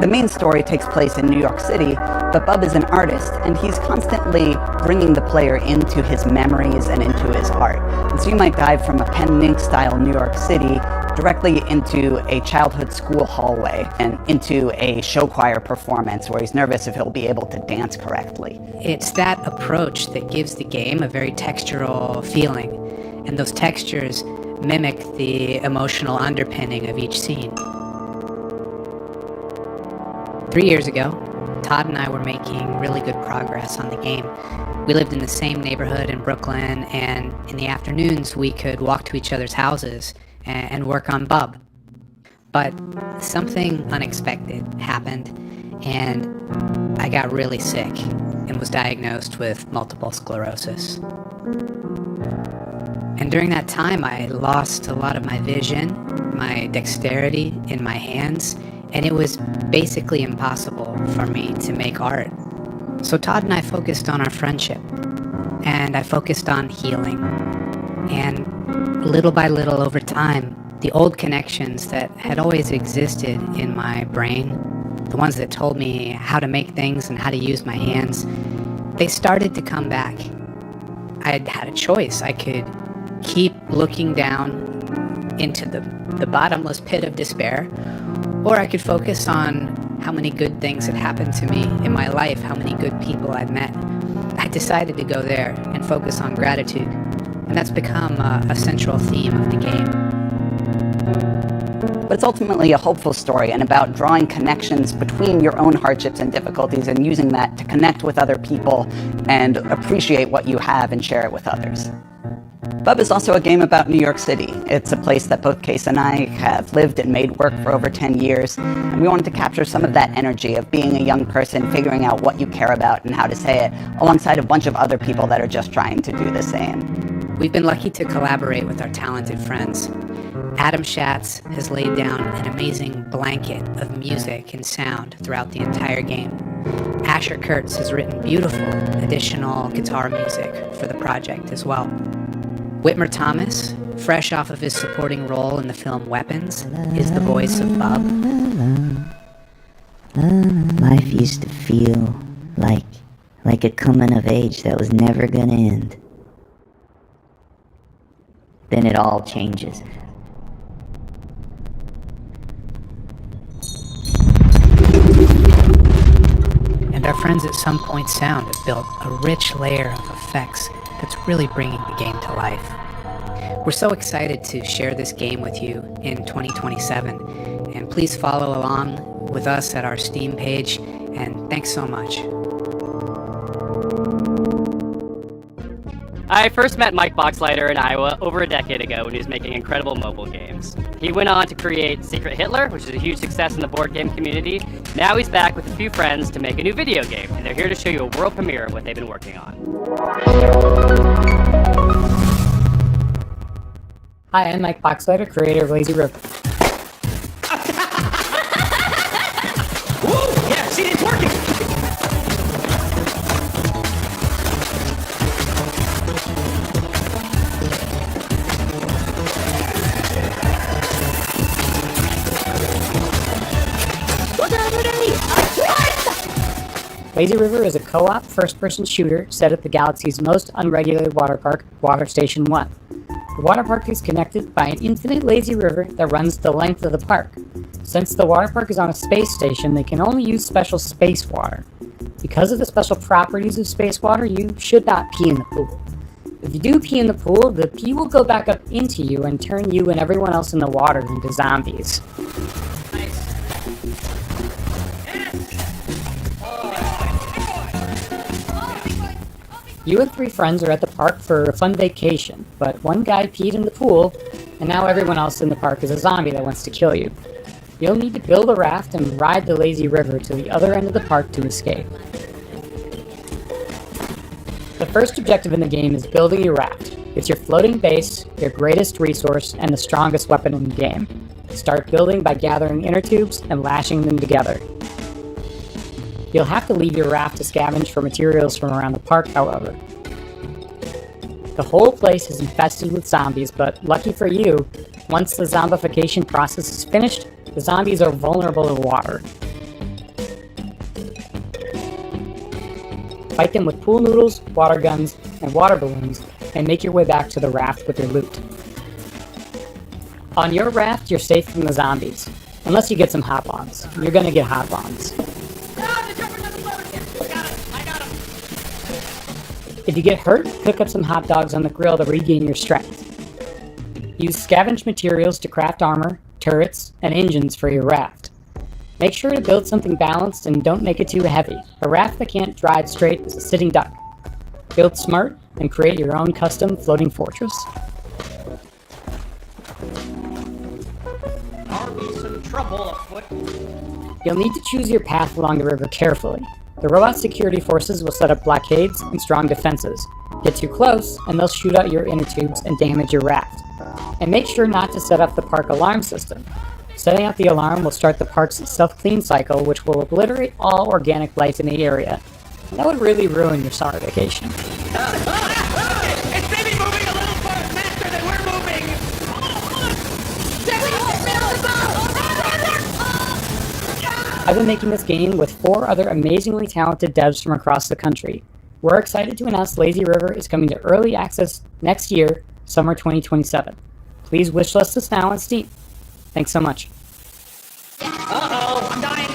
The main story takes place in New York City, but Bub is an artist, and he's constantly bringing the player into his memories and into his art. And so you might dive from a pen and ink style New York City directly into a childhood school hallway and into a show choir performance where he's nervous if he'll be able to dance correctly. It's that approach that gives the game a very textural feeling, and those textures mimic the emotional underpinning of each scene. 3 years ago, Todd and I were making really good progress on the game. We lived in the same neighborhood in Brooklyn, and in the afternoons we could walk to each other's houses and work on Bub. But something unexpected happened, and I got really sick and was diagnosed with multiple sclerosis. And during that time, I lost a lot of my vision, my dexterity in my hands, and it was basically impossible for me to make art. So Todd and I focused on our friendship, and I focused on healing. And little by little over time, the old connections that had always existed in my brain, the ones that told me how to make things and how to use my hands, they started to come back. I had a choice. I could keep looking down into the bottomless pit of despair, or I could focus on how many good things had happened to me in my life, how many good people I'd met. I decided to go there and focus on gratitude, and that's become a central theme of the game. But it's ultimately a hopeful story and about drawing connections between your own hardships and difficulties and using that to connect with other people and appreciate what you have and share it with others. Bub is also a game about New York City. It's a place that both Case and I have lived and made work for over 10 years, and we wanted to capture some of that energy of being a young person, figuring out what you care about and how to say it, alongside a bunch of other people that are just trying to do the same. We've been lucky to collaborate with our talented friends. Adam Schatz has laid down an amazing blanket of music and sound throughout the entire game. Asher Kurtz has written beautiful additional guitar music for the project as well. Whitmer Thomas, fresh off of his supporting role in the film Weapons, is the voice of Bub. Life used to feel like a coming of age that was never gonna end. Then it all changes. And our friends at Some Point Sound have built a rich layer of effects that's really bringing the game to life. We're so excited to share this game with you in 2027, and please follow along with us at our Steam page, and thanks so much. I first met Mike Boxleiter in Iowa over a decade ago when he was making incredible mobile games. He went on to create Secret Hitler, which is a huge success in the board game community. Now he's back with a few friends to make a new video game, and they're here to show you a world premiere of what they've been working on. Hi, I'm Mike Boxleiter, creator of Lazy River. Woo! Yeah, see, it's working! Lazy River is a co-op, first-person shooter set at the galaxy's most unregulated water park, Water Station 1. The water park is connected by an infinite lazy river that runs the length of the park. Since the water park is on a space station, they can only use special space water. Because of the special properties of space water, you should not pee in the pool. If you do pee in the pool, the pee will go back up into you and turn you and everyone else in the water into zombies. You and 3 friends are at the park for a fun vacation, but one guy peed in the pool, and now everyone else in the park is a zombie that wants to kill you. You'll need to build a raft and ride the lazy river to the other end of the park to escape. The first objective in the game is building your raft. It's your floating base, your greatest resource, and the strongest weapon in the game. Start building by gathering inner tubes and lashing them together. You'll have to leave your raft to scavenge for materials from around the park, however. The whole place is infested with zombies, but lucky for you, once the zombification process is finished, the zombies are vulnerable to water. Fight them with pool noodles, water guns, and water balloons, and make your way back to the raft with your loot. On your raft, you're safe from the zombies. Unless you get some hot-ons. You're gonna get hot-ons. If you get hurt, cook up some hot dogs on the grill to regain your strength. Use scavenged materials to craft armor, turrets, and engines for your raft. Make sure to build something balanced and don't make it too heavy. A raft that can't drive straight is a sitting duck. Build smart and create your own custom floating fortress. Are we some trouble afoot? You'll need to choose your path along the river carefully. The robot security forces will set up blockades and strong defenses. Get too close, and they'll shoot out your inner tubes and damage your raft. And make sure not to set up the park alarm system. Setting out the alarm will start the park's self-clean cycle, which will obliterate all organic life in the area. That would really ruin your summer vacation. It's maybe moving a little faster than we're moving! I've been making this game with 4 other amazingly talented devs from across the country. We're excited to announce Lazy River is coming to early access next year, summer 2027. Please wishlist us now on Steam. Thanks so much. Uh-oh, I'm dying.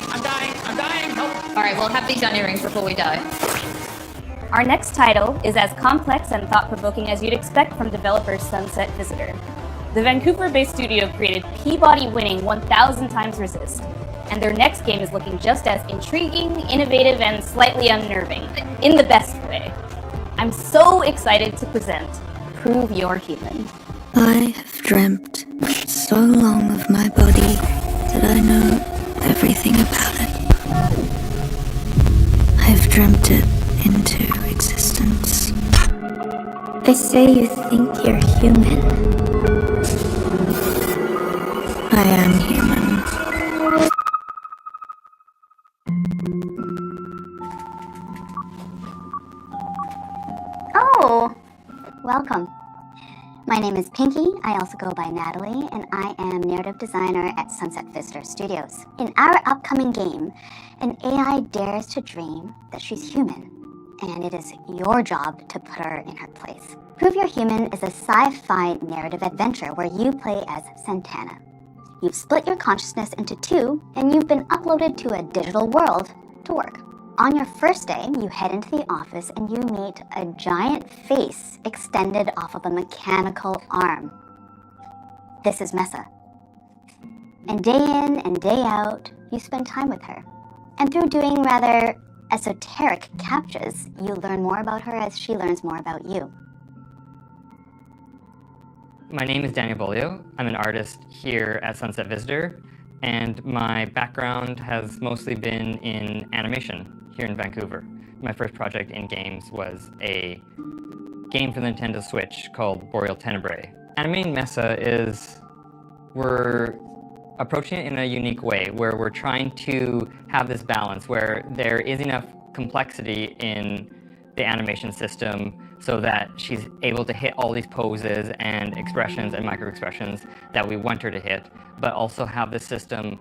Help. Alright, we'll have these on earrings before we die. Our next title is as complex and thought-provoking as you'd expect from developer Sunset Visitor. The Vancouver-based studio created Peabody-winning 1000 Times Resist, and their next game is looking just as intriguing, innovative, and slightly unnerving, in the best way. I'm so excited to present Prove You're Human. I have dreamt so long of my body that I know everything about it. I've dreamt it into existence. They say you think you're human. I am human. Oh, welcome. My name is Pinky, I also go by Natalie, and I am narrative designer at Sunset Visitor Studios. In our upcoming game, an AI dares to dream that she's human, and it is your job to put her in her place. Prove You're Human is a sci-fi narrative adventure where you play as Santana. You've split your consciousness into two, and you've been uploaded to a digital world to work. On your first day, you head into the office and you meet a giant face extended off of a mechanical arm. This is Mesa. And day in and day out, you spend time with her. And through doing rather esoteric captchas, you learn more about her as she learns more about you. My name is Daniel Bolio. I'm an artist here at Sunset Visitor, and my background has mostly been in animation here in Vancouver. My first project in games was a game for the Nintendo Switch called Boreal Tenebrae. Animating Mesa is, we're approaching it in a unique way, where we're trying to have this balance where there is enough complexity in the animation system so that she's able to hit all these poses and expressions and micro-expressions that we want her to hit, but also have the system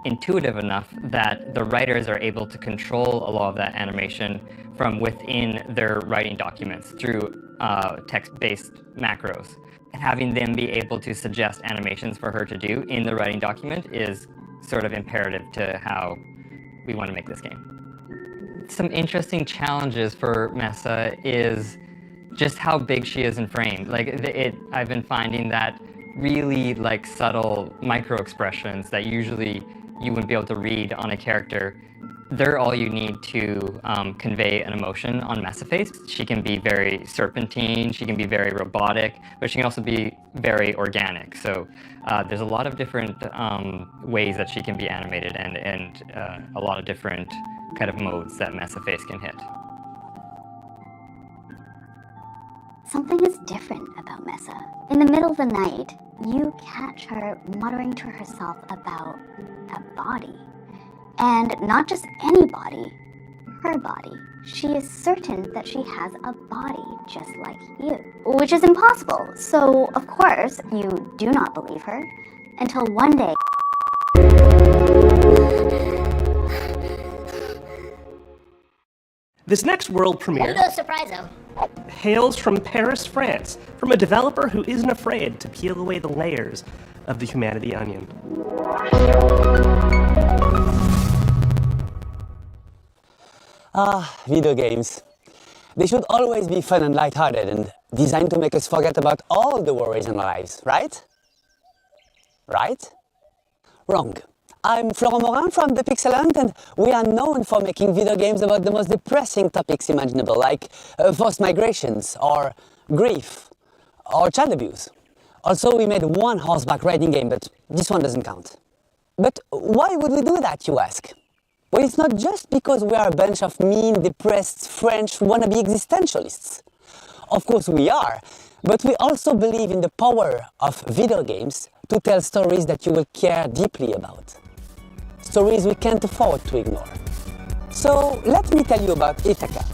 intuitive enough that the writers are able to control a lot of that animation from within their writing documents through text-based macros. And having them be able to suggest animations for her to do in the writing document is sort of imperative to how we want to make this game. Some interesting challenges for Mesa is just how big she is in frame. I've been finding that really subtle micro expressions that usually you wouldn't be able to read on a character, they're all you need to convey an emotion on Mesa face. She can be very serpentine, she can be very robotic, but she can also be very organic. So there's a lot of different ways that she can be animated and a lot of different kind of modes that Mesa face can hit. Something is different about Mesa. In the middle of the night, you catch her muttering to herself about a body. And not just any body, her body. She is certain that she has a body just like you, which is impossible. So, of course, you do not believe her until one day. This next world premiere hails from Paris, France, from a developer who isn't afraid to peel away the layers of the humanity onion. Video games. They should always be fun and lighthearted and designed to make us forget about all the worries in our lives, right? Right? Wrong. I'm Florent Morin from The Pixelant, and we are known for making video games about the most depressing topics imaginable, like forced migrations, or grief, or child abuse. Also, we made one horseback riding game, but this one doesn't count. But why would we do that, you ask? Well, it's not just because we are a bunch of mean, depressed French wannabe existentialists. Of course we are, but we also believe in the power of video games to tell stories that you will care deeply about. Stories we can't afford to ignore. So let me tell you about Ithaca.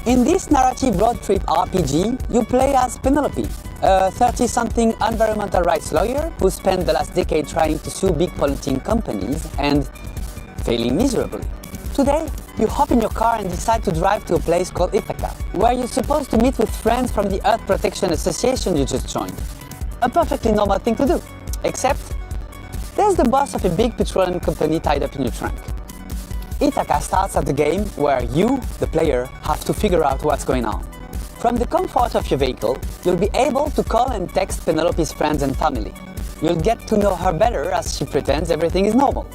In this narrative road trip RPG, you play as Penelope, a 30-something environmental rights lawyer who spent the last decade trying to sue big polluting companies and failing miserably. Today, you hop in your car and decide to drive to a place called Ithaca, where you're supposed to meet with friends from the Earth Protection Association you just joined. a perfectly normal thing to do. Except, there's the boss of a big petroleum company tied up in your trunk. Ithaca starts at the game where you, the player, have to figure out what's going on. From the comfort of your vehicle, you'll be able to call and text Penelope's friends and family. You'll get to know her better as she pretends everything is normal.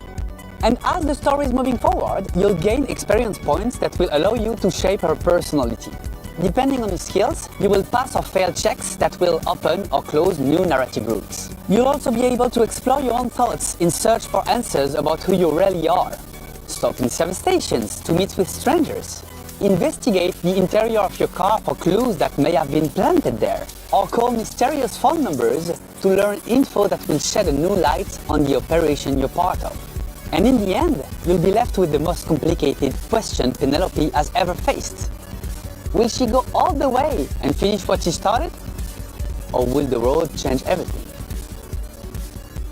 And as the story is moving forward, you'll gain experience points that will allow you to shape her personality. Depending on your skills, you will pass or fail checks that will open or close new narrative routes. You'll also be able to explore your own thoughts in search for answers about who you really are. Stop in service stations to meet with strangers. Investigate the interior of your car for clues that may have been planted there. Or call mysterious phone numbers to learn info that will shed a new light on the operation you're part of. And in the end, you'll be left with the most complicated question Penelope has ever faced. Will she go all the way and finish what she started? Or will the road change everything?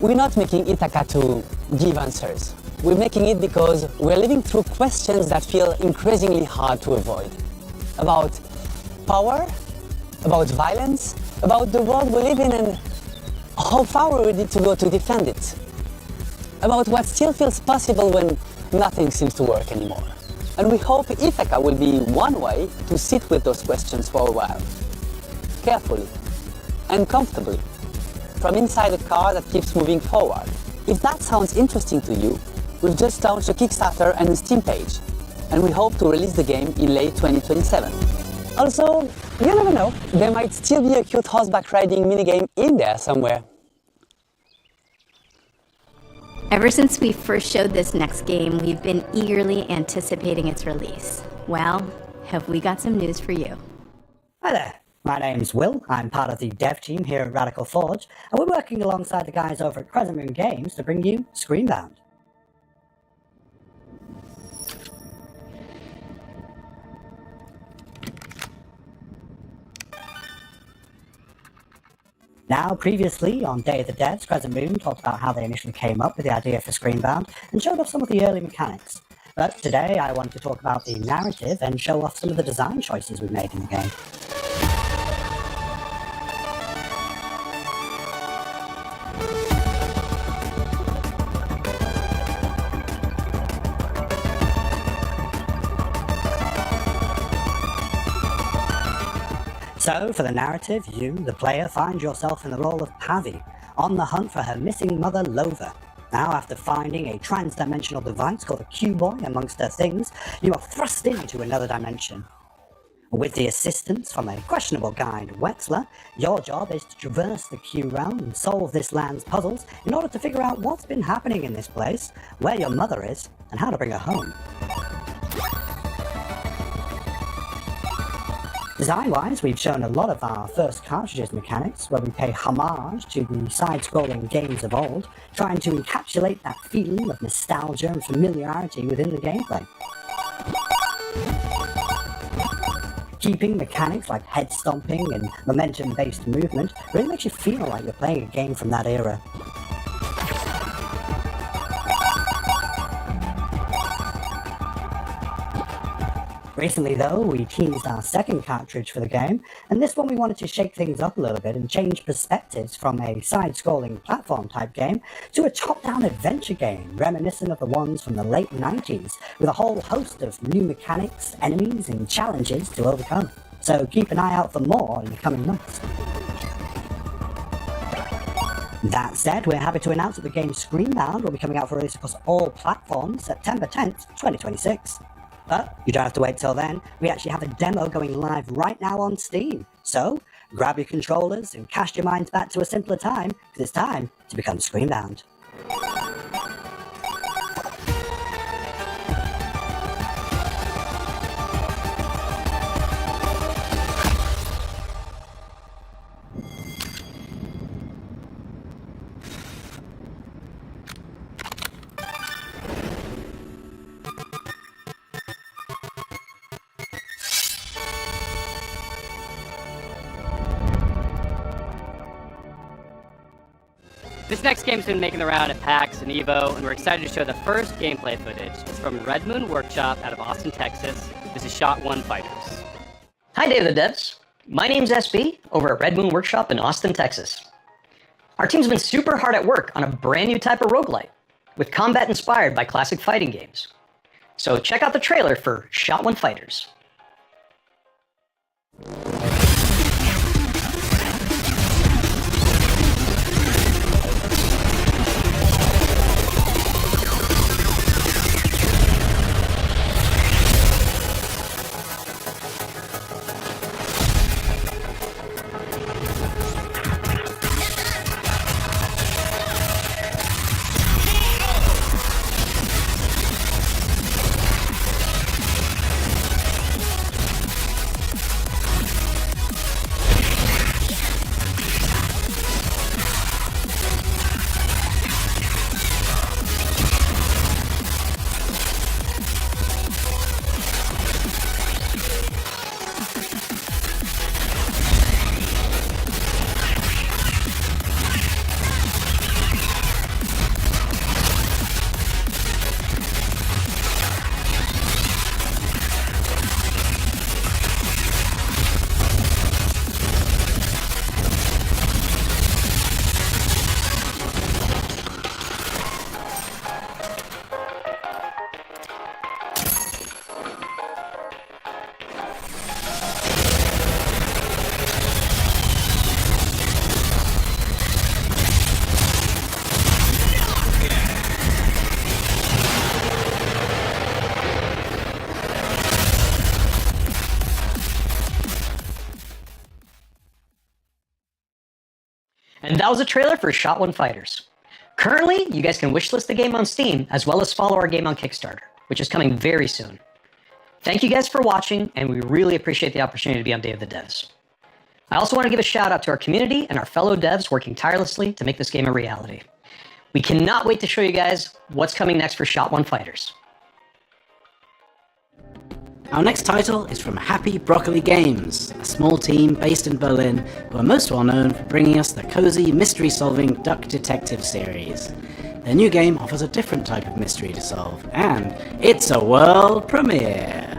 We're not making Ithaca to give answers. We're making it because we're living through questions that feel increasingly hard to avoid. About power, about violence, about the world we live in and how far we're ready to go to defend it. About what still feels possible when nothing seems to work anymore. And we hope Ithaca will be one way to sit with those questions for a while. Carefully and comfortably. From inside a car that keeps moving forward. If that sounds interesting to you, we've just launched a Kickstarter and a Steam page, and we hope to release the game in late 2027. Also, you never know, there might still be a cute horseback riding minigame in there somewhere. Ever since we first showed this next game, we've been eagerly anticipating its release. Well, have we got some news for you? Hi there. My name's Will, I'm part of the dev team here at Radical Forge, and we're working alongside the guys over at Crescent Moon Games to bring you Screenbound. Now, previously on Day of the Devs, Crescent Moon talked about how they initially came up with the idea for Screenbound and showed off some of the early mechanics. But today I wanted to talk about the narrative and show off some of the design choices we've made in the game. So, for the narrative, you, the player, find yourself in the role of Pavi, on the hunt for her missing mother, Lova. Now, after finding a trans-dimensional device called a Q-Boy amongst her things, you are thrust into another dimension. With the assistance from a questionable guide, Wexler, your job is to traverse the Q-Realm and solve this land's puzzles in order to figure out what's been happening in this place, where your mother is, and how to bring her home. Design-wise, we've shown a lot of our first cartridges mechanics, where we pay homage to the side-scrolling games of old, trying to encapsulate that feeling of nostalgia and familiarity within the gameplay. Keeping mechanics like head-stomping and momentum-based movement really makes you feel like you're playing a game from that era. Recently though, we teased our second cartridge for the game, and this one we wanted to shake things up a little bit and change perspectives from a side-scrolling platform type game to a top-down adventure game reminiscent of the ones from the late 90s, with a whole host of new mechanics, enemies, and challenges to overcome. So keep an eye out for more in the coming months. That said, we're happy to announce that the game Screenbound will be coming out for release across all platforms September 10th, 2026. But you don't have to wait till then, we actually have a demo going live right now on Steam. So, grab your controllers and cast your minds back to a simpler time, because it's time to become Screenbound. This next game's been making the round at PAX and EVO, and we're excited to show the first gameplay footage. It's from Red Moon Workshop out of Austin, Texas. This is Shot 1 Fighters. Hi, Day of the Devs. My name's SB, over at Red Moon Workshop in Austin, Texas. Our team's been super hard at work on a brand new type of roguelite, with combat inspired by classic fighting games. So check out the trailer for Shot One Fighters. And that was a trailer for Shot One Fighters. Currently, you guys can wishlist the game on Steam, as well as follow our game on Kickstarter, which is coming very soon. Thank you guys for watching, and we really appreciate the opportunity to be on Day of the Devs. I also want to give a shout out to our community and our fellow devs working tirelessly to make this game a reality. We cannot wait to show you guys what's coming next for Shot One Fighters. Our next title is from Happy Broccoli Games, a small team based in Berlin who are most well known for bringing us the cozy mystery-solving Duck Detective series. Their new game offers a different type of mystery to solve, and it's a world premiere!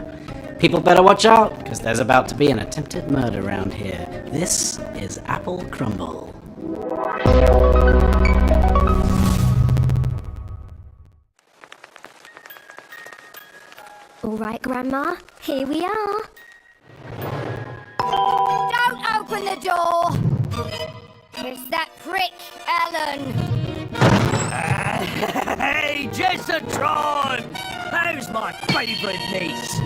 People better watch out, because there's about to be an attempted murder around here. This is Apple Crumble. All right, Grandma, here we are. Don't open the door! It's that prick, Alan! Hey, Jessatron! How's my favourite niece?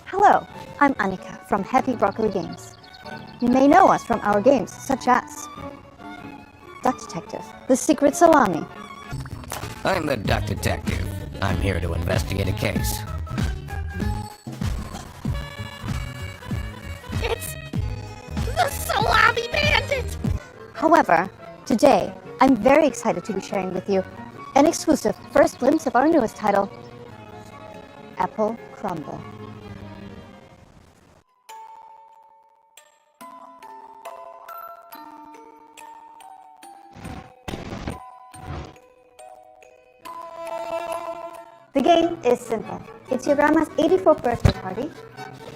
Hello, I'm Annika from Happy Broccoli Games. You may know us from our games such as Duck Detective, The Secret Salami. I'm the Duck Detective. I'm here to investigate a case. It's the Salami Bandit! However, today, I'm very excited to be sharing with you an exclusive first glimpse of our newest title, Apple Crumble. The game is simple. It's your grandma's 84th birthday party,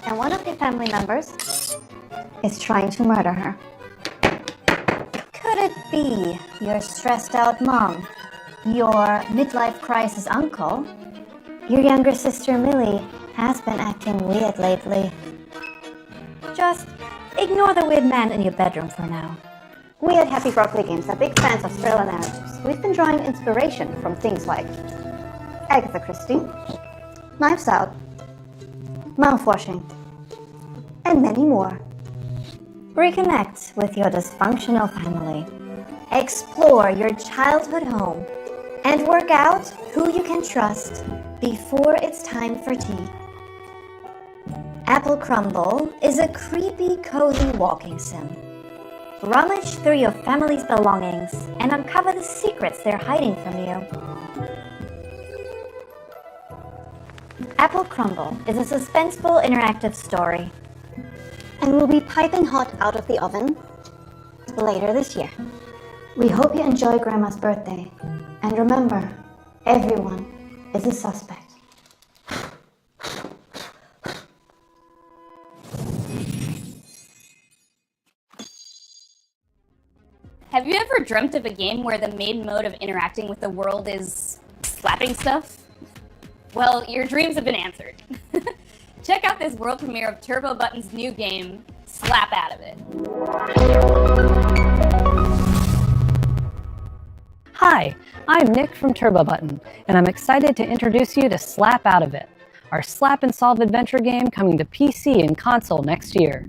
and one of your family members is trying to murder her. Could it be your stressed out mom, your midlife crisis uncle? Your younger sister Millie has been acting weird lately. Just ignore the weird man in your bedroom for now. We at Happy Broccoli Games are big fans of thriller narratives. We've been drawing inspiration from things like Agatha Christie, Knives Out, Mouthwashing, and many more. Reconnect with your dysfunctional family, explore your childhood home, and work out who you can trust before it's time for tea. Apple Crumble is a creepy, cozy walking sim. Rummage through your family's belongings and uncover the secrets they're hiding from you. Apple Crumble is a suspenseful interactive story and will be piping hot out of the oven later this year. We hope you enjoy Grandma's birthday, and remember, everyone is a suspect. ever dreamt of a game where the main mode of interacting with the world is slapping stuff? Well, your dreams have been answered. Check out this world premiere of Turbo Button's new game, Slap Out of It. Hi, I'm Nick from Turbo Button, and I'm excited to introduce you to Slap Out of It, our slap and solve adventure game coming to PC and console next year.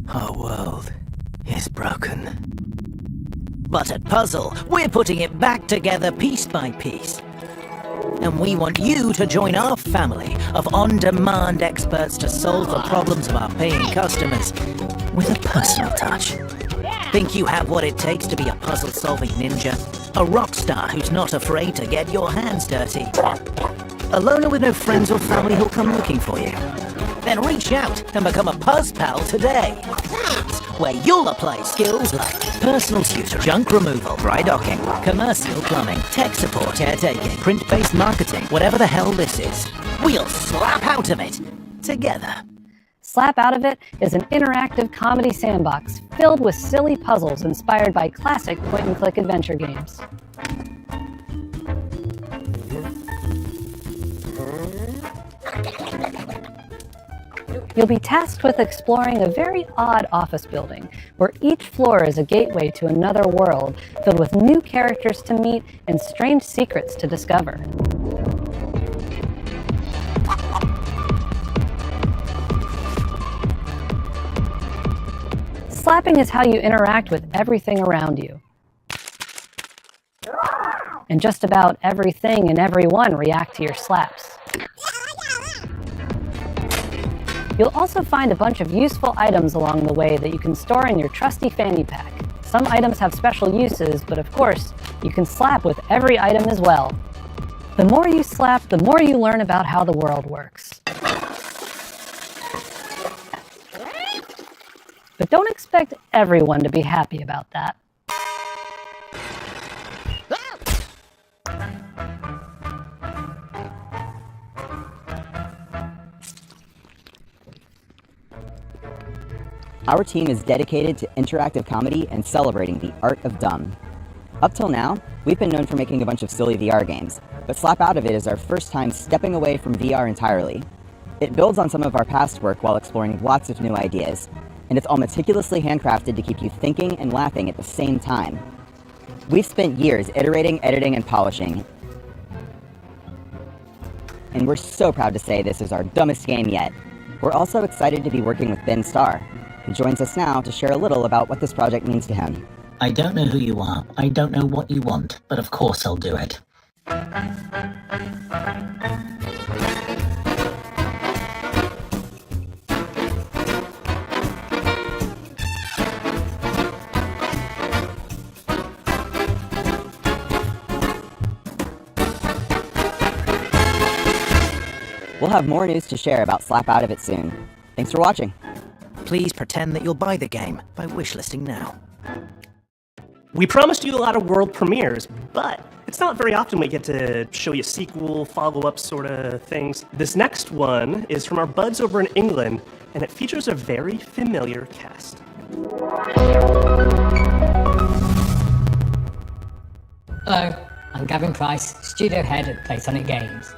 Our world is broken. But at Puzzle, we're putting it back together piece by piece. And we want you to join our family of on-demand experts to solve the problems of our paying customers with a personal touch. Think you have what it takes to be a puzzle-solving ninja? A rock star who's not afraid to get your hands dirty? A loner with no friends or family who'll come looking for you? Then reach out and become a Puzz Pal today. Where you'll apply skills like personal tutor, junk removal, dry docking, commercial plumbing, tech support, caretaking, print-based marketing, whatever the hell this is. We'll slap out of it together. Slap Out of It is an interactive comedy sandbox filled with silly puzzles inspired by classic point-and-click adventure games. You'll be tasked with exploring a very odd office building, where each floor is a gateway to another world filled with new characters to meet and strange secrets to discover. Slapping is how you interact with everything around you. And just about everything and everyone react to your slaps. You'll also find a bunch of useful items along the way that you can store in your trusty fanny pack. Some items have special uses, but of course, you can slap with every item as well. The more you slap, the more you learn about how the world works. But don't expect everyone to be happy about that. Our team is dedicated to interactive comedy and celebrating the art of dumb. Up till now, we've been known for making a bunch of silly VR games, but Slap Out of It is our first time stepping away from VR entirely. It builds on some of our past work while exploring lots of new ideas, and it's all meticulously handcrafted to keep you thinking and laughing at the same time. We've spent years iterating, editing, and polishing, and we're so proud to say this is our dumbest game yet. We're also excited to be working with Ben Starr, who joins us now to share a little about what this project means to him. I don't know who you are, I don't know what you want, but of course I'll do it. We'll have more news to share about Slap Out of It soon. Thanks for watching. Please pretend that you'll buy the game by wishlisting now. We promised you a lot of world premieres, but it's not very often we get to show you sequel, follow-up sort of things. This next one is from our buds over in England, and it features a very familiar cast. Hello, I'm Gavin Price, studio head at Platonic Games.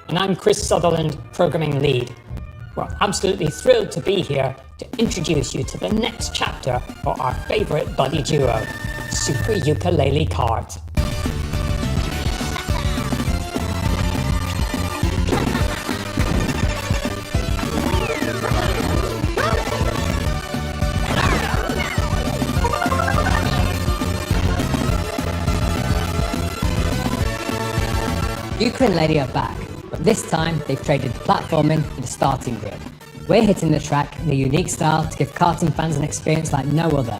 And I'm Chris Sutherland, programming lead. We're absolutely thrilled to be here to introduce you to the next chapter for our favourite buddy duo, Super Ukulele Cards. Ukulele are back, but this time they've traded platforming for the starting grid. We're hitting the track in a unique style to give karting fans an experience like no other,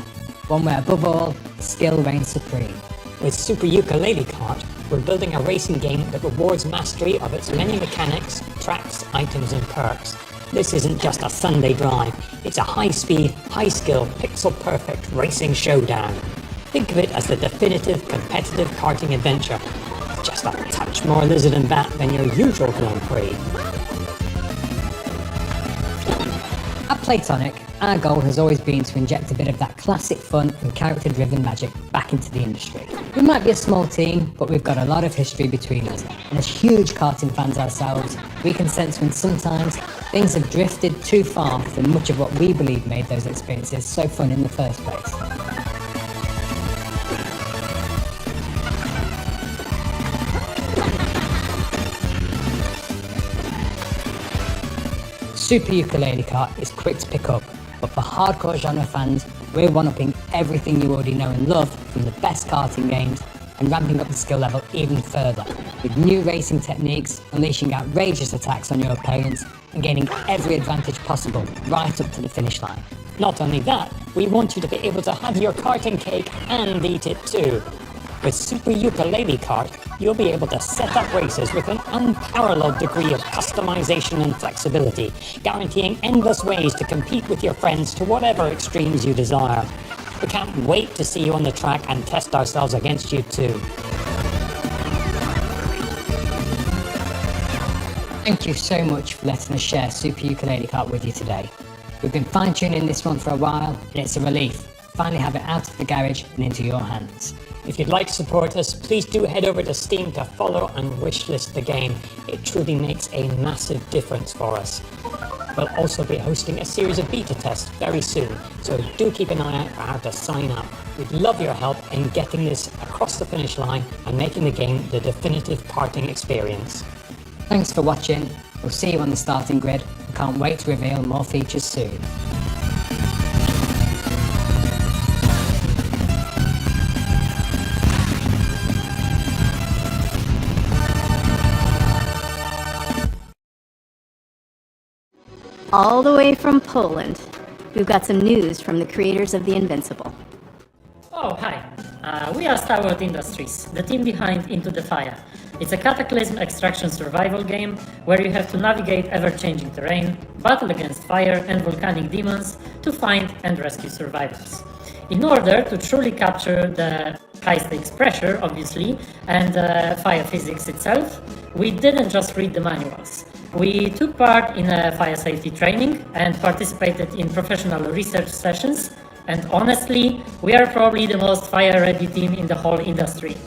one where above all, skill reigns supreme. With Super Ukulele Kart, we're building a racing game that rewards mastery of its many mechanics, tracks, items and perks. This isn't just a Sunday drive, it's a high-speed, high-skill, pixel-perfect racing showdown. Think of it as the definitive competitive karting adventure, just a touch more lizard and bat than your usual Grand Prix. At Platonic, our goal has always been to inject a bit of that classic fun and character-driven magic back into the industry. We might be a small team, but we've got a lot of history between us, and as huge cartoon fans ourselves, we can sense when sometimes things have drifted too far from much of what we believe made those experiences so fun in the first place. Super Ukulele Kart is quick to pick up, but for hardcore genre fans, we're one-upping everything you already know and love from the best karting games and ramping up the skill level even further, with new racing techniques, unleashing outrageous attacks on your opponents, and gaining every advantage possible right up to the finish line. Not only that, we want you to be able to have your karting cake and eat it too. With Super Ukulele Kart, you'll be able to set up races with an unparalleled degree of customization and flexibility, guaranteeing endless ways to compete with your friends to whatever extremes you desire. We can't wait to see you on the track and test ourselves against you too. Thank you so much for letting us share Super Ukulele Kart with you today. We've been fine-tuning this one for a while, and it's a relief to finally have it out of the garage and into your hands. If you'd like to support us, please do head over to Steam to follow and wishlist the game. It truly makes a massive difference for us. We'll also be hosting a series of beta tests very soon, so do keep an eye out for how to sign up. We'd love your help in getting this across the finish line and making the game the definitive karting experience. Thanks for watching. We'll see you on the starting grid. We can't wait to reveal more features soon. All the way from Poland, we've got some news from the creators of The Invincible. Oh, hi. We are Starward Industries, the team behind Into the Fire. It's a cataclysm extraction survival game where you have to navigate ever-changing terrain, battle against fire and volcanic demons to find and rescue survivors. In order to truly capture the high-stakes pressure, obviously, and fire physics itself, we didn't just read the manuals. We took part in a fire safety training and participated in professional research sessions, and honestly, we are probably the most fire-ready team in the whole industry.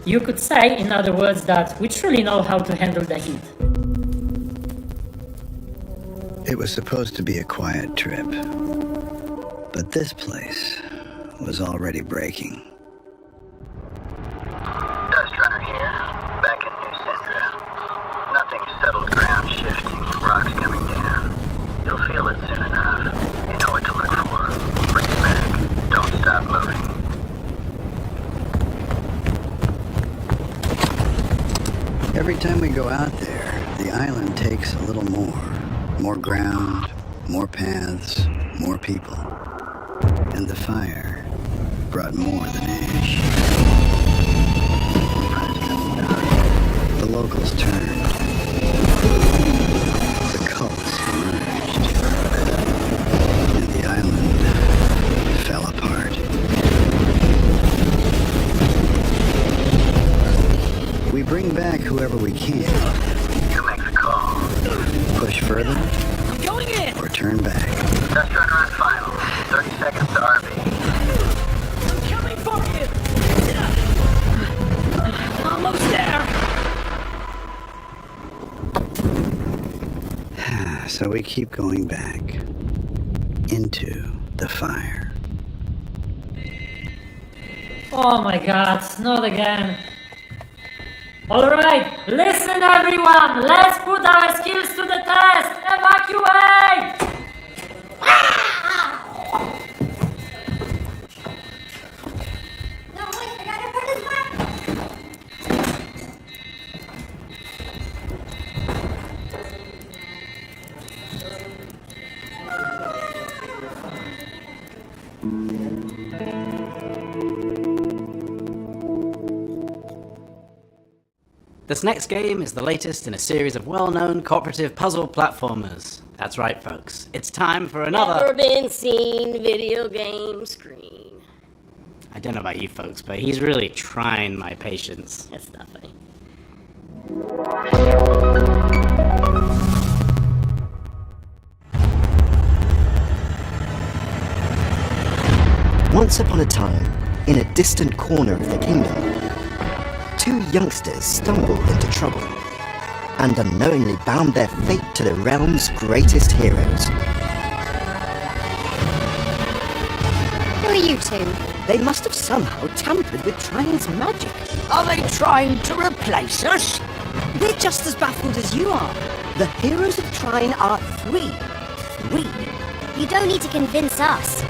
You could say, in other words, that we truly know how to handle the heat. It was supposed to be a quiet trip, but this place was already breaking. Dust Runner here, back in New Centra. Nothing settled ground shifting, rocks coming down. You'll feel it soon enough. You know what to look for. Bring it back. Don't stop moving. Every time we go out there, the island takes a little more. More ground, more paths, more people. And the fire brought more than ash. The locals turned. The cults emerged. And the island fell apart. We bring back whoever we can. You make the call. Push further. I'm going in! Or turn back. Dust Runner on final. 30 seconds to RV. I'm coming for you! Almost there! So we keep going back. Into the fire. Oh my god, not again. Alright, listen everyone, let's put our skills to the test! Evacuate! This next game is the latest in a series of well-known cooperative puzzle platformers. That's right, folks. It's time for another... Never been seen video game screen. I don't know about you folks, but he's really trying my patience. That's nothing. Once upon a time, in a distant corner of the kingdom, two youngsters stumbled into trouble and unknowingly bound their fate to the realm's greatest heroes. Who are you two? They must have somehow tampered with Trine's magic. Are they trying to replace us? We're just as baffled as you are. The heroes of Trine are three. You don't need to convince us.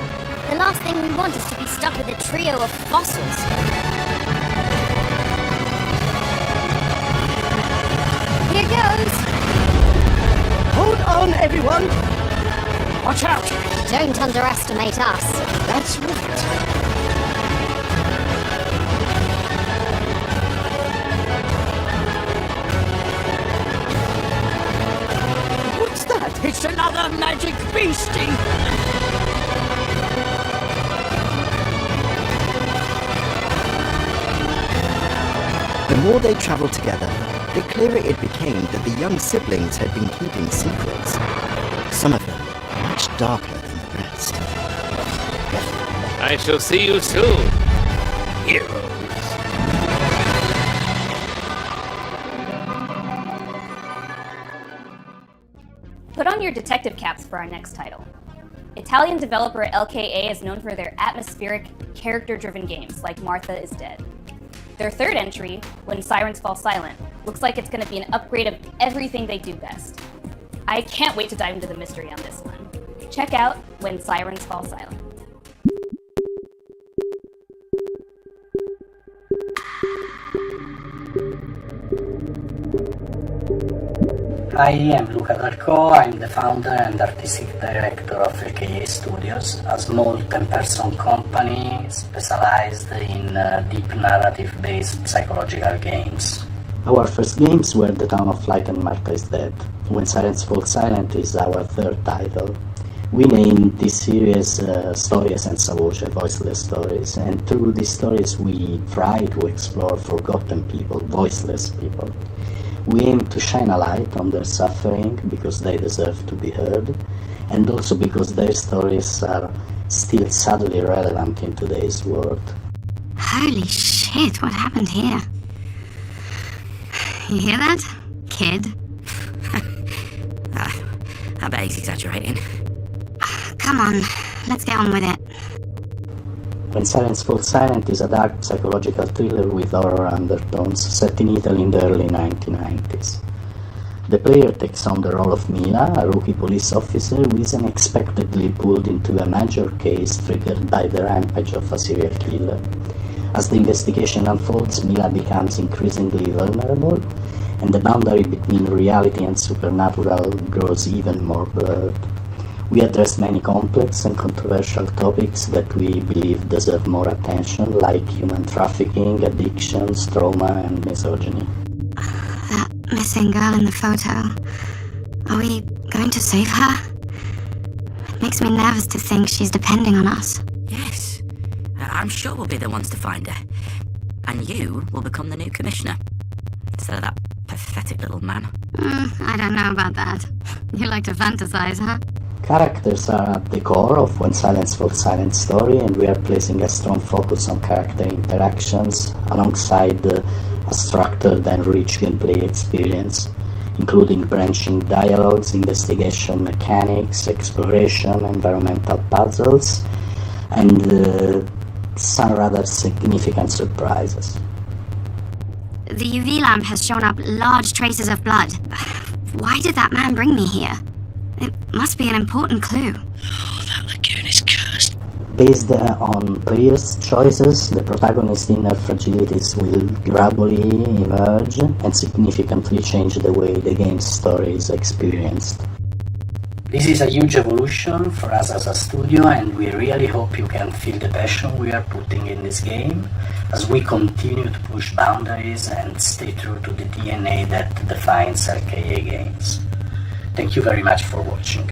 The last thing we want is to be stuck with a trio of fossils. Here goes! Hold on, everyone! Watch out! Don't underestimate us. That's right. What's that? It's another magic beastie! The more they travelled together, the clearer it became that the young siblings had been keeping secrets. Some of them much darker than the rest. I shall see you soon, heroes. Put on your detective caps for our next title. Italian developer LKA is known for their atmospheric, character-driven games like Martha is Dead. Their third entry, When Sirens Fall Silent, looks like it's going to be an upgrade of everything they do best. I can't wait to dive into the mystery on this one. Check out When Sirens Fall Silent. I am Luca Darko. I'm the founder and artistic director of LKA Studios, a small 10-person company specialized in deep narrative-based psychological games. Our first games were The Town of Light and Martha is Dead. When Sirens Fall Silent is our third title. We named this series Storie senza voce, voiceless stories, and through these stories we try to explore forgotten people, voiceless people. We aim to shine a light on their suffering because they deserve to be heard, and also because their stories are still sadly relevant in today's world. Holy shit, what happened here? You hear that, kid? I bet he's exaggerating. Come on, let's get on with it. When Sirens Fall Silent is a dark psychological thriller with horror undertones set in Italy in the early 1990s. The player takes on the role of Mila, a rookie police officer who is unexpectedly pulled into a major case triggered by the rampage of a serial killer. As the investigation unfolds, Mila becomes increasingly vulnerable, and the boundary between reality and supernatural grows even more blurred. We address many complex and controversial topics that we believe deserve more attention, like human trafficking, addictions, trauma, and misogyny. That missing girl in the photo. Are we going to save her? It makes me nervous to think she's depending on us. Yes, I'm sure we'll be the ones to find her. And you will become the new commissioner. Instead of that pathetic little man. I don't know about that. You like to fantasize, huh? Characters are at the core of When Sirens Fall Silent story, and we are placing a strong focus on character interactions alongside a structured and rich gameplay experience, including branching dialogues, investigation mechanics, exploration, environmental puzzles, and some rather significant surprises. The UV lamp has shown up large traces of blood. Why did that man bring me here? It must be an important clue. Oh, that lagoon is cursed. Based on players' choices, the protagonist's inner fragilities will gradually emerge and significantly change the way the game's story is experienced. This is a huge evolution for us as a studio, and we really hope you can feel the passion we are putting in this game as we continue to push boundaries and stay true to the DNA that defines LKA games. Thank you very much for watching.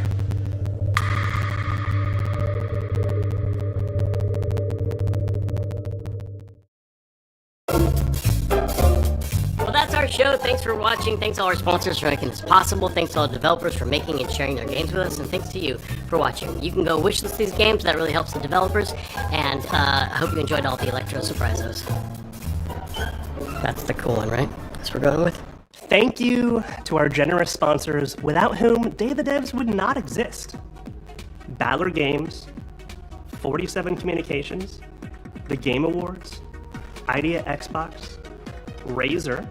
Well, that's our show. Thanks for watching. Thanks to all our sponsors for making this possible. Thanks to all the developers for making and sharing their games with us. And thanks to you for watching. You can go wishlist these games. That really helps the developers. And I hope you enjoyed all the Electro Surprisos. That's the cool one, right? That's what we're going with. Thank you to our generous sponsors, without whom Day of the Devs would not exist. Battler Games, 47 Communications, the Game Awards, Idea Xbox, Razer,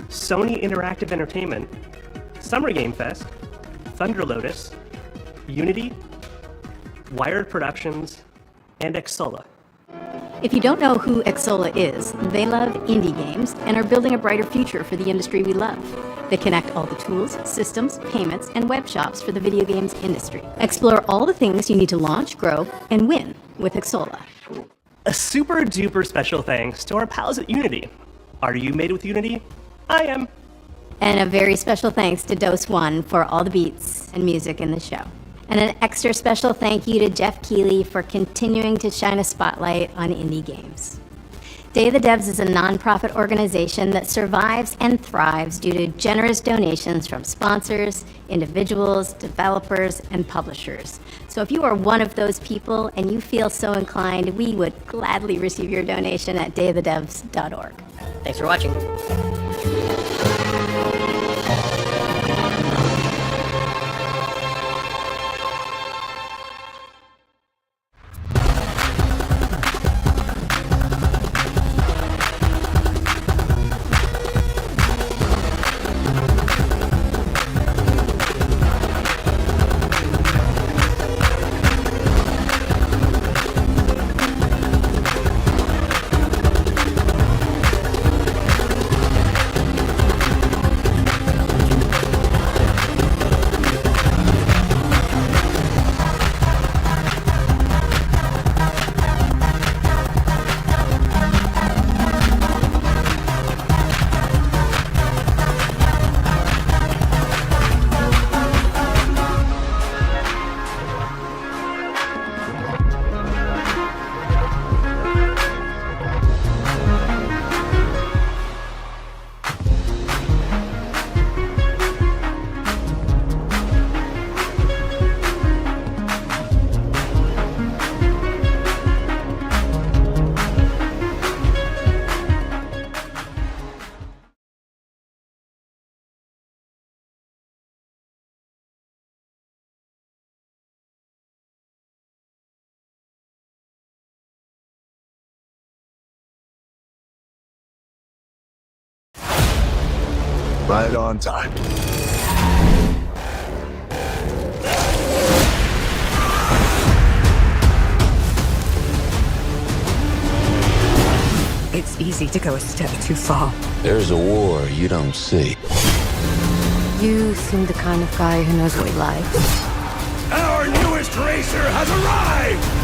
Sony Interactive Entertainment, Summer Game Fest, Thunder Lotus, Unity, Wired Productions, and Xsolla. If you don't know who Xsolla is, they love indie games and are building a brighter future for the industry we love. They connect all the tools, systems, payments, and web shops for the video games industry. Explore all the things you need to launch, grow, and win with Xsolla. A super duper special thanks to our pals at Unity. Are you made with Unity? I am. And a very special thanks to Dose One for all the beats and music in the show. And an extra special thank you to Geoff Keighley for continuing to shine a spotlight on indie games. Day of the Devs is a nonprofit organization that survives and thrives due to generous donations from sponsors, individuals, developers, and publishers. So if you are one of those people and you feel so inclined, we would gladly receive your donation at dayofthedevs.org. Thanks for watching. Right on time. It's easy to go a step too far. There's a war you don't see. You seem the kind of guy who knows what he likes. Our newest racer has arrived!